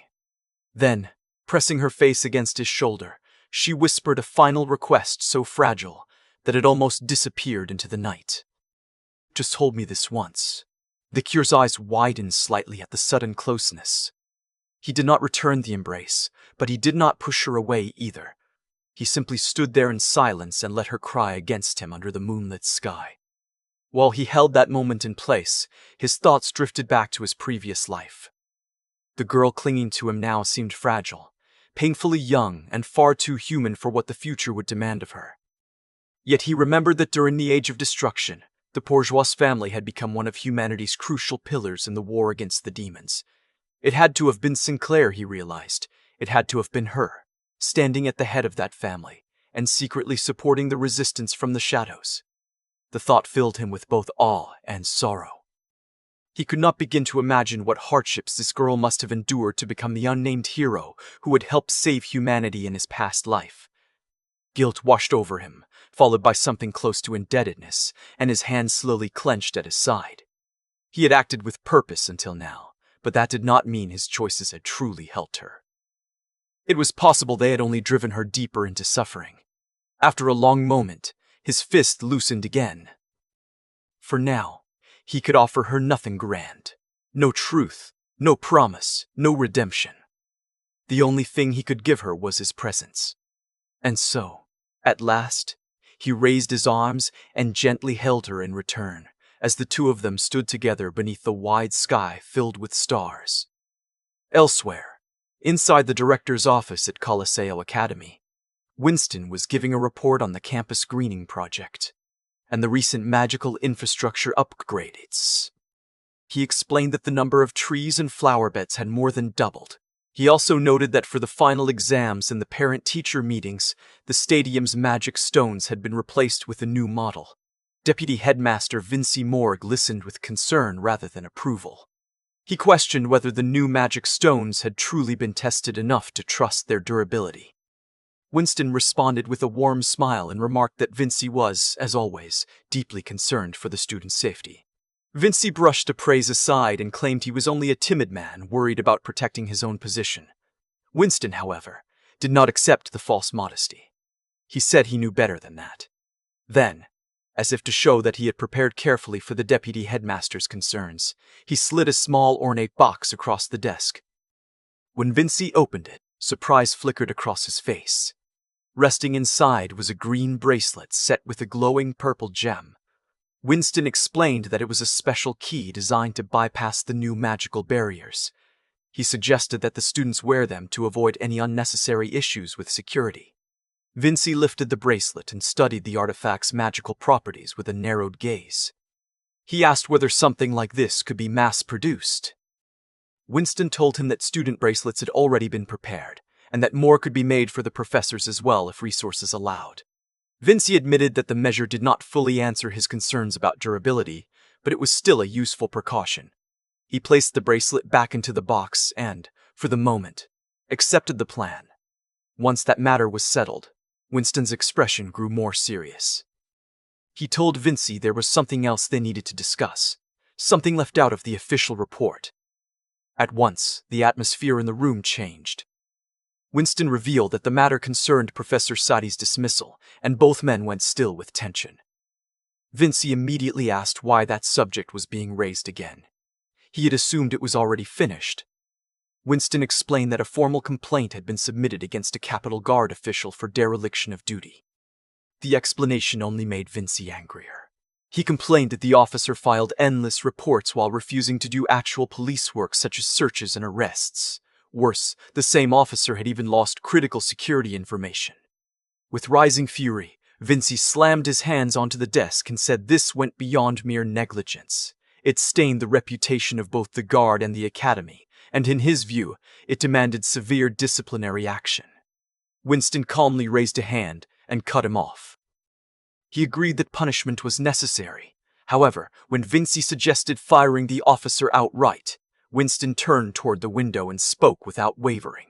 Then, pressing her face against his shoulder, she whispered a final request so fragile that it almost disappeared into the night. "Just hold me this once." Vikir's eyes widened slightly at the sudden closeness. He did not return the embrace, but he did not push her away either. He simply stood there in silence and let her cry against him under the moonlit sky. While he held that moment in place, his thoughts drifted back to his previous life. The girl clinging to him now seemed fragile, painfully young and far too human for what the future would demand of her. Yet he remembered that during the Age of Destruction, the bourgeois family had become one of humanity's crucial pillars in the war against the demons. It had to have been Sinclair, he realized. It had to have been her, standing at the head of that family, and secretly supporting the resistance from the shadows. The thought filled him with both awe and sorrow. He could not begin to imagine what hardships this girl must have endured to become the unnamed hero who had helped save humanity in his past life. Guilt washed over him, followed by something close to indebtedness, and his hands slowly clenched at his side. He had acted with purpose until now, but that did not mean his choices had truly helped her. It was possible they had only driven her deeper into suffering. After a long moment, his fist loosened again. For now, he could offer her nothing grand. No truth, no promise, no redemption. The only thing he could give her was his presence. And so, at last, he raised his arms and gently held her in return, as the two of them stood together beneath the wide sky filled with stars. Elsewhere, inside the director's office at Colosseo Academy, Winston was giving a report on the campus greening project and the recent magical infrastructure upgrades. He explained that the number of trees and flower beds had more than doubled. He also noted that for the final exams and the parent-teacher meetings, the stadium's magic stones had been replaced with a new model. Deputy Headmaster Vincy Morg listened with concern rather than approval. He questioned whether the new magic stones had truly been tested enough to trust their durability. Winston responded with a warm smile and remarked that Vincy was, as always, deeply concerned for the students' safety. Vincy brushed the praise aside and claimed he was only a timid man worried about protecting his own position. Winston, however, did not accept the false modesty. He said he knew better than that. Then, as if to show that he had prepared carefully for the deputy headmaster's concerns, he slid a small ornate box across the desk. When Vincy opened it, surprise flickered across his face. Resting inside was a green bracelet set with a glowing purple gem. Winston explained that it was a special key designed to bypass the new magical barriers. He suggested that the students wear them to avoid any unnecessary issues with security. Vincy lifted the bracelet and studied the artifact's magical properties with a narrowed gaze. He asked whether something like this could be mass-produced. Winston told him that student bracelets had already been prepared, and that more could be made for the professors as well if resources allowed. Vinci admitted that the measure did not fully answer his concerns about durability, but it was still a useful precaution. He placed the bracelet back into the box and, for the moment, accepted the plan. Once that matter was settled, Winston's expression grew more serious. He told Vinci there was something else they needed to discuss, something left out of the official report. At once, the atmosphere in the room changed. Winston revealed that the matter concerned Professor Sadi's dismissal, and both men went still with tension. Vinci immediately asked why that subject was being raised again. He had assumed it was already finished. Winston explained that a formal complaint had been submitted against a Capitol Guard official for dereliction of duty. The explanation only made Vinci angrier. He complained that the officer filed endless reports while refusing to do actual police work such as searches and arrests. Worse, the same officer had even lost critical security information. With rising fury, Vinci slammed his hands onto the desk and said this went beyond mere negligence. It stained the reputation of both the Guard and the Academy, and in his view, it demanded severe disciplinary action. Winston calmly raised a hand and cut him off. He agreed that punishment was necessary. However, when Vinci suggested firing the officer outright, Winston turned toward the window and spoke without wavering.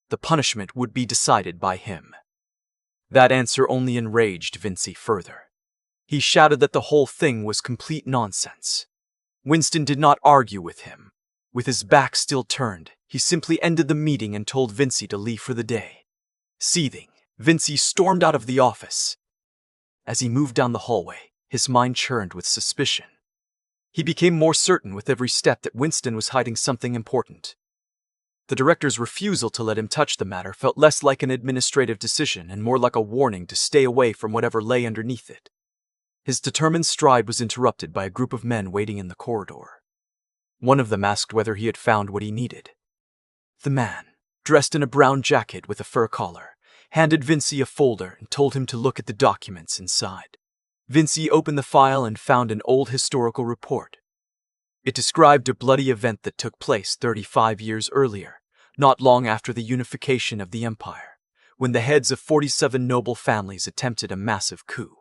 The punishment would be decided by him. That answer only enraged Vinci further. He shouted that the whole thing was complete nonsense. Winston did not argue with him. With his back still turned, he simply ended the meeting and told Vinci to leave for the day. Seething, Vinci stormed out of the office. As he moved down the hallway, his mind churned with suspicion. He became more certain with every step that Winston was hiding something important. The director's refusal to let him touch the matter felt less like an administrative decision and more like a warning to stay away from whatever lay underneath it. His determined stride was interrupted by a group of men waiting in the corridor. One of them asked whether he had found what he needed. The man, dressed in a brown jacket with a fur collar, handed Vinci a folder and told him to look at the documents inside. Vinci opened the file and found an old historical report. It described a bloody event that took place 35 years earlier, not long after the unification of the empire, when the heads of 47 noble families attempted a massive coup.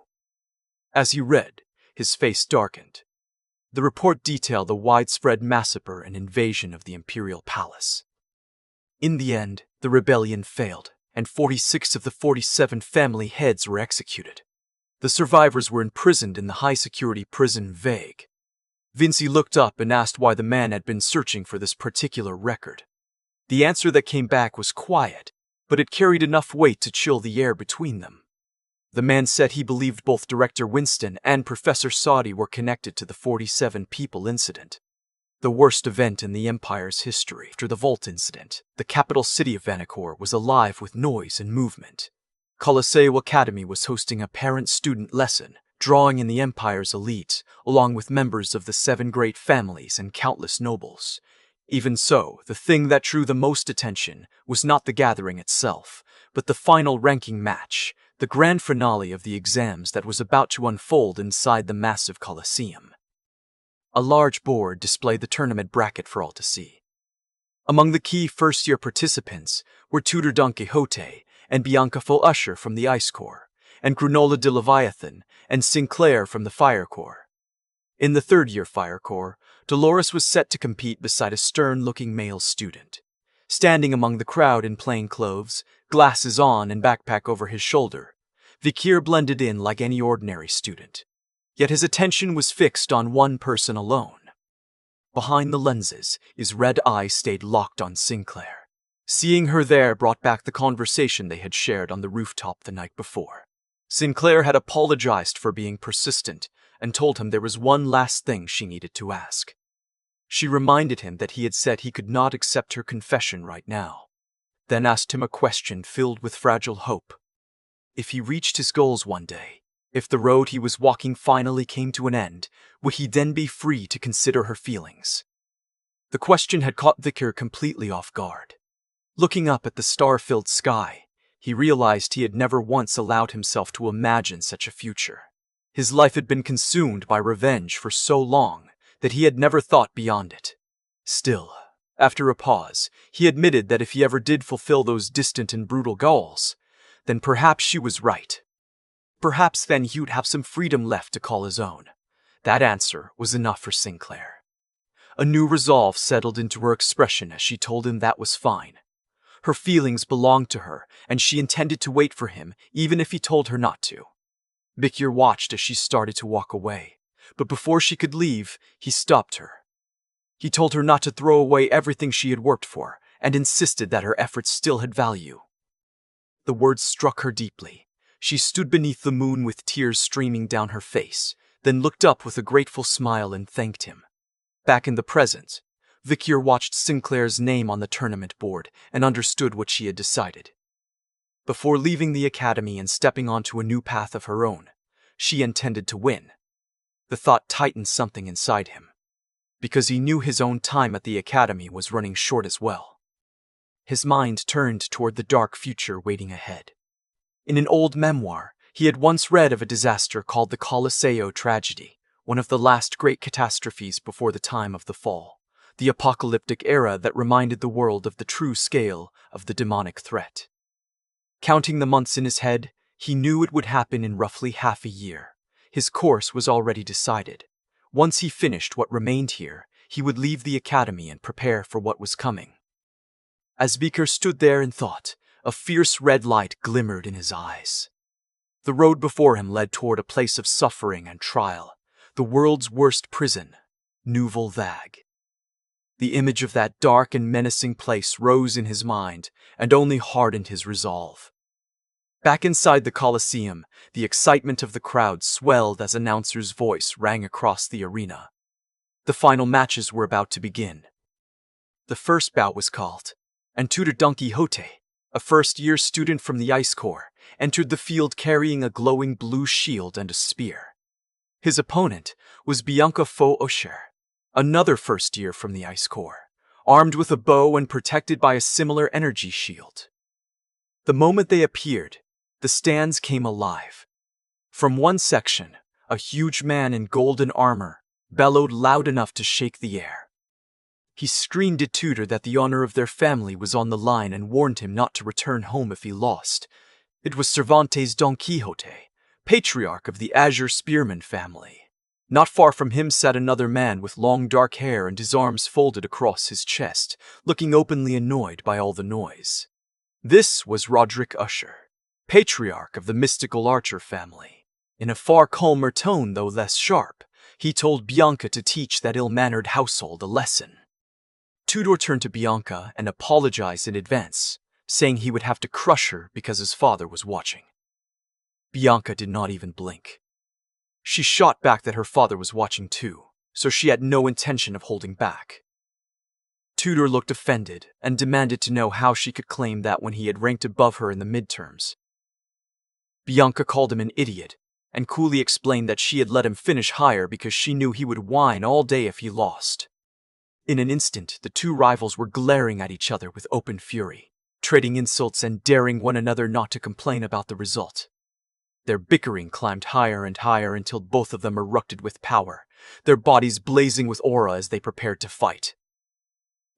As he read, his face darkened. The report detailed a widespread massacre and invasion of the imperial palace. In the end, the rebellion failed, and 46 of the 47 family heads were executed. The survivors were imprisoned in the high-security prison Vague. Vinci looked up and asked why the man had been searching for this particular record. The answer that came back was quiet, but it carried enough weight to chill the air between them. The man said he believed both Director Winston and Professor Sadi were connected to the 47 people incident. The worst event in the Empire's history. After the Vault incident, the capital city of Vanikor was alive with noise and movement. Colosseo Academy was hosting a parent-student lesson, drawing in the Empire's elite, along with members of the 7 great families and countless nobles. Even so, the thing that drew the most attention was not the gathering itself, but the final ranking match, the grand finale of the exams that was about to unfold inside the massive Colosseum. A large board displayed the tournament bracket for all to see. Among the key first-year participants were tutor Don Quixote and Bianca Faux Usher from the Ice Corps, and Granola de Leviathan and Sinclair from the Fire Corps. In the third-year Fire Corps, Dolores was set to compete beside a stern-looking male student. Standing among the crowd in plain clothes, glasses on and backpack over his shoulder, Vikir blended in like any ordinary student. Yet his attention was fixed on one person alone. Behind the lenses, his red eyes stayed locked on Sinclair. Seeing her there brought back the conversation they had shared on the rooftop the night before. Sinclair had apologized for being persistent and told him there was one last thing she needed to ask. She reminded him that he had said he could not accept her confession right now, then asked him a question filled with fragile hope. If he reached his goals one day, if the road he was walking finally came to an end, would he then be free to consider her feelings? The question had caught Vikir completely off guard. Looking up at the star-filled sky, he realized he had never once allowed himself to imagine such a future. His life had been consumed by revenge for so long that he had never thought beyond it. Still, after a pause, he admitted that if he ever did fulfill those distant and brutal goals, then perhaps she was right. Perhaps then he would have some freedom left to call his own. That answer was enough for Sinclair. A new resolve settled into her expression as she told him that was fine. Her feelings belonged to her, and she intended to wait for him, even if he told her not to. Vikir watched as she started to walk away, but before she could leave, he stopped her. He told her not to throw away everything she had worked for, and insisted that her efforts still had value. The words struck her deeply. She stood beneath the moon with tears streaming down her face, then looked up with a grateful smile and thanked him. Back in the present, Vikir watched Sinclair's name on the tournament board and understood what she had decided. Before leaving the academy and stepping onto a new path of her own, she intended to win. The thought tightened something inside him, because he knew his own time at the academy was running short as well. His mind turned toward the dark future waiting ahead. In an old memoir, he had once read of a disaster called the Colosseo tragedy, one of the last great catastrophes before the time of the fall, the apocalyptic era that reminded the world of the true scale of the demonic threat. Counting the months in his head, he knew it would happen in roughly half a year. His course was already decided. Once he finished what remained here, he would leave the academy and prepare for what was coming. As Vikir stood there and thought, a fierce red light glimmered in his eyes. The road before him led toward a place of suffering and trial, the world's worst prison, Nouvelle Vague. The image of that dark and menacing place rose in his mind and only hardened his resolve. Back inside the Colosseum, the excitement of the crowd swelled as announcer's voice rang across the arena. The final matches were about to begin. The first bout was called, and Tutor Don Quixote, a first-year student from the Ice Corps, entered the field carrying a glowing blue shield and a spear. His opponent was Bianca Faux-Osher, another first-year from the Ice Corps, armed with a bow and protected by a similar energy shield. The moment they appeared, the stands came alive. From one section, a huge man in golden armor bellowed loud enough to shake the air. He screamed at Tutor that the honor of their family was on the line and warned him not to return home if he lost. It was Cervantes' Don Quixote, patriarch of the Azure Spearman family. Not far from him sat another man with long dark hair and his arms folded across his chest, looking openly annoyed by all the noise. This was Roderick Usher, patriarch of the mystical Archer family. In a far calmer tone, though less sharp, he told Bianca to teach that ill-mannered household a lesson. Tudor turned to Bianca and apologized in advance, saying he would have to crush her because his father was watching. Bianca did not even blink. She shot back that her father was watching too, so she had no intention of holding back. Tudor looked offended and demanded to know how she could claim that when he had ranked above her in the midterms. Bianca called him an idiot and coolly explained that she had let him finish higher because she knew he would whine all day if he lost. In an instant, the two rivals were glaring at each other with open fury, trading insults and daring one another not to complain about the result. Their bickering climbed higher and higher until both of them erupted with power, their bodies blazing with aura as they prepared to fight.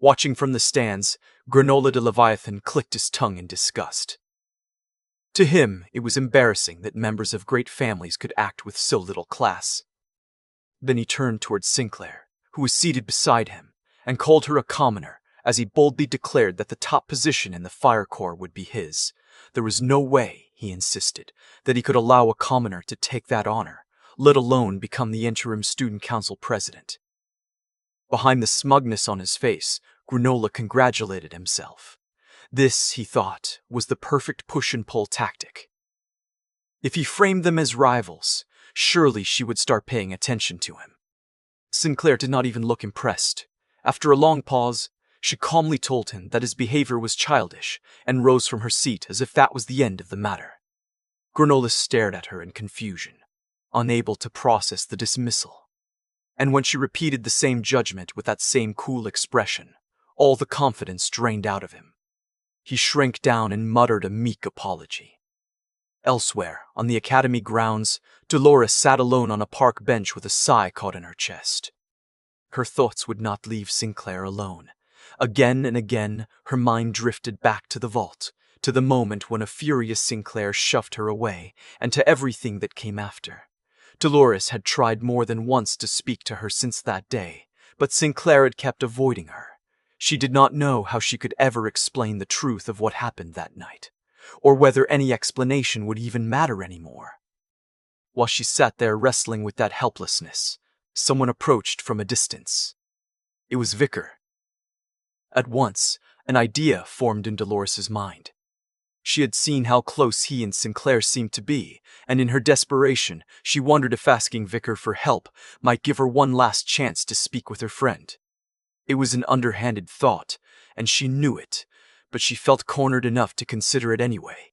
Watching from the stands, Granola de Leviathan clicked his tongue in disgust. To him, it was embarrassing that members of great families could act with so little class. Then he turned towards Sinclair, who was seated beside him, and called her a commoner as he boldly declared that the top position in the Fire Corps would be his. There was no way, he insisted, that he could allow a commoner to take that honor, let alone become the interim student council president. Behind the smugness on his face, Granola congratulated himself. This, he thought, was the perfect push-and-pull tactic. If he framed them as rivals, surely she would start paying attention to him. Sinclair did not even look impressed. After a long pause, she calmly told him that his behavior was childish and rose from her seat as if that was the end of the matter. Granola stared at her in confusion, unable to process the dismissal. And when she repeated the same judgment with that same cool expression, all the confidence drained out of him. He shrank down and muttered a meek apology. Elsewhere, on the academy grounds, Dolores sat alone on a park bench with a sigh caught in her chest. Her thoughts would not leave Sinclair alone. Again and again, her mind drifted back to the vault, to the moment when a furious Sinclair shoved her away, and to everything that came after. Dolores had tried more than once to speak to her since that day, but Sinclair had kept avoiding her. She did not know how she could ever explain the truth of what happened that night, or whether any explanation would even matter anymore. While she sat there wrestling with that helplessness, someone approached from a distance. It was Vikir. At once, an idea formed in Dolores's mind. She had seen how close he and Sinclair seemed to be, and in her desperation, she wondered if asking Vikir for help might give her one last chance to speak with her friend. It was an underhanded thought, and she knew it, but she felt cornered enough to consider it anyway.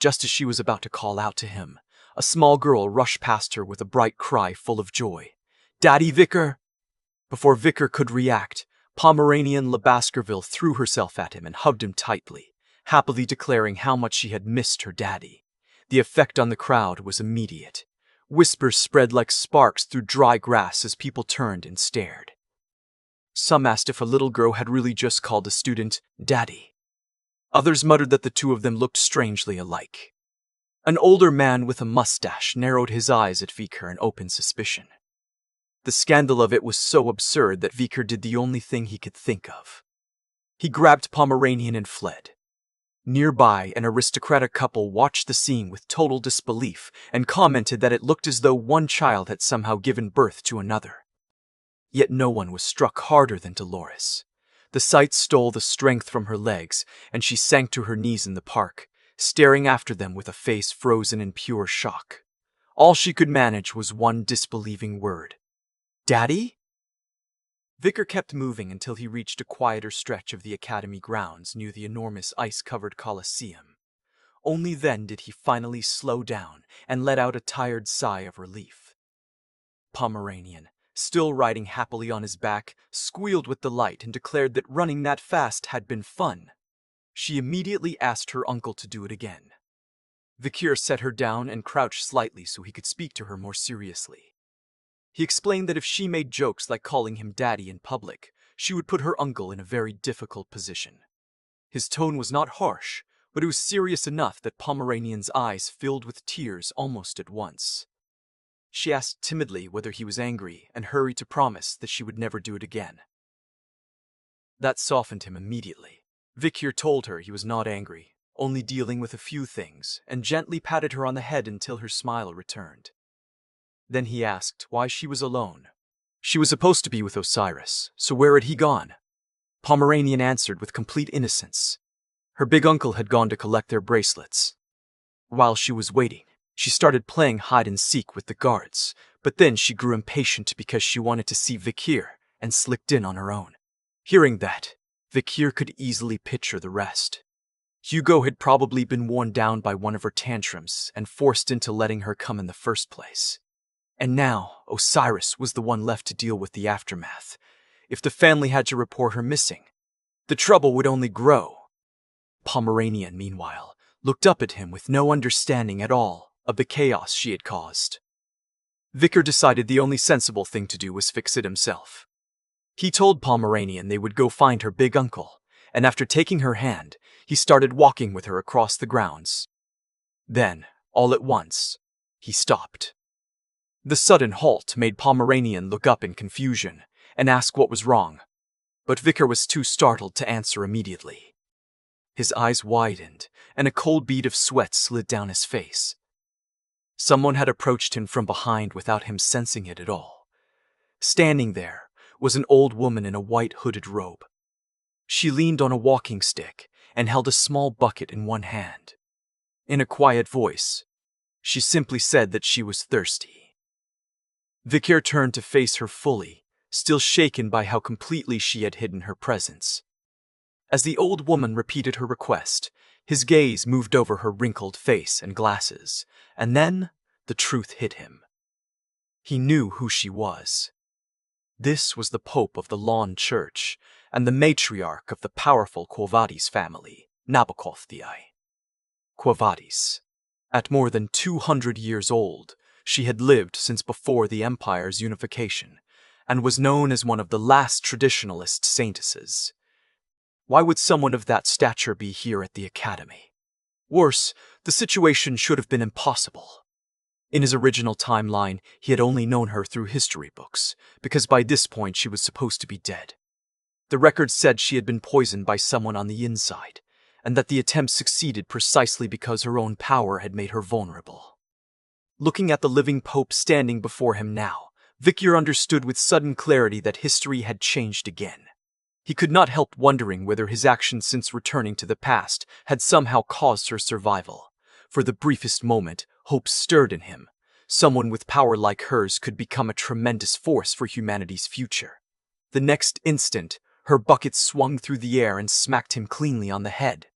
Just as she was about to call out to him, a small girl rushed past her with a bright cry full of joy. "Daddy, Vikir!" Before Vikir could react, Pomeranian Baskerville threw herself at him and hugged him tightly, happily declaring how much she had missed her daddy. The effect on the crowd was immediate. Whispers spread like sparks through dry grass as people turned and stared. Some asked if a little girl had really just called a student daddy. Others muttered that the two of them looked strangely alike. An older man with a mustache narrowed his eyes at Vikir in open suspicion. The scandal of it was so absurd that Vikir did the only thing he could think of. He grabbed Pomeranian and fled. Nearby, an aristocratic couple watched the scene with total disbelief and commented that it looked as though one child had somehow given birth to another. Yet no one was struck harder than Dolores. The sight stole the strength from her legs, and she sank to her knees in the park, staring after them with a face frozen in pure shock. All she could manage was one disbelieving word. "Daddy?" Vikir kept moving until he reached a quieter stretch of the academy grounds near the enormous ice-covered Colosseum. Only then did he finally slow down and let out a tired sigh of relief. Pomeranian, still riding happily on his back, squealed with delight and declared that running that fast had been fun. She immediately asked her uncle to do it again. Vikir set her down and crouched slightly so he could speak to her more seriously. He explained that if she made jokes like calling him daddy in public, she would put her uncle in a very difficult position. His tone was not harsh, but it was serious enough that Pomeranian's eyes filled with tears almost at once. She asked timidly whether he was angry and hurried to promise that she would never do it again. That softened him immediately. Vikir told her he was not angry, only dealing with a few things, and gently patted her on the head until her smile returned. Then he asked why she was alone. She was supposed to be with Osiris, so where had he gone? Pomeranian answered with complete innocence. Her big uncle had gone to collect their bracelets. While she was waiting, she started playing hide-and-seek with the guards, but then she grew impatient because she wanted to see Vikir and slipped in on her own. Hearing that, Vikir could easily picture the rest. Hugo had probably been worn down by one of her tantrums and forced into letting her come in the first place. And now, Osiris was the one left to deal with the aftermath. If the family had to report her missing, the trouble would only grow. Pomeranian, meanwhile, looked up at him with no understanding at all of the chaos she had caused. Vikir decided the only sensible thing to do was fix it himself. He told Pomeranian they would go find her big uncle, and after taking her hand, he started walking with her across the grounds. Then, all at once, he stopped. The sudden halt made Pomeranian look up in confusion and ask what was wrong, but Vikir was too startled to answer immediately. His eyes widened, and a cold bead of sweat slid down his face. Someone had approached him from behind without him sensing it at all. Standing there was an old woman in a white hooded robe. She leaned on a walking stick and held a small bucket in one hand. In a quiet voice, she simply said that she was thirsty. Vikir turned to face her fully, still shaken by how completely she had hidden her presence. As the old woman repeated her request, his gaze moved over her wrinkled face and glasses, and then the truth hit him. He knew who she was. This was the Pope of the Lawn Church and the matriarch of the powerful Quo Vadis family, Nabokothii. Quo Vadis. At more than 200 years old, she had lived since before the empire's unification, and was known as one of the last traditionalist saintesses. Why would someone of that stature be here at the academy? Worse, the situation should have been impossible. In his original timeline, he had only known her through history books, because by this point she was supposed to be dead. The records said she had been poisoned by someone on the inside, and that the attempt succeeded precisely because her own power had made her vulnerable. Looking at the living Pope standing before him now, Vikir understood with sudden clarity that history had changed again. He could not help wondering whether his actions since returning to the past had somehow caused her survival. For the briefest moment, hope stirred in him. Someone with power like hers could become a tremendous force for humanity's future. The next instant, her bucket swung through the air and smacked him cleanly on the head.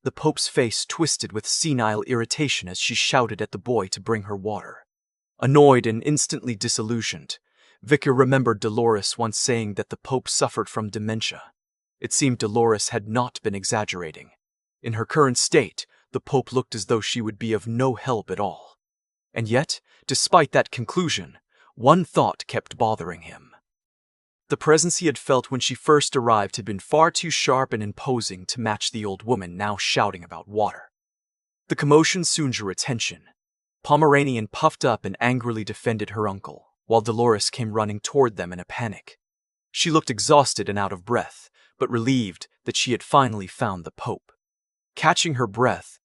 The Pope's face twisted with senile irritation as she shouted at the boy to bring her water. Annoyed and instantly disillusioned, Vikir remembered Dolores once saying that the Pope suffered from dementia. It seemed Dolores had not been exaggerating. In her current state, the Pope looked as though she would be of no help at all. And yet, despite that conclusion, one thought kept bothering him. The presence he had felt when she first arrived had been far too sharp and imposing to match the old woman now shouting about water. The commotion soon drew attention. Pomeranian puffed up and angrily defended her uncle, while Dolores came running toward them in a panic. She looked exhausted and out of breath, but relieved that she had finally found the Pope. Catching her breath,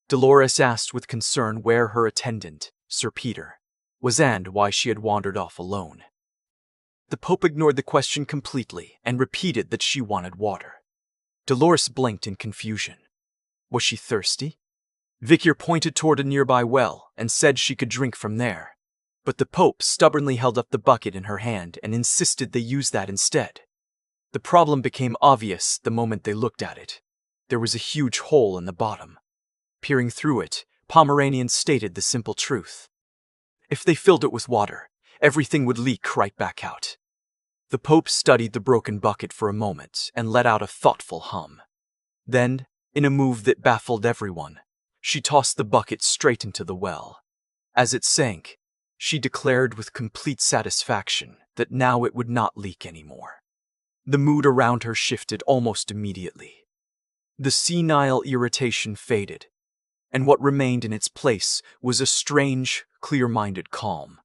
Dolores asked with concern where her attendant, Sir Peter, was and why she had wandered off alone. The Pope ignored the question completely and repeated that she wanted water. Dolores blinked in confusion. Was she thirsty? Vikir pointed toward a nearby well and said she could drink from there. But the Pope stubbornly held up the bucket in her hand and insisted they use that instead. The problem became obvious the moment they looked at it. There was a huge hole in the bottom. Peering through it, Pomeranian stated the simple truth. If they filled it with water, everything would leak right back out. The Pope studied the broken bucket for a moment and let out a thoughtful hum. Then, in a move that baffled everyone, she tossed the bucket straight into the well. As it sank, she declared with complete satisfaction that now it would not leak anymore. The mood around her shifted almost immediately. The senile irritation faded, and what remained in its place was a strange, clear-minded calm.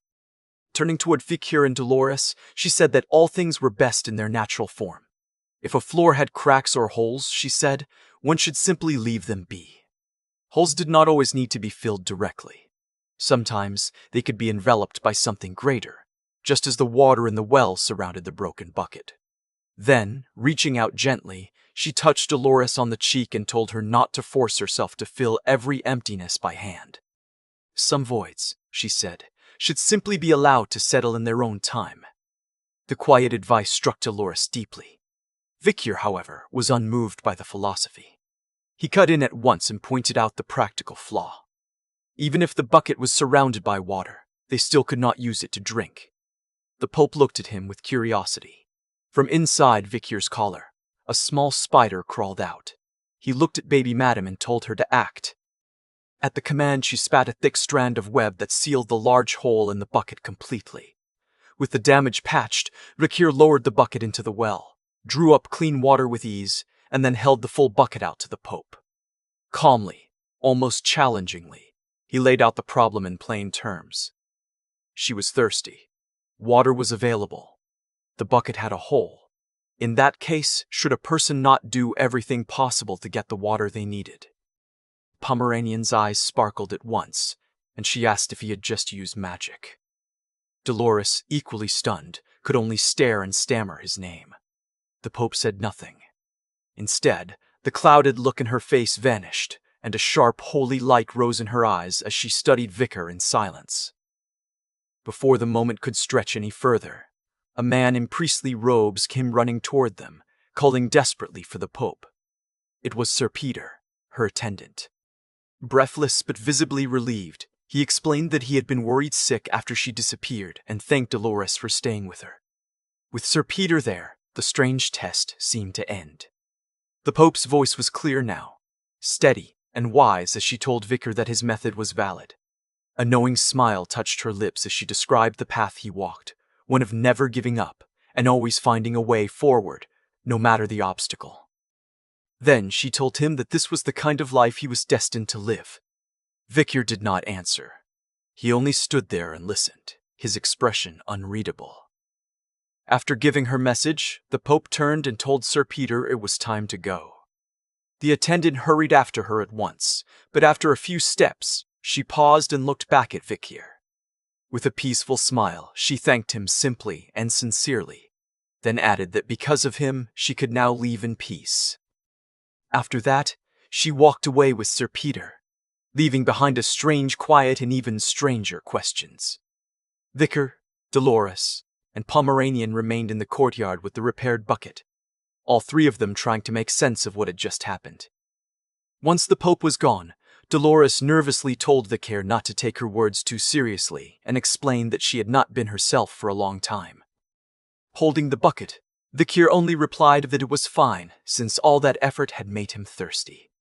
Turning toward Vikir and Dolores, she said that all things were best in their natural form. If a floor had cracks or holes, she said, one should simply leave them be. Holes did not always need to be filled directly. Sometimes they could be enveloped by something greater, just as the water in the well surrounded the broken bucket. Then, reaching out gently, she touched Dolores on the cheek and told her not to force herself to fill every emptiness by hand. Some voids, she said, should simply be allowed to settle in their own time. The quiet advice struck Dolores deeply. Vikir, however, was unmoved by the philosophy. He cut in at once and pointed out the practical flaw. Even if the bucket was surrounded by water, they still could not use it to drink. The Pope looked at him with curiosity. From inside Vikir's collar, a small spider crawled out. He looked at baby Madame and told her to act. At the command, she spat a thick strand of web that sealed the large hole in the bucket completely. With the damage patched, Vikir lowered the bucket into the well, drew up clean water with ease, and then held the full bucket out to the Pope. Calmly, almost challengingly, he laid out the problem in plain terms. She was thirsty. Water was available. The bucket had a hole. In that case, should a person not do everything possible to get the water they needed? Pomeranian's eyes sparkled at once, and she asked if he had just used magic. Dolores, equally stunned, could only stare and stammer his name. The Pope said nothing. Instead, the clouded look in her face vanished, and a sharp, holy light rose in her eyes as she studied Vikir in silence. Before the moment could stretch any further, a man in priestly robes came running toward them, calling desperately for the Pope. It was Sir Peter, her attendant. Breathless but visibly relieved, he explained that he had been worried sick after she disappeared and thanked Dolores for staying with her. With Sir Peter there, the strange test seemed to end. The Pope's voice was clear now, steady and wise as she told Vikir that his method was valid. A knowing smile touched her lips as she described the path he walked, one of never giving up and always finding a way forward, no matter the obstacle. Then she told him that this was the kind of life he was destined to live. Vikir did not answer. He only stood there and listened, his expression unreadable. After giving her message, the Pope turned and told Sir Peter it was time to go. The attendant hurried after her at once, but after a few steps, she paused and looked back at Vikir. With a peaceful smile, she thanked him simply and sincerely, then added that because of him, she could now leave in peace. After that, she walked away with Sir Peter, leaving behind a strange quiet and even stranger questions. Vikir, Dolores, and Pomeranian remained in the courtyard with the repaired bucket, all three of them trying to make sense of what had just happened. Once the Pope was gone, Dolores nervously told Vikir not to take her words too seriously and explained that she had not been herself for a long time. Holding the bucket, Vikir only replied that it was fine, since all that effort had made him thirsty.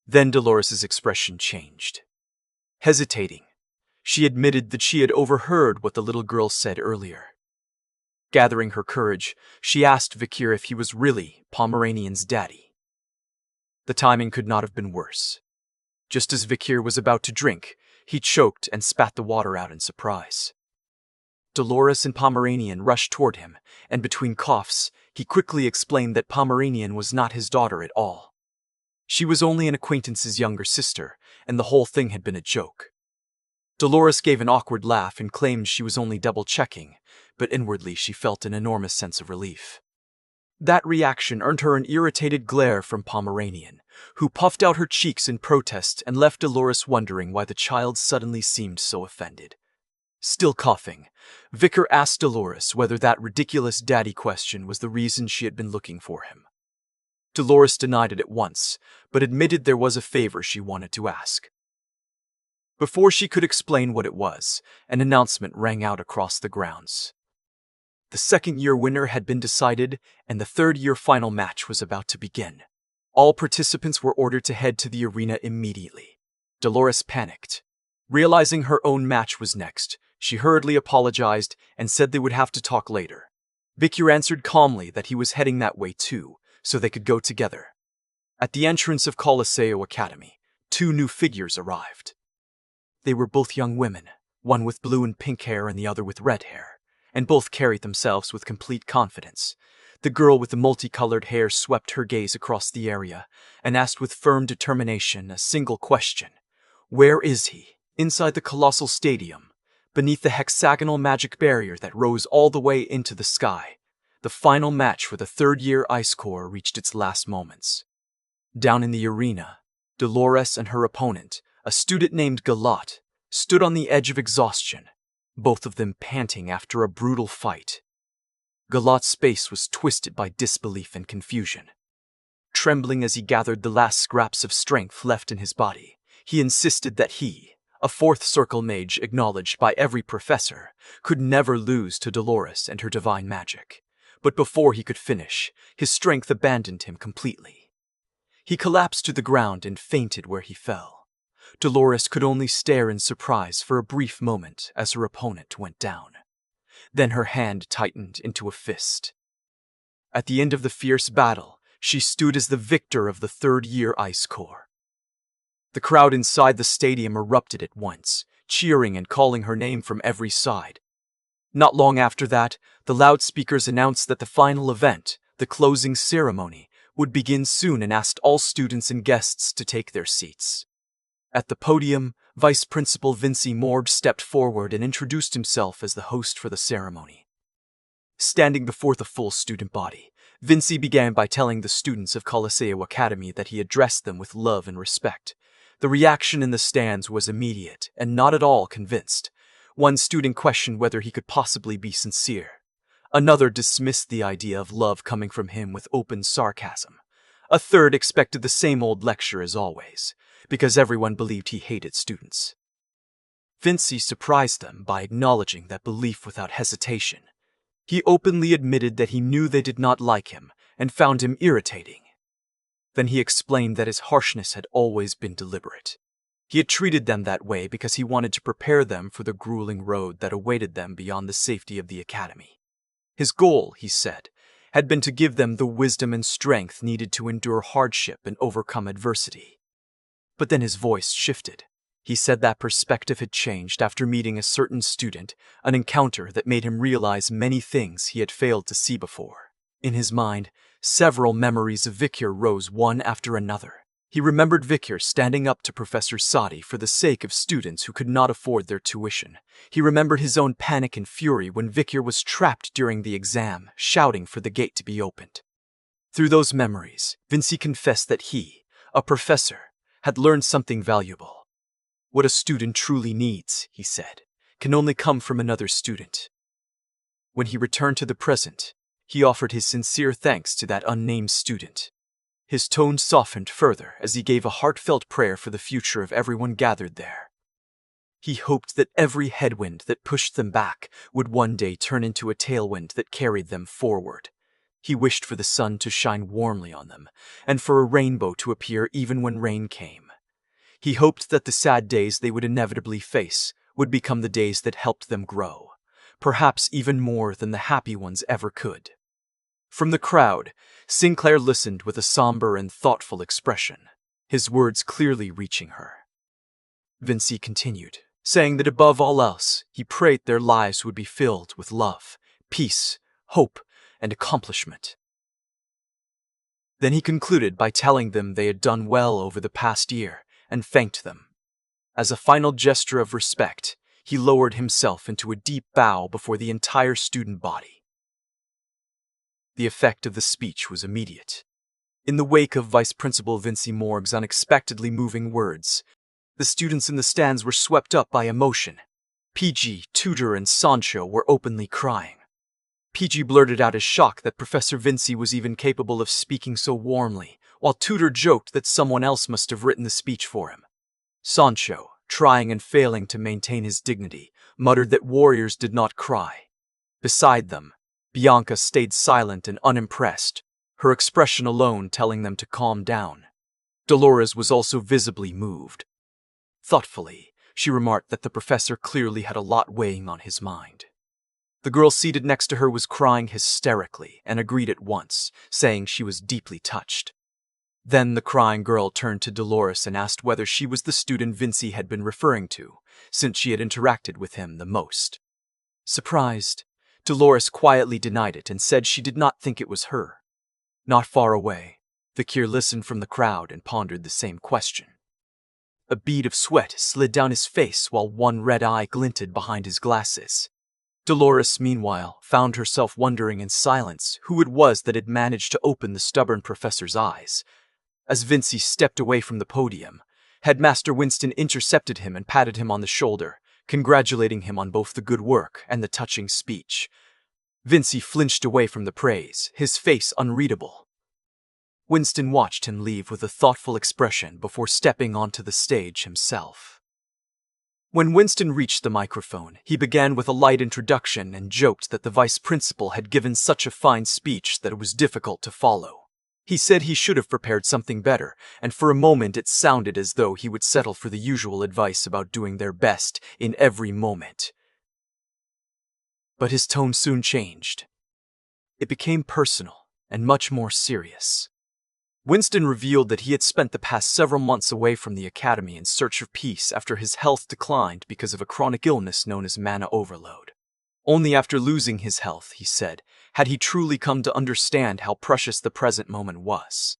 Then Dolores's expression changed. Hesitating, she admitted that she had overheard what the little girl said earlier. Gathering her courage, she asked Vikir if he was really Pomeranian's daddy. The timing could not have been worse. Just as Vikir was about to drink, he choked and spat the water out in surprise. Dolores and Pomeranian rushed toward him, and between coughs, he quickly explained that Pomeranian was not his daughter at all. She was only an acquaintance's younger sister, and the whole thing had been a joke. Dolores gave an awkward laugh and claimed she was only double-checking, but inwardly she felt an enormous sense of relief. That reaction earned her an irritated glare from Pomeranian, who puffed out her cheeks in protest and left Dolores wondering why the child suddenly seemed so offended. Still coughing, Vikir asked Dolores whether that ridiculous daddy question was the reason she had been looking for him. Dolores denied it at once, but admitted there was a favor she wanted to ask. Before she could explain what it was, an announcement rang out across the grounds. The second-year winner had been decided, and the third-year final match was about to begin. All participants were ordered to head to the arena immediately. Dolores panicked. Realizing her own match was next, she hurriedly apologized and said they would have to talk later. Vikir answered calmly that he was heading that way too, so they could go together. At the entrance of Cardinal Academy, two new figures arrived. They were both young women, one with blue and pink hair and the other with red hair, and both carried themselves with complete confidence. The girl with the multicolored hair swept her gaze across the area and asked with firm determination a single question. Where is he? Inside the colossal stadium, beneath the hexagonal magic barrier that rose all the way into the sky. The final match for the third-year Ice Corps reached its last moments. Down in the arena, Dolores and her opponent, a student named Galat, stood on the edge of exhaustion, both of them panting after a brutal fight. Galat's face was twisted by disbelief and confusion. Trembling as he gathered the last scraps of strength left in his body, he insisted that he, a fourth circle mage acknowledged by every professor, could never lose to Dolores and her divine magic. But before he could finish, his strength abandoned him completely. He collapsed to the ground and fainted where he fell. Dolores could only stare in surprise for a brief moment as her opponent went down. Then her hand tightened into a fist. At the end of the fierce battle, she stood as the victor of the third-year Ice Corps. The crowd inside the stadium erupted at once, cheering and calling her name from every side. Not long after that, the loudspeakers announced that the final event, the closing ceremony, would begin soon and asked all students and guests to take their seats. At the podium, Vice Principal Vinci Morb stepped forward and introduced himself as the host for the ceremony. Standing before the full student body, Vinci began by telling the students of Cardinal Academy that he addressed them with love and respect. The reaction in the stands was immediate and not at all convinced. One student questioned whether he could possibly be sincere. Another dismissed the idea of love coming from him with open sarcasm. A third expected the same old lecture as always, because everyone believed he hated students. Vinci surprised them by acknowledging that belief without hesitation. He openly admitted that he knew they did not like him and found him irritating. Then he explained that his harshness had always been deliberate. He had treated them that way because he wanted to prepare them for the grueling road that awaited them beyond the safety of the academy. His goal, he said, had been to give them the wisdom and strength needed to endure hardship and overcome adversity. But then his voice shifted. He said that perspective had changed after meeting a certain student, an encounter that made him realize many things he had failed to see before. In his mind, several memories of Vikir rose one after another. He remembered Vikir standing up to Professor Sadi for the sake of students who could not afford their tuition. He remembered his own panic and fury when Vikir was trapped during the exam, shouting for the gate to be opened. Through those memories, Vinci confessed that he, a professor, had learned something valuable. What a student truly needs, he said, can only come from another student. When he returned to the present, he offered his sincere thanks to that unnamed student. His tone softened further as he gave a heartfelt prayer for the future of everyone gathered there. He hoped that every headwind that pushed them back would one day turn into a tailwind that carried them forward. He wished for the sun to shine warmly on them, and for a rainbow to appear even when rain came. He hoped that the sad days they would inevitably face would become the days that helped them grow, perhaps even more than the happy ones ever could. From the crowd, Sinclair listened with a somber and thoughtful expression, his words clearly reaching her. Vinci continued, saying that above all else, he prayed their lives would be filled with love, peace, hope, and accomplishment. Then he concluded by telling them they had done well over the past year and thanked them. As a final gesture of respect, he lowered himself into a deep bow before the entire student body. The effect of the speech was immediate. In the wake of Vice Principal Vinci Morg's unexpectedly moving words, the students in the stands were swept up by emotion. PG, Tudor, and Sancho were openly crying. PG blurted out his shock that Professor Vinci was even capable of speaking so warmly, while Tudor joked that someone else must have written the speech for him. Sancho, trying and failing to maintain his dignity, muttered that warriors did not cry. Beside them, Bianca stayed silent and unimpressed, her expression alone telling them to calm down. Dolores was also visibly moved. Thoughtfully, she remarked that the professor clearly had a lot weighing on his mind. The girl seated next to her was crying hysterically and agreed at once, saying she was deeply touched. Then the crying girl turned to Dolores and asked whether she was the student Vinci had been referring to, since she had interacted with him the most. Surprised, Dolores quietly denied it and said she did not think it was her. Not far away, Vikir listened from the crowd and pondered the same question. A bead of sweat slid down his face while one red eye glinted behind his glasses. Dolores, meanwhile, found herself wondering in silence who it was that had managed to open the stubborn professor's eyes. As Vinci stepped away from the podium, Headmaster Winston intercepted him and patted him on the shoulder, congratulating him on both the good work and the touching speech. Vinci flinched away from the praise, his face unreadable. Winston watched him leave with a thoughtful expression before stepping onto the stage himself. When Winston reached the microphone, he began with a light introduction and joked that the vice principal had given such a fine speech that it was difficult to follow. He said he should have prepared something better, and for a moment it sounded as though he would settle for the usual advice about doing their best in every moment. But his tone soon changed. It became personal and much more serious. Winston revealed that he had spent the past several months away from the academy in search of peace after his health declined because of a chronic illness known as mana overload. Only after losing his health, he said, had he truly come to understand how precious the present moment was.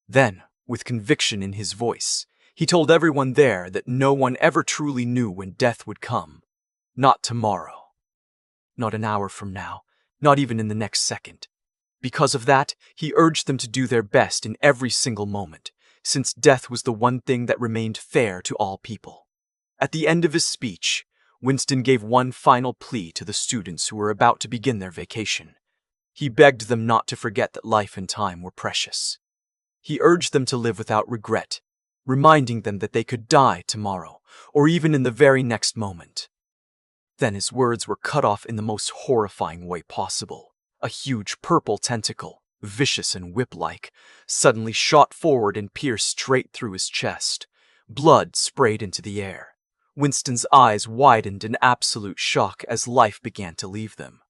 Then, with conviction in his voice, he told everyone there that no one ever truly knew when death would come. Not tomorrow. Not an hour from now. Not even in the next second. Because of that, he urged them to do their best in every single moment, since death was the one thing that remained fair to all people. At the end of his speech, Winston gave one final plea to the students who were about to begin their vacation. He begged them not to forget that life and time were precious. He urged them to live without regret, reminding them that they could die tomorrow, or even in the very next moment. Then his words were cut off in the most horrifying way possible. A huge purple tentacle, vicious and whip-like, suddenly shot forward and pierced straight through his chest. Blood sprayed into the air. Winston's eyes widened in absolute shock as life began to leave them.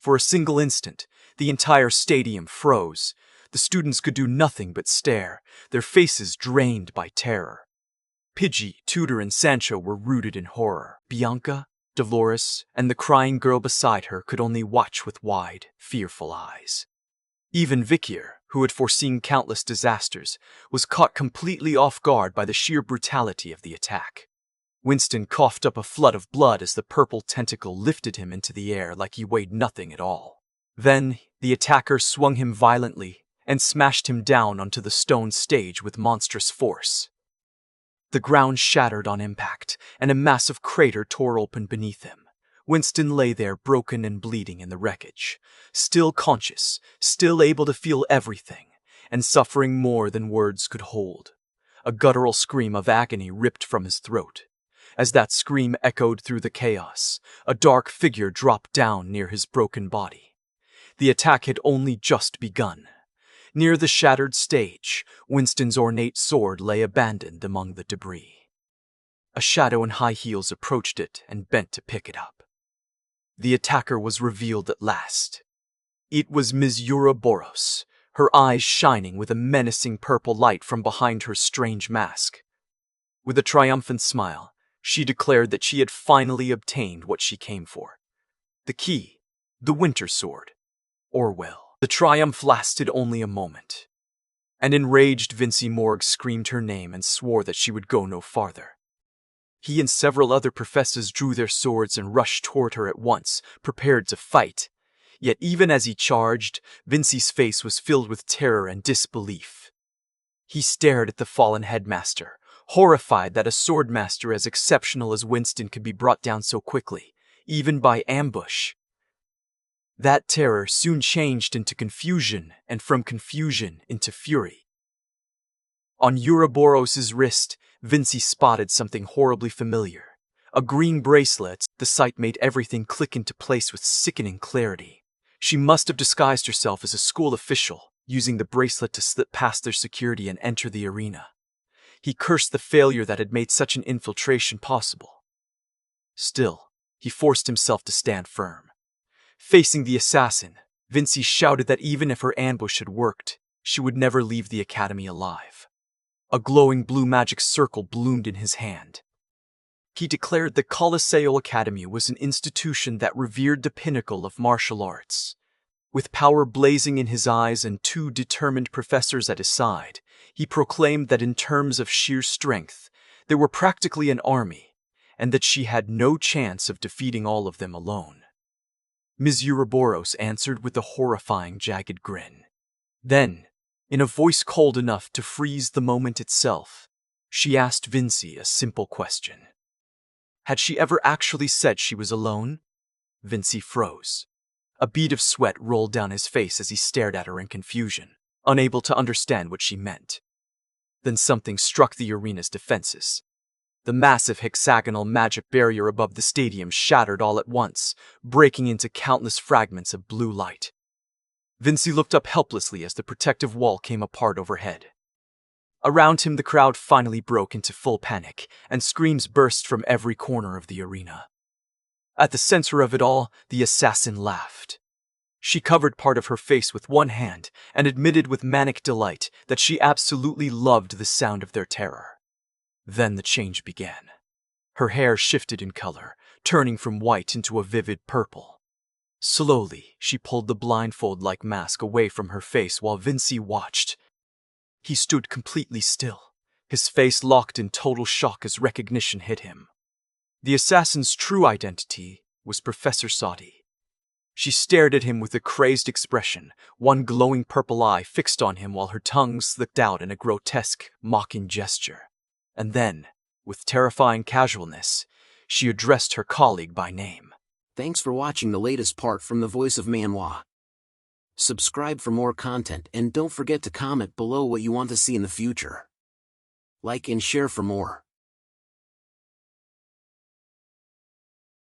For a single instant, the entire stadium froze. The students could do nothing but stare, their faces drained by terror. Pidgey, Tudor, and Sancho were rooted in horror. Bianca, Dolores, and the crying girl beside her could only watch with wide, fearful eyes. Even Vikir, who had foreseen countless disasters, was caught completely off guard by the sheer brutality of the attack. Winston coughed up a flood of blood as the purple tentacle lifted him into the air like he weighed nothing at all. Then, the attacker swung him violently and smashed him down onto the stone stage with monstrous force. The ground shattered on impact, and a massive crater tore open beneath him. Winston lay there broken and bleeding in the wreckage, still conscious, still able to feel everything, and suffering more than words could hold. A guttural scream of agony ripped from his throat. As that scream echoed through the chaos, a dark figure dropped down near his broken body. The attack had only just begun. Near the shattered stage, Winston's ornate sword lay abandoned among the debris. A shadow in high heels approached it and bent to pick it up. The attacker was revealed at last. It was Ms. Ouroboros, her eyes shining with a menacing purple light from behind her strange mask. With a triumphant smile, she declared that she had finally obtained what she came for. The key, the Winter Sword, Orwell. The triumph lasted only a moment. An enraged Vincy Morgue screamed her name and swore that she would go no farther. He and several other professors drew their swords and rushed toward her at once, prepared to fight. Yet even as he charged, Vincy's face was filled with terror and disbelief. He stared at the fallen headmaster, horrified that a swordmaster as exceptional as Winston could be brought down so quickly, even by ambush. That terror soon changed into confusion, and from confusion into fury. On Ouroboros' wrist, Vincy spotted something horribly familiar. A green bracelet. The sight made everything click into place with sickening clarity. She must have disguised herself as a school official, using the bracelet to slip past their security and enter the arena. He cursed the failure that had made such an infiltration possible. Still, he forced himself to stand firm. Facing the assassin, Vincy shouted that even if her ambush had worked, she would never leave the academy alive. A glowing blue magic circle bloomed in his hand. He declared the Coliseo Academy was an institution that revered the pinnacle of martial arts. With power blazing in his eyes and 2 determined professors at his side, he proclaimed that in terms of sheer strength, they were practically an army, and that she had no chance of defeating all of them alone. Ms. Ouroboros answered with a horrifying, jagged grin. Then, in a voice cold enough to freeze the moment itself, she asked Vincy a simple question. Had she ever actually said she was alone? Vincy froze. A bead of sweat rolled down his face as he stared at her in confusion, unable to understand what she meant. Then something struck the arena's defenses. The massive hexagonal magic barrier above the stadium shattered all at once, breaking into countless fragments of blue light. Vincy looked up helplessly as the protective wall came apart overhead. Around him, the crowd finally broke into full panic, and screams burst from every corner of the arena. At the center of it all, the assassin laughed. She covered part of her face with one hand and admitted with manic delight that she absolutely loved the sound of their terror. Then the change began. Her hair shifted in color, turning from white into a vivid purple. Slowly, she pulled the blindfold-like mask away from her face while Vincy watched. He stood completely still, his face locked in total shock as recognition hit him. The assassin's true identity was Professor Sadi. She stared at him with a crazed expression, one glowing purple eye fixed on him while her tongue slipped out in a grotesque, mocking gesture. And then, with terrifying casualness, she addressed her colleague by name. Thanks for watching the latest part from the voice of Manhwa. Subscribe for more content and don't forget to comment below what you want to see in the future. Like and share for more.